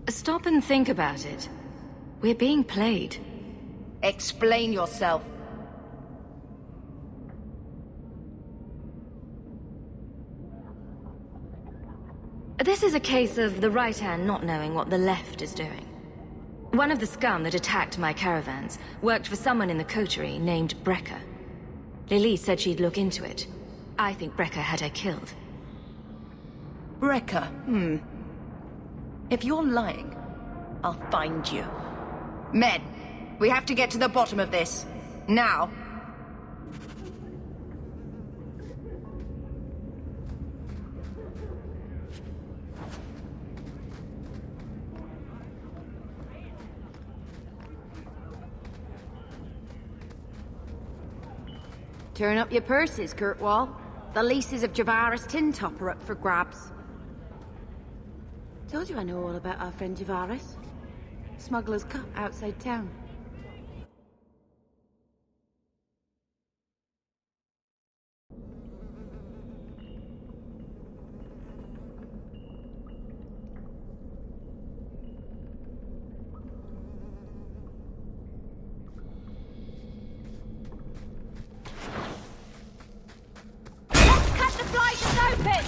Stop and think about it. We're being played. Explain yourself. This is a case of the right hand not knowing what the left is doing. One of the scum that attacked my caravans worked for someone in the coterie named Brecker. Lily said she'd look into it. I think Brecker had her killed. Brecker, If you're lying, I'll find you. Men, we have to get to the bottom of this. Now. Turn up your purses, Kurtwall. The leases of Javaris Tin Top are up for grabs. Told you I know all about our friend Javaris. Smuggler's Cup outside town. Cut the flight is open!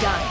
Done.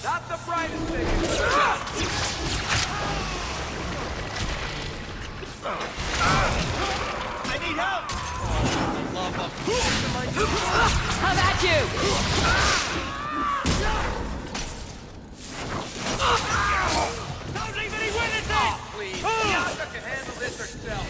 Not the brightest thing. I need help! How about you? Don't leave any witnesses! Oh, please. Yasha can handle this herself.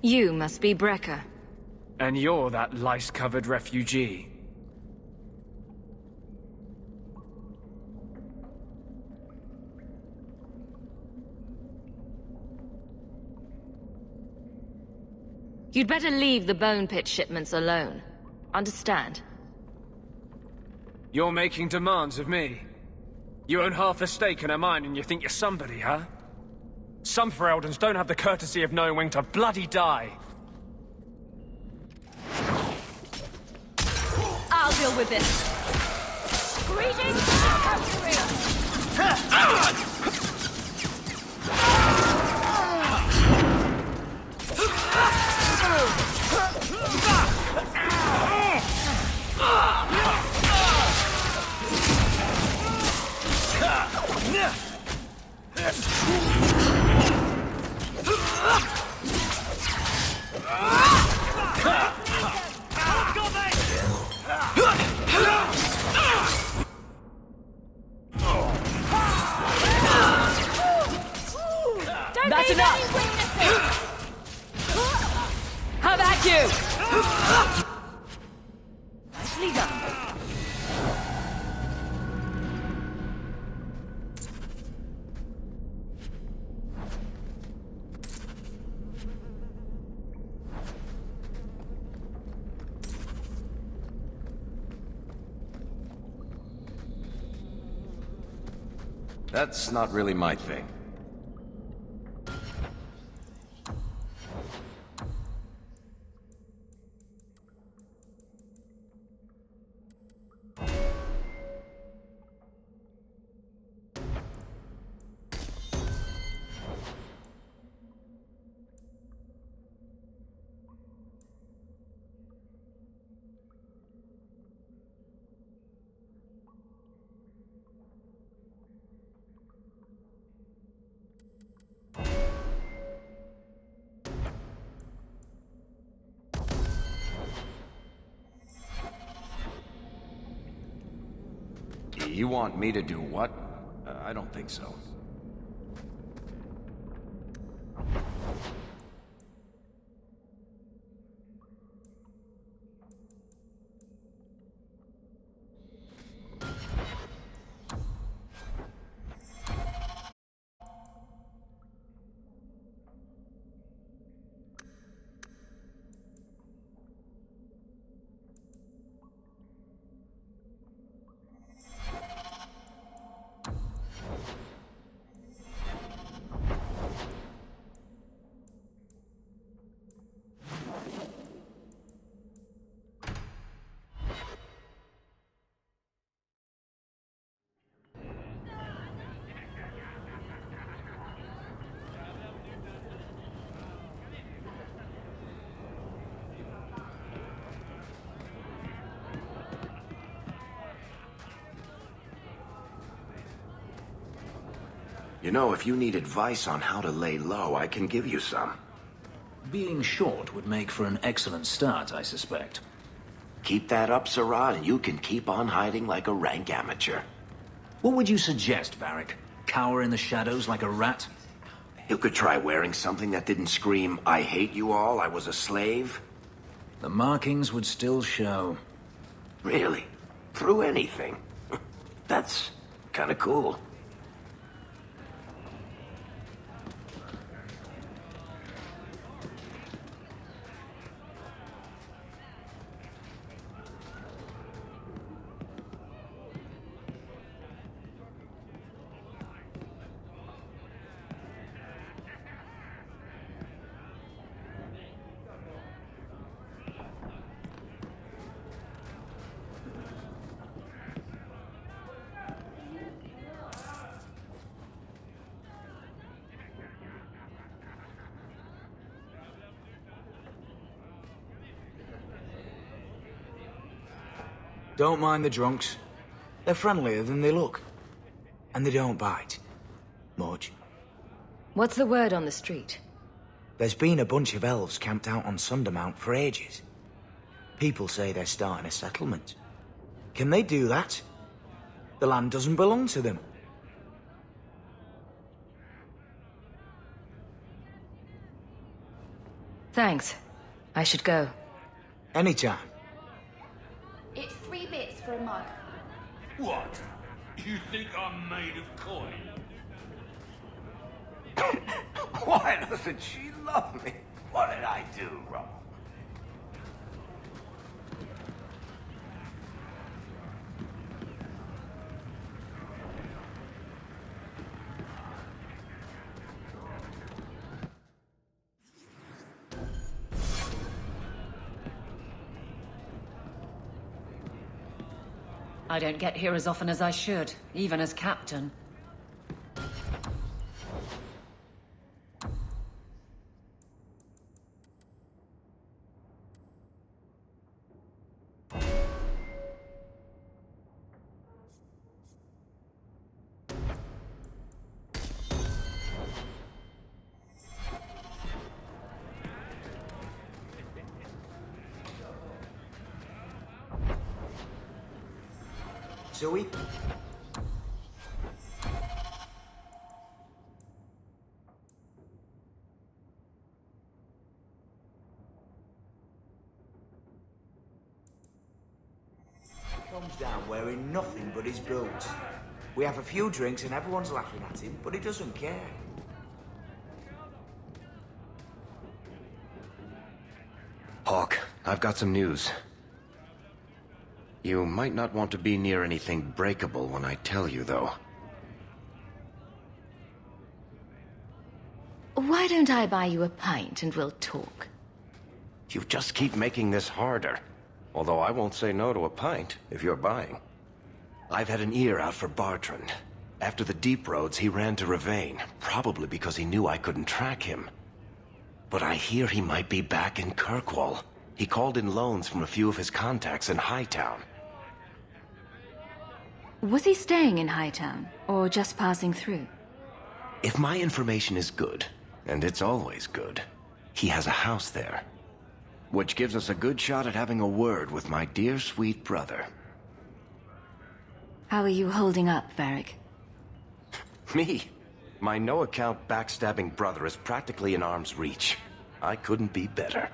You must be Brecker. And you're that lice-covered refugee. You'd better leave the Bone Pit shipments alone. Understand? You're making demands of me. You own half the stake in a mine and you think you're somebody, huh? Some Fereldans don't have the courtesy of knowing when to bloody die. I'll deal with this. Greetings, That's enough! How about you? Nicely done. That's not really my thing. You want me to do what? I don't think so. You know, if you need advice on how to lay low, I can give you some. Being short would make for an excellent start, I suspect. Keep that up, Sirrah, and you can keep on hiding like a rank amateur. What would you suggest, Varric? Cower in the shadows like a rat? You could try wearing something that didn't scream, "I hate you all, I was a slave." The markings would still show. Really? Through anything? That's kinda cool. Don't mind the drunks. They're friendlier than they look. And they don't bite. Much. What's the word on the street? There's been a bunch of elves camped out on Sundermount for ages. People say they're starting a settlement. Can they do that? The land doesn't belong to them. Thanks. I should go. Anytime. It's 3 bits for a mug. What? You think I'm made of coin? Why doesn't she love me? What did I do wrong? I don't get here as often as I should, even as captain. Zoe? Comes down wearing nothing but his boots. We have a few drinks and everyone's laughing at him, but he doesn't care. Hawk, I've got some news. You might not want to be near anything breakable when I tell you, though. Why don't I buy you a pint and we'll talk? You just keep making this harder. Although I won't say no to a pint, if you're buying. I've had an ear out for Bartrand. After the Deep Roads, he ran to Ravain, probably because he knew I couldn't track him. But I hear he might be back in Kirkwall. He called in loans from a few of his contacts in Hightown. Was he staying in Hightown, or just passing through? If my information is good, and it's always good, he has a house there. Which gives us a good shot at having a word with my dear sweet brother. How are you holding up, Varric? Me? My no-account backstabbing brother is practically in arm's reach. I couldn't be better.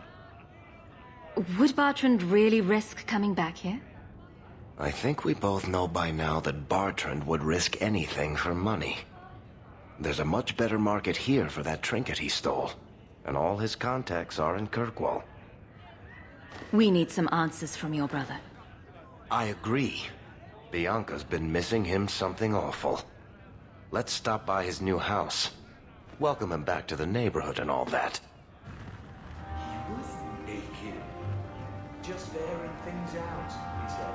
Would Bartrand really risk coming back here? I think we both know by now that Bartrand would risk anything for money. There's a much better market here for that trinket he stole, and all his contacts are in Kirkwall. We need some answers from your brother. I agree. Bianca's been missing him something awful. Let's stop by his new house. Welcome him back to the neighborhood and all that. He was naked. Just airing things out, he said.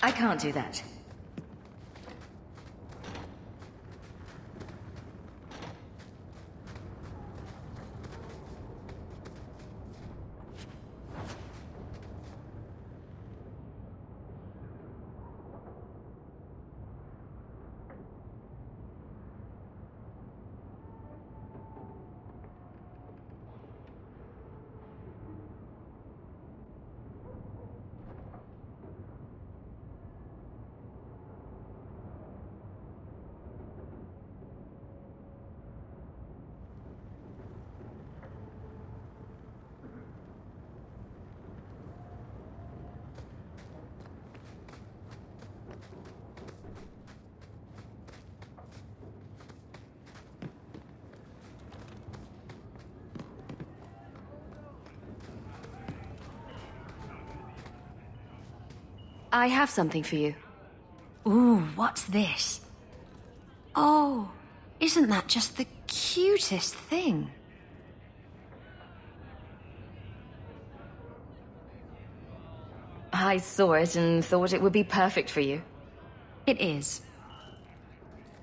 I can't do that. I have something for you. Ooh, what's this? Oh, isn't that just the cutest thing? I saw it and thought it would be perfect for you. It is.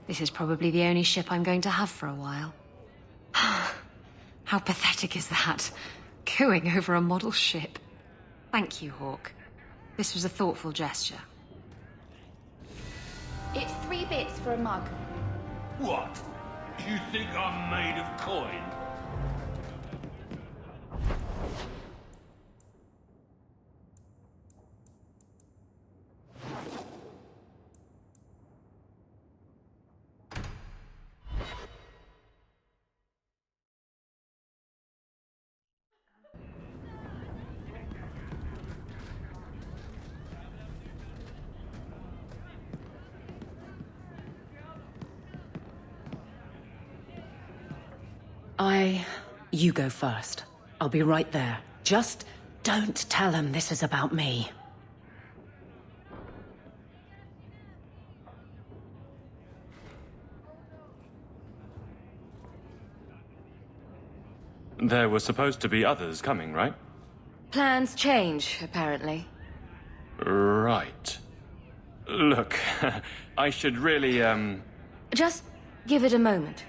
This is probably the only ship I'm going to have for a while. How pathetic is that? Cooing over a model ship. Thank you, Hawke. This was a thoughtful gesture. It's 3 bits for a mug. What? You think I'm made of coin? You go first. I'll be right there. Just don't tell him this is about me. There were supposed to be others coming, right? Plans change, apparently. Right. Look, I should really, Just give it a moment.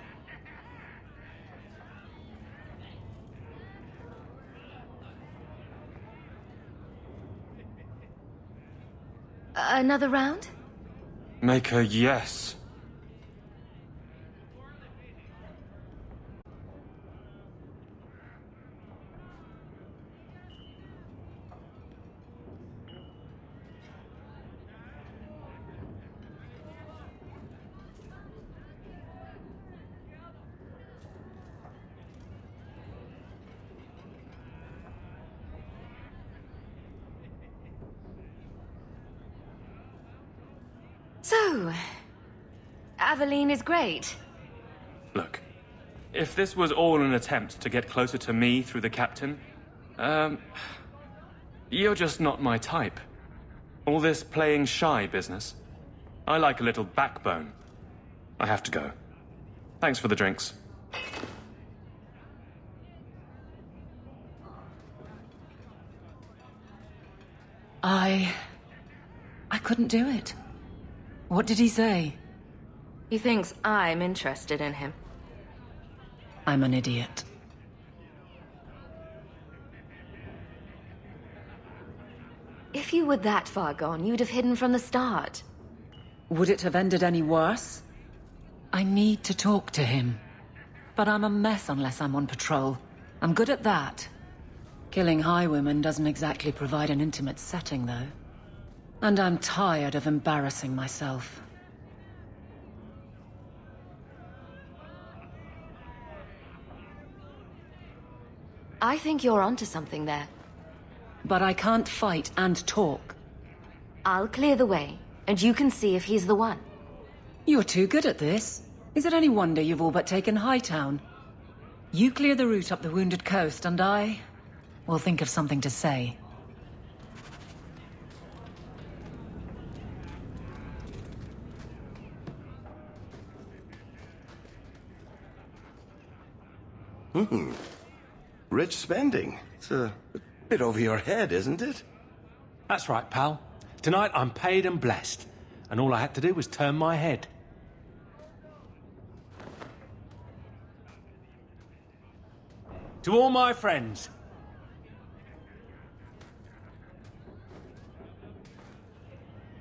Another round? Make a yes. So, Aveline is great. Look, if this was all an attempt to get closer to me through the captain, you're just not my type. All this playing shy business. I like a little backbone. I have to go. Thanks for the drinks. I couldn't do it. What did he say? He thinks I'm interested in him. I'm an idiot. If you were that far gone, you'd have hidden from the start. Would it have ended any worse? I need to talk to him. But I'm a mess unless I'm on patrol. I'm good at that. Killing highwaymen doesn't exactly provide an intimate setting, though. And I'm tired of embarrassing myself. I think you're onto something there. But I can't fight and talk. I'll clear the way, and you can see if he's the one. You're too good at this. Is it any wonder you've all but taken Hightown? You clear the route up the Wounded Coast, and I will think of something to say. Rich spending. It's a bit over your head, isn't it? That's right, pal. Tonight I'm paid and blessed, and all I had to do was turn my head. To all my friends.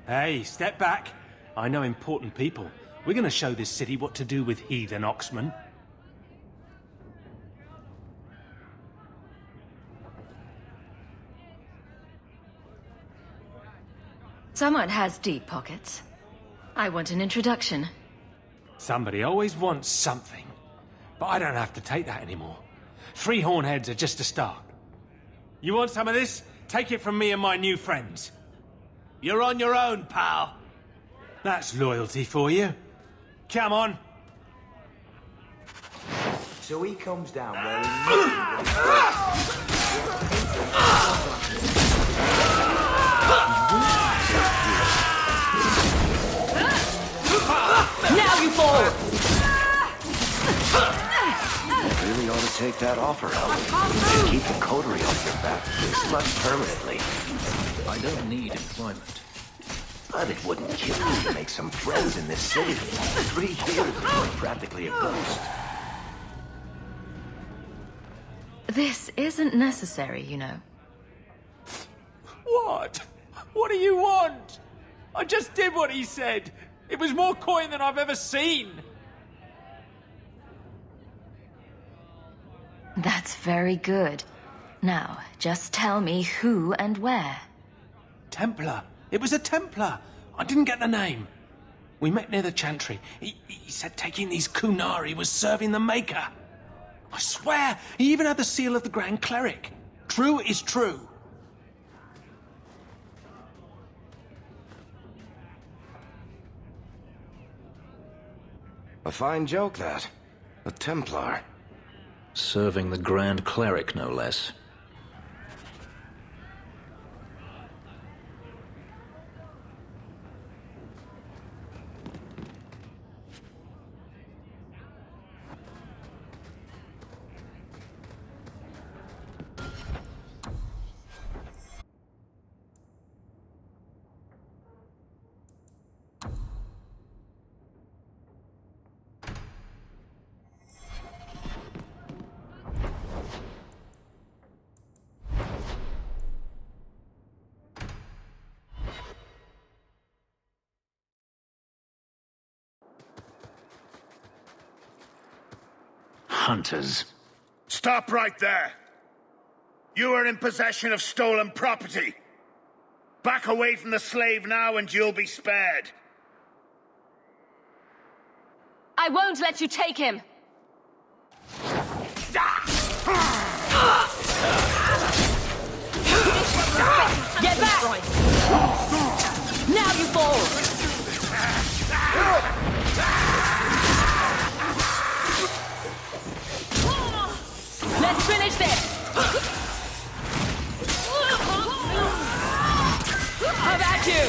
Hey, step back. I know important people. We're gonna show this city what to do with heathen Oxman. Someone has deep pockets. I want an introduction. Somebody always wants something. But I don't have to take that anymore. 3 hornheads are just a start. You want some of this? Take it from me and my new friends. You're on your own, pal. That's loyalty for you. Come on. So he comes down wearing nothing but Now you fall! You really ought to take that offer up. Keep the coterie off your back. Much permanently. I don't need employment. But it wouldn't kill you to make some friends in this city. 3 years and you're practically a ghost. This isn't necessary, you know. What? What do you want? I just did what he said. It was more coin than I've ever seen. That's very good. Now, just tell me who and where. Templar. It was a Templar. I didn't get the name. We met near the Chantry. He said taking these Kunari was serving the Maker. I swear, he even had the seal of the Grand Cleric. True is true. A fine joke, that. A Templar. Serving the Grand Cleric, no less. Hunters. Stop right there! You are in possession of stolen property. Back away from the slave now and you'll be spared. I won't let you take him! Get back! Now you fall! Let's finish this! How about you?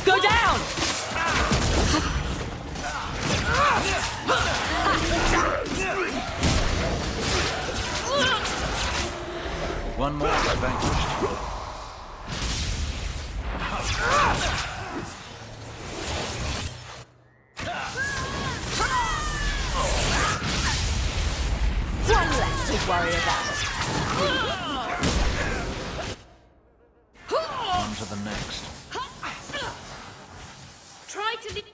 Go down! One more vanquished. One less to worry about. On to the next. Try to leave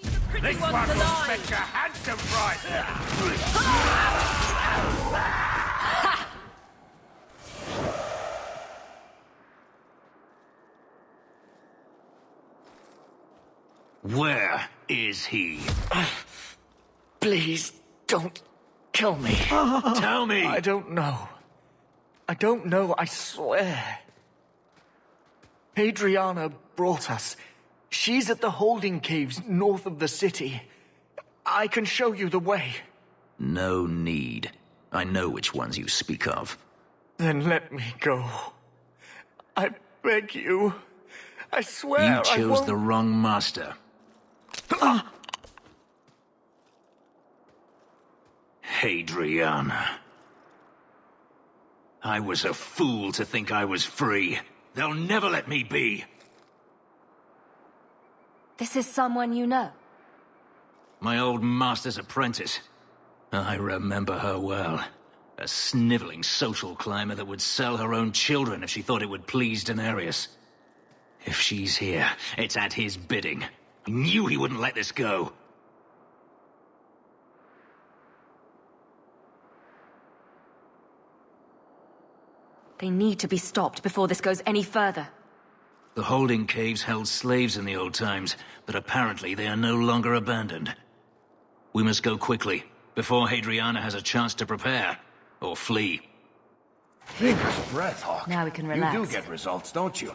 the This pretty one ones will alive! fetch a handsome price! Where is he? Please, don't kill me. Tell me! I don't know. I don't know, I swear. Adriana brought us. She's at the holding caves north of the city. I can show you the way. No need. I know which ones you speak of. Then let me go. I beg you. I swear You I chose won't... the wrong master. Hadriana. I was a fool to think I was free. They'll never let me be. This is someone you know. My old master's apprentice. I remember her well. A sniveling social climber that would sell her own children if she thought it would please Daenerys. If she's here, it's at his bidding. I knew he wouldn't let this go. They need to be stopped before this goes any further. The holding caves held slaves in the old times, but apparently they are no longer abandoned. We must go quickly, before Hadriana has a chance to prepare, or flee. Fingers breath, Hawk. Now we can relax. You do get results, don't you?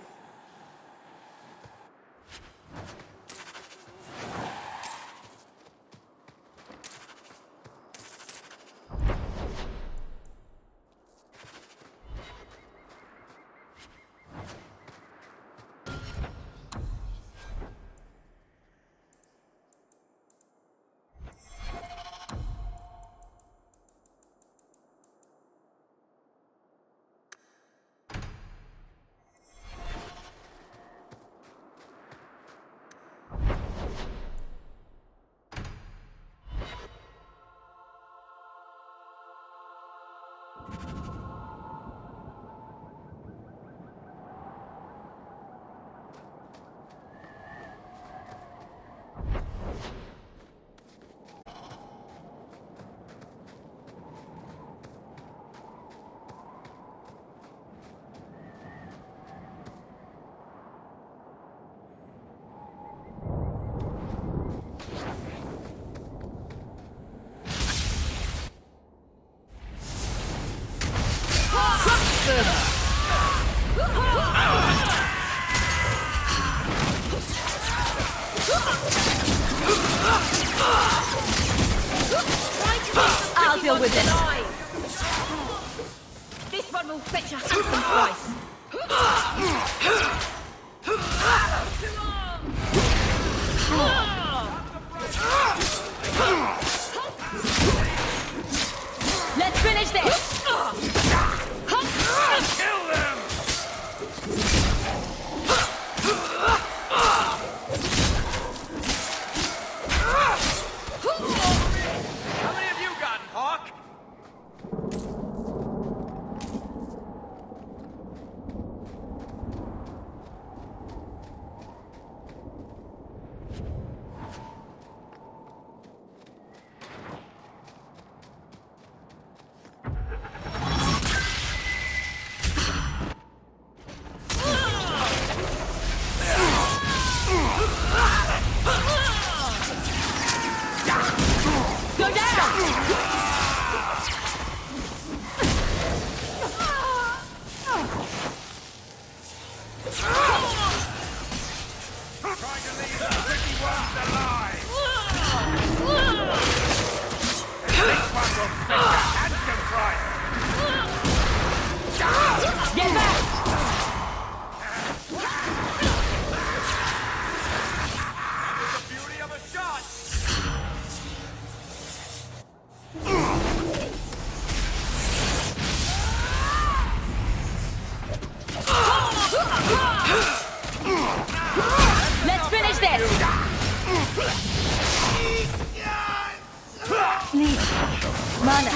I'll deal with this. This one will fetch a handsome price. Let's finish this. Kill them! How many have you gotten, Hawk? Go down! Trying to leave the pretty ones alive! This one will fetch a handsome price! Get back! That was the beauty of a shot! Let's finish this! Need mana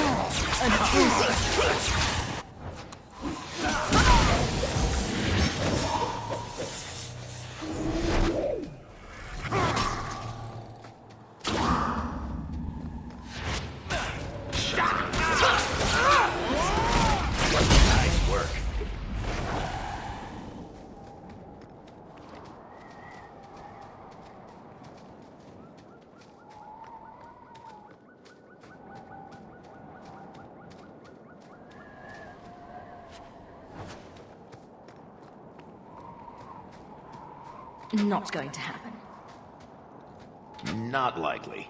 and juice. Nice work. Not going to happen. Not likely.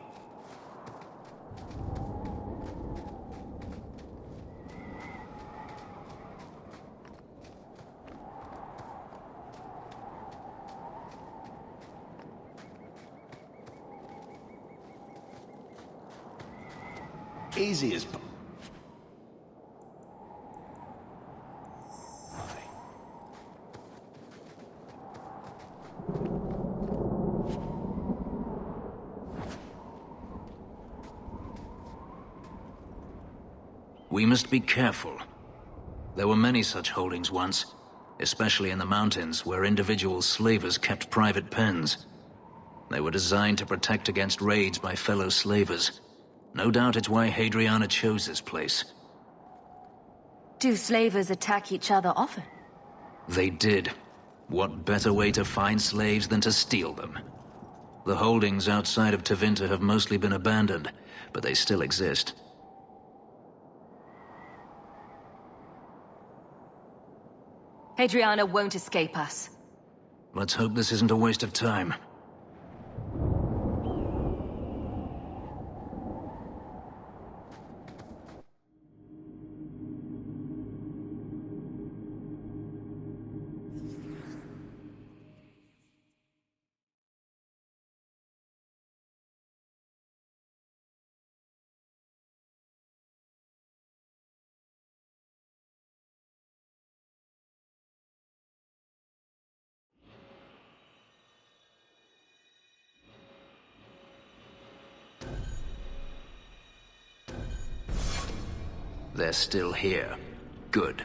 Easy as... We must be careful. There were many such holdings once, especially in the mountains where individual slavers kept private pens. They were designed to protect against raids by fellow slavers. No doubt it's why Hadriana chose this place. Do slavers attack each other often? They did. What better way to find slaves than to steal them? The holdings outside of Tevinter have mostly been abandoned, but they still exist. Hadriana won't escape us. Let's hope this isn't a waste of time. They're still here. Good.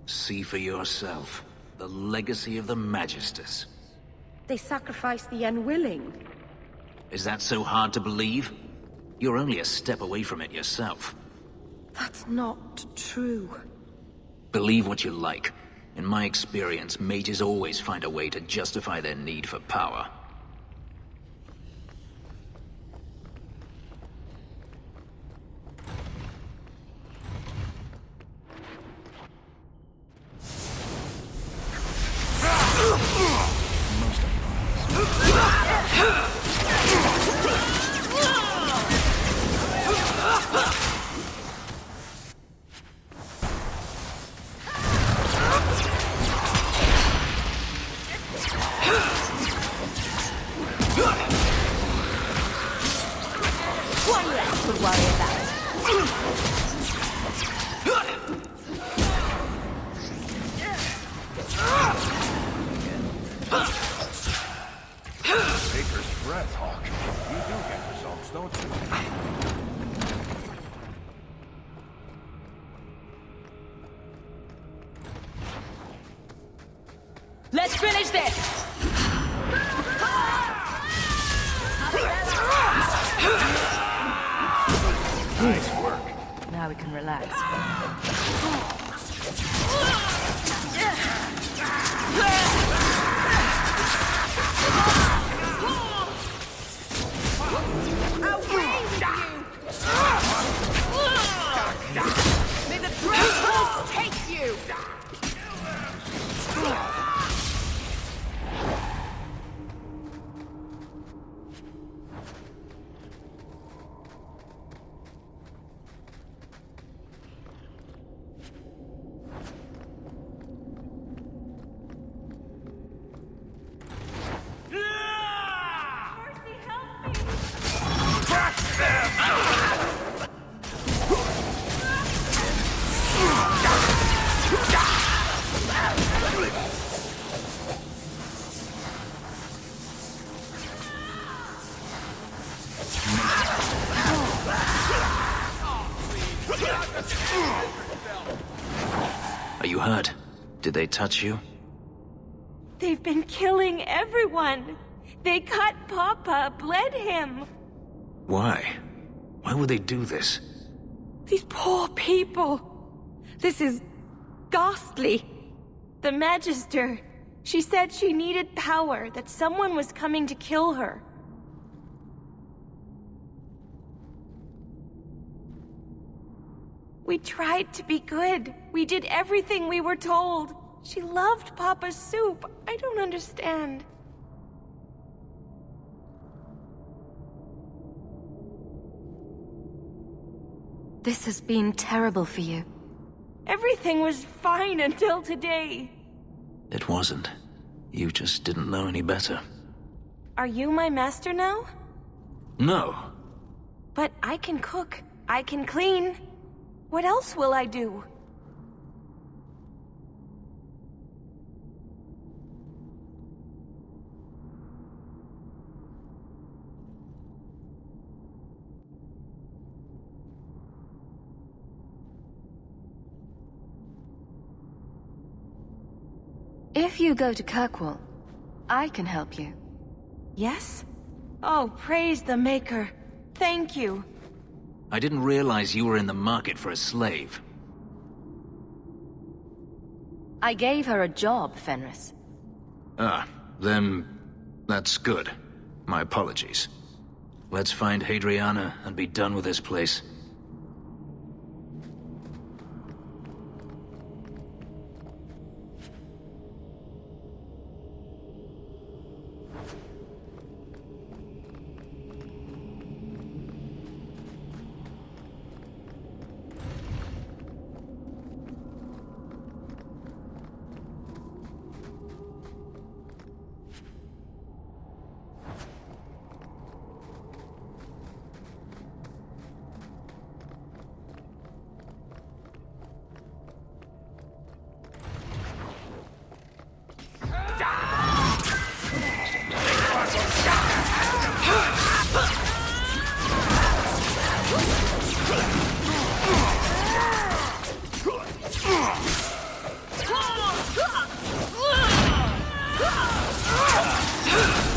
See for yourself. The legacy of the Magisters. They sacrifice the unwilling. Is that so hard to believe? You're only a step away from it yourself. That's not true. Believe what you like. In my experience, mages always find a way to justify their need for power. Baker's breath, Hawk. You do get results, don't you? Let's finish this! Nice work. Now we can relax. May the dreadful take you! Are you hurt? Did they touch you? They've been killing everyone. They cut Papa, bled him. Why? Why would they do this? These poor people. This is ghastly. The Magister. She said she needed power, that someone was coming to kill her. We tried to be good. We did everything we were told. She loved Papa's soup. I don't understand. This has been terrible for you. Everything was fine until today. It wasn't. You just didn't know any better. Are you my master now? No. But I can cook. I can clean. What else will I do? If you go to Kirkwall, I can help you. Yes? Oh, praise the Maker. Thank you. I didn't realize you were in the market for a slave. I gave her a job, Fenris. Ah, then that's good. My apologies. Let's find Hadriana and be done with this place.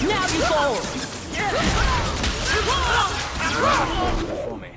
Now you go! For me.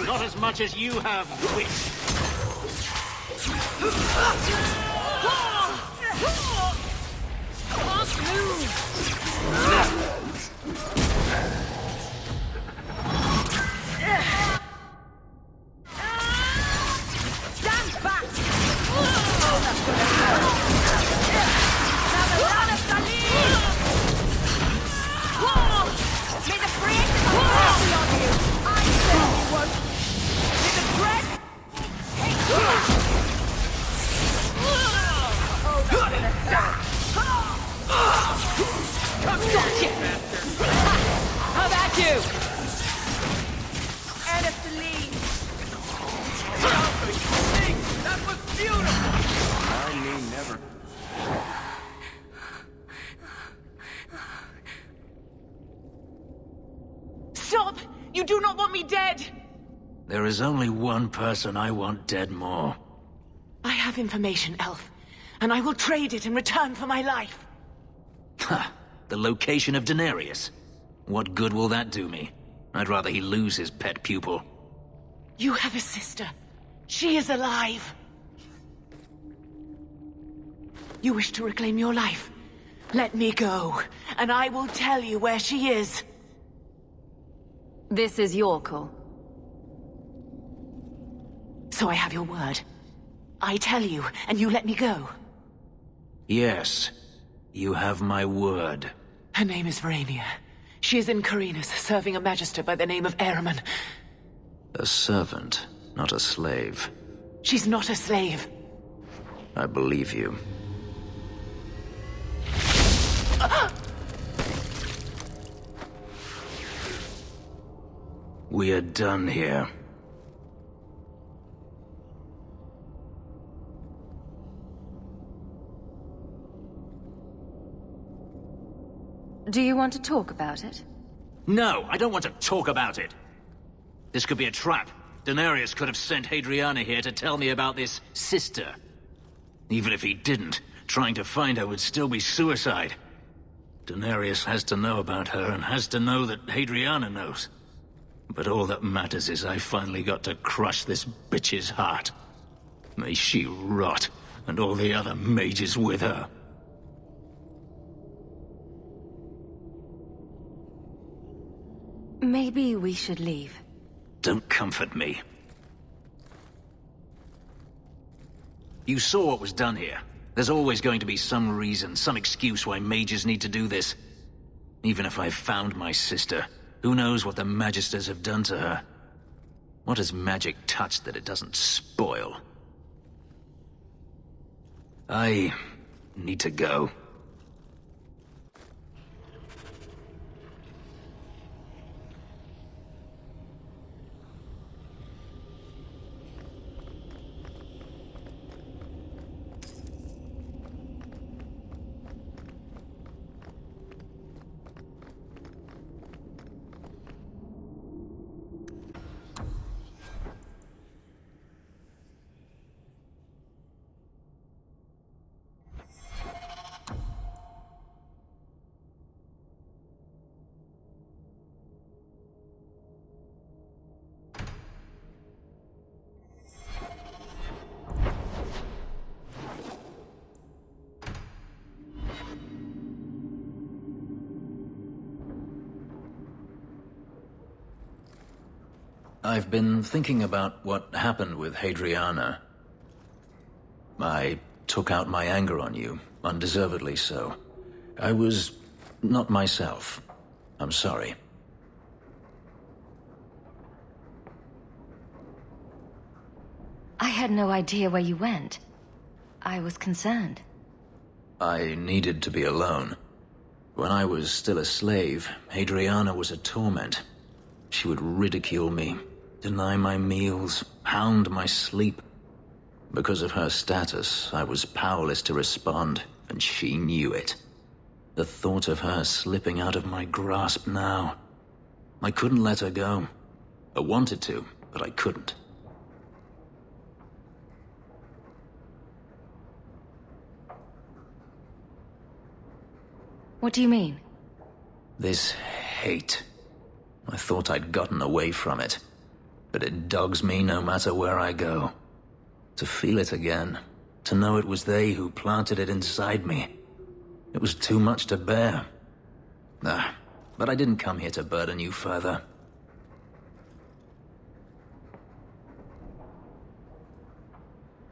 Not as much as you have wit. Stand back! May the creators have mercy on you! I certainly won't! May the dread take you! Oh, that's gonna stop! Gotcha! How about you? Anna-Celine! That was beautiful! I mean, never. Stop! You do not want me dead! There is only one person I want dead more. I have information, Elf, and I will trade it in return for my life. Ha! The location of Daenerys. What good will that do me? I'd rather he lose his pet pupil. You have a sister. She is alive. You wish to reclaim your life? Let me go, and I will tell you where she is. This is your call. So I have your word. I tell you, and you let me go. Yes, you have my word. Her name is Verania. She is in Carinus, serving a magister by the name of Ehrman. A servant, not a slave. She's not a slave. I believe you. We are done here. Do you want to talk about it? No, I don't want to talk about it. This could be a trap. Daenerys could have sent Hadriana here to tell me about this sister. Even if he didn't, trying to find her would still be suicide. Daenerys has to know about her and has to know that Hadriana knows. But all that matters is I finally got to crush this bitch's heart. May she rot, and all the other mages with her. Maybe we should leave. Don't comfort me. You saw what was done here. There's always going to be some reason, some excuse why mages need to do this. Even if I've found my sister, who knows what the Magisters have done to her? What has magic touched that it doesn't spoil? I need to go. I've been thinking about what happened with Hadriana. I took out my anger on you, undeservedly so. I was not myself. I'm sorry. I had no idea where you went. I was concerned. I needed to be alone. When I was still a slave, Hadriana was a torment. She would ridicule me, deny my meals, hound my sleep. Because of her status, I was powerless to respond, and she knew it. The thought of her slipping out of my grasp now. I couldn't let her go. I wanted to, but I couldn't. What do you mean? This hate. I thought I'd gotten away from it. But it dogs me no matter where I go. To feel it again. To know it was they who planted it inside me. It was too much to bear. But I didn't come here to burden you further.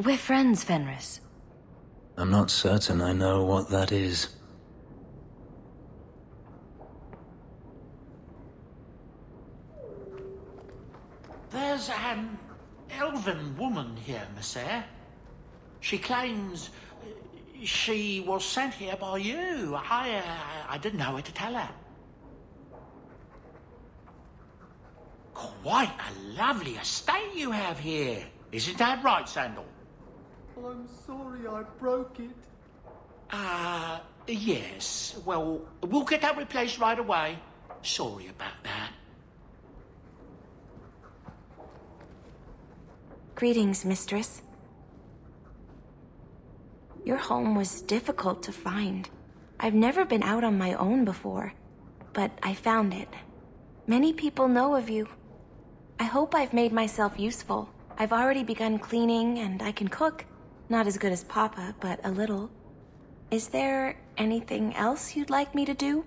We're friends, Fenris. I'm not certain I know what that is. There's an elven woman here, Messere. She claims she was sent here by you. I didn't know what to tell her. Quite a lovely estate you have here. Isn't that right, Sandal? I'm sorry I broke it. Yes. Well, we'll get that replaced right away. Sorry about that. Greetings, mistress. Your home was difficult to find. I've never been out on my own before, but I found it. Many people know of you. I hope I've made myself useful. I've already begun cleaning, and I can cook. Not as good as Papa, but a little. Is there anything else you'd like me to do?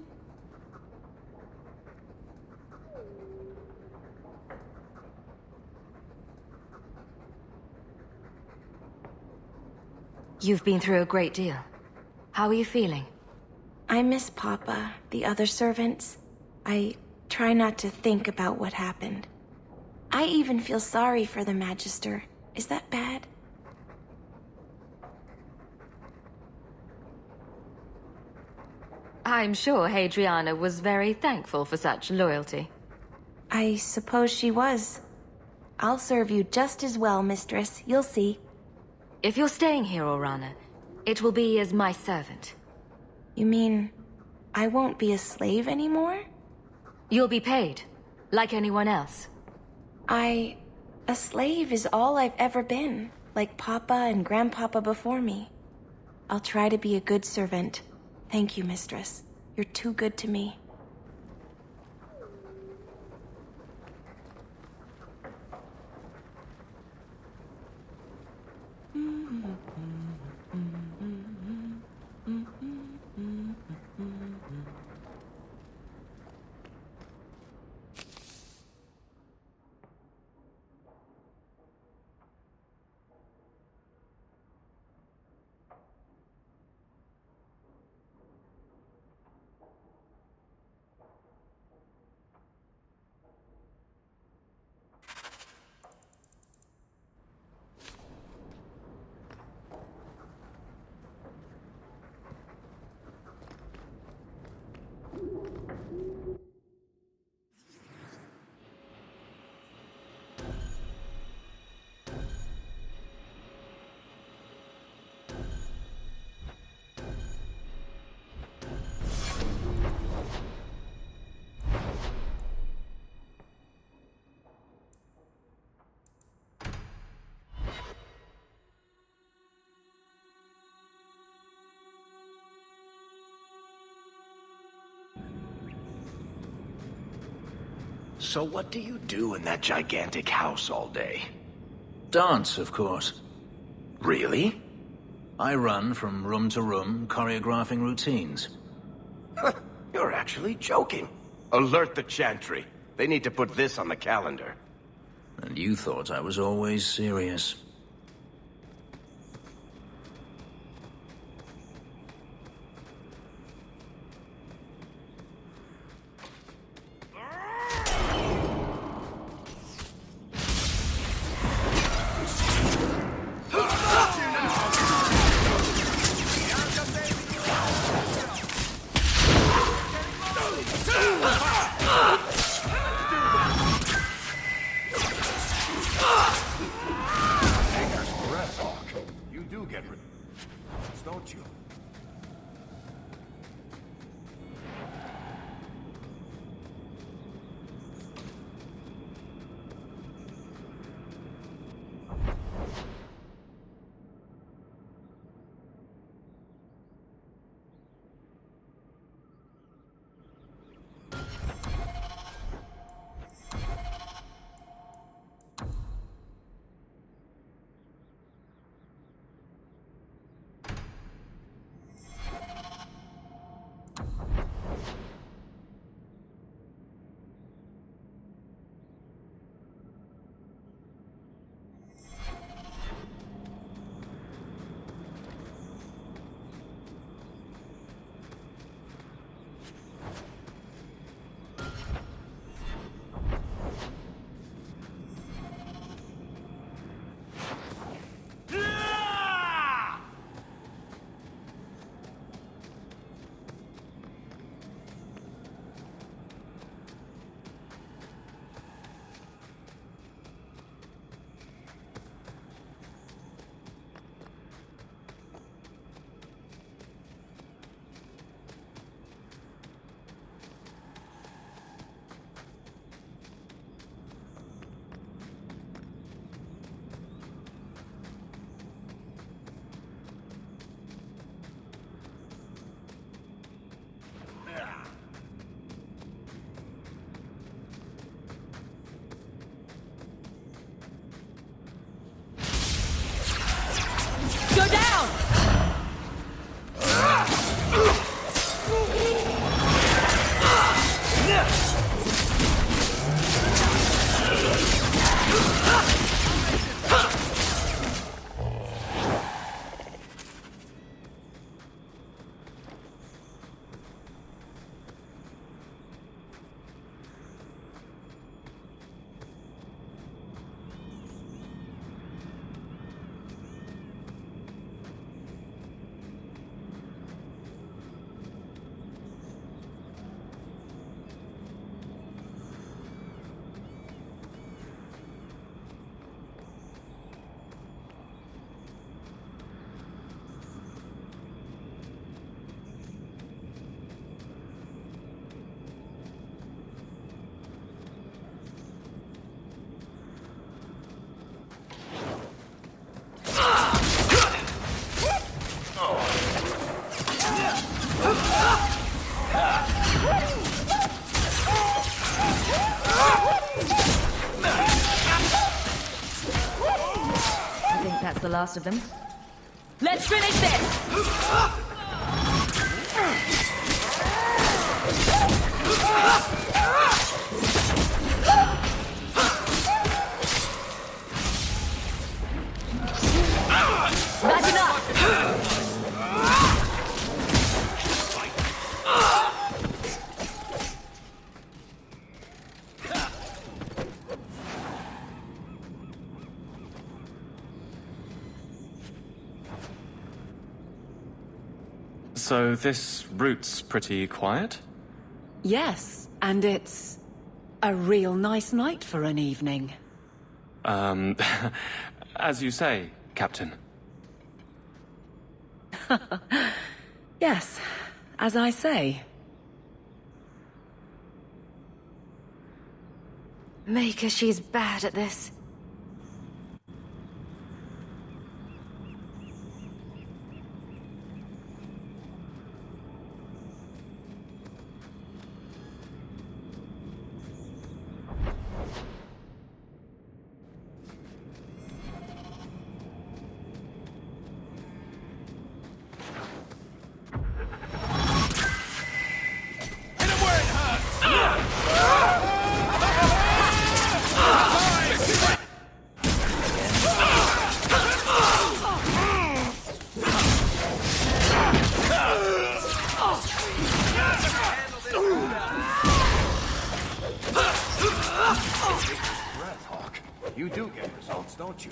You've been through a great deal. How are you feeling? I miss Papa, the other servants. I try not to think about what happened. I even feel sorry for the Magister. Is that bad? I'm sure Hadriana was very thankful for such loyalty. I suppose she was. I'll serve you just as well, Mistress. You'll see. If you're staying here, Orana, it will be as my servant. You mean, I won't be a slave anymore? You'll be paid, like anyone else. A slave is all I've ever been, like Papa and Grandpapa before me. I'll try to be a good servant. Thank you, Mistress. You're too good to me. So what do you do in that gigantic house all day? Dance, of course. Really? I run from room to room, choreographing routines. You're actually joking. Alert the Chantry. They need to put this on the calendar. And you thought I was always serious. the last of them. Let's finish this! That's enough! So this route's pretty quiet? Yes, and it's a real nice night for an evening. As you say, Captain. Yes, as I say. Maker, she's bad at this. You do get results, don't you?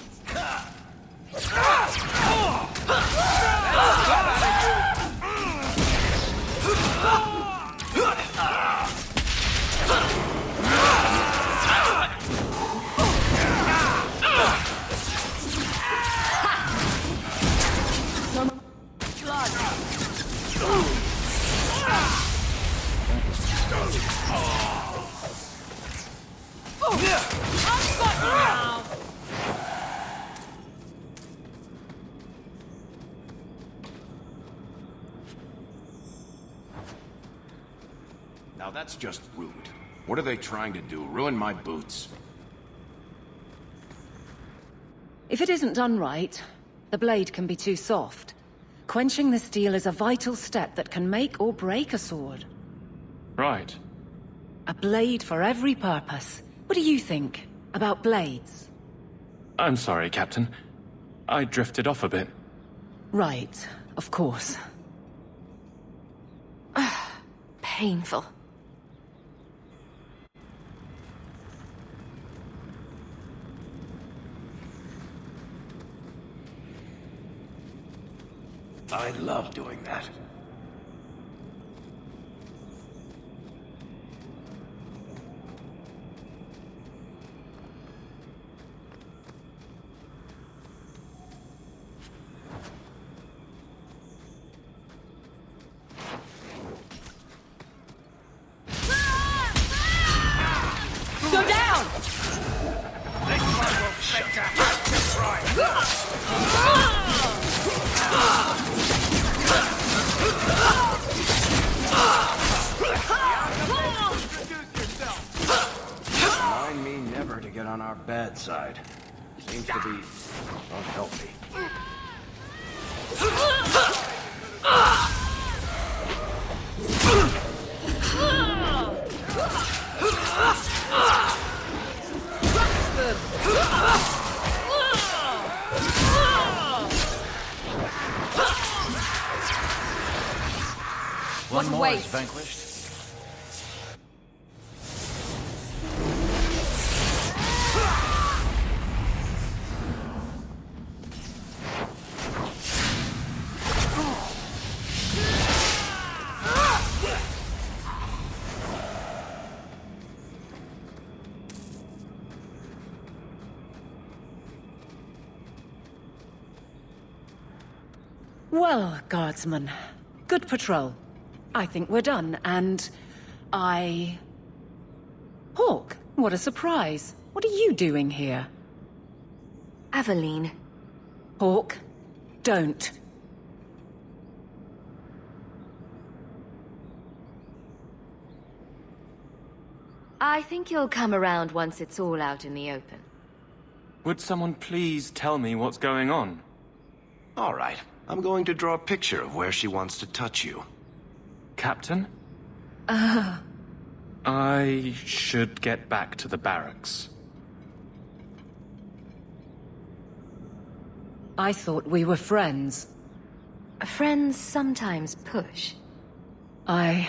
Now that's just rude. What are they trying to do? Ruin my boots? If it isn't done right, the blade can be too soft. Quenching the steel is a vital step that can make or break a sword. Right. A blade for every purpose. What do you think about blades? I'm sorry, Captain. I drifted off a bit. Right, of course. Painful. I love doing that. Go down! This one will fetch a hat to pride. Remind me never to get on our bad side. Seems to be unhealthy. One more is waste? vanquished. Well, guardsman, good patrol. I think we're done, and Hawk, what a surprise. What are you doing here? Aveline. Hawk, don't. I think you'll come around once it's all out in the open. Would someone please tell me what's going on? All right. I'm going to draw a picture of where she wants to touch you. Captain? I should get back to the barracks. I thought we were friends. Friends sometimes push. I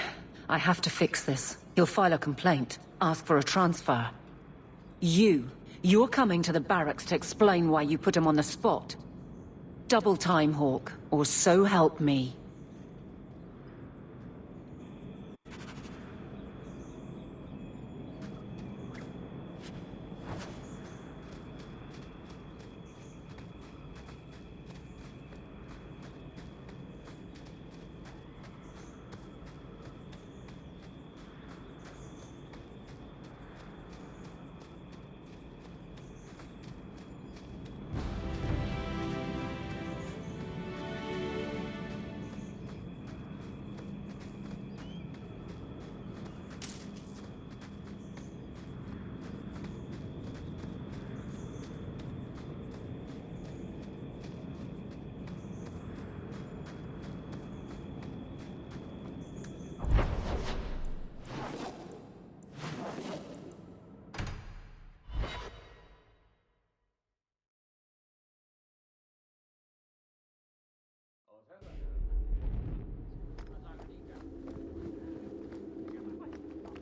have to fix this. He'll file a complaint, ask for a transfer. You're coming to the barracks to explain why you put him on the spot. Double time, Hawke, or so help me.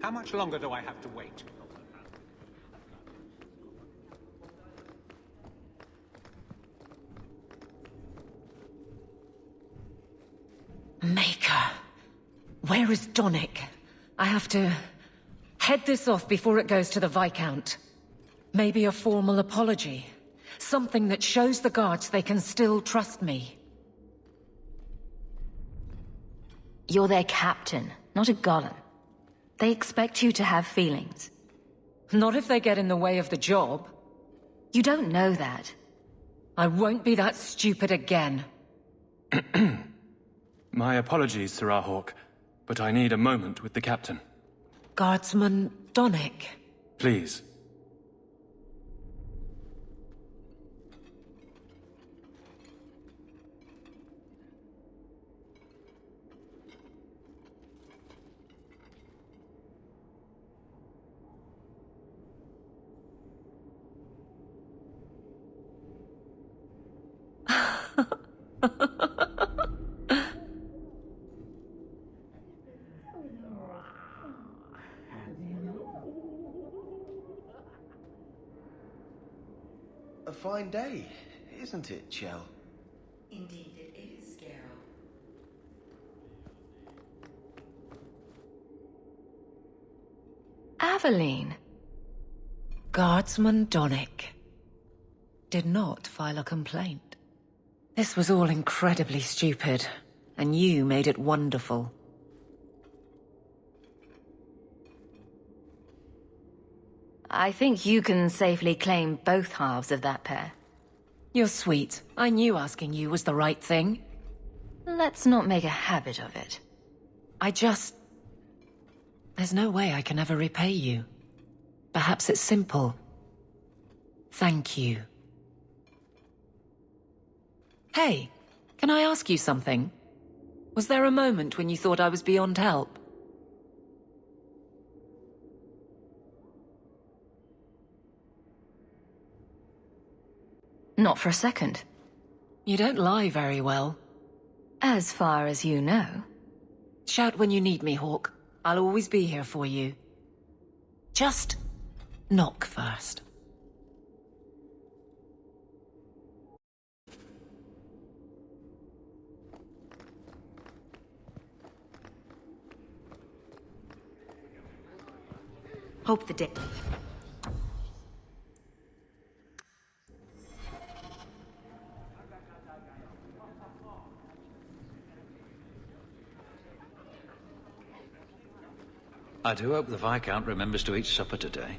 How much longer do I have to wait? Maker. Where is Donnic? I have to head this off before it goes to the Viscount. Maybe a formal apology. Something that shows the guards they can still trust me. You're their captain, not a golem. They expect you to have feelings. Not if they get in the way of the job. You don't know that. I won't be that stupid again. My apologies, Sirrah Hawke, but I need a moment with the captain. Guardsman Donnic. Please. A fine day, isn't it, Chell? Indeed it is, Geralt. Aveline. Guardsman Donnic did not file a complaint. This was all incredibly stupid, and you made it wonderful. I think you can safely claim both halves of that pair. You're sweet. I knew asking you was the right thing. Let's not make a habit of it. There's no way I can ever repay you. Perhaps it's simple. Thank you. Hey, can I ask you something? Was there a moment when you thought I was beyond help? Not for a second. You don't lie very well. As far as you know. Shout when you need me, Hawke. I'll always be here for you. Just knock first. Hope the day. I do hope the Viscount remembers to eat supper today.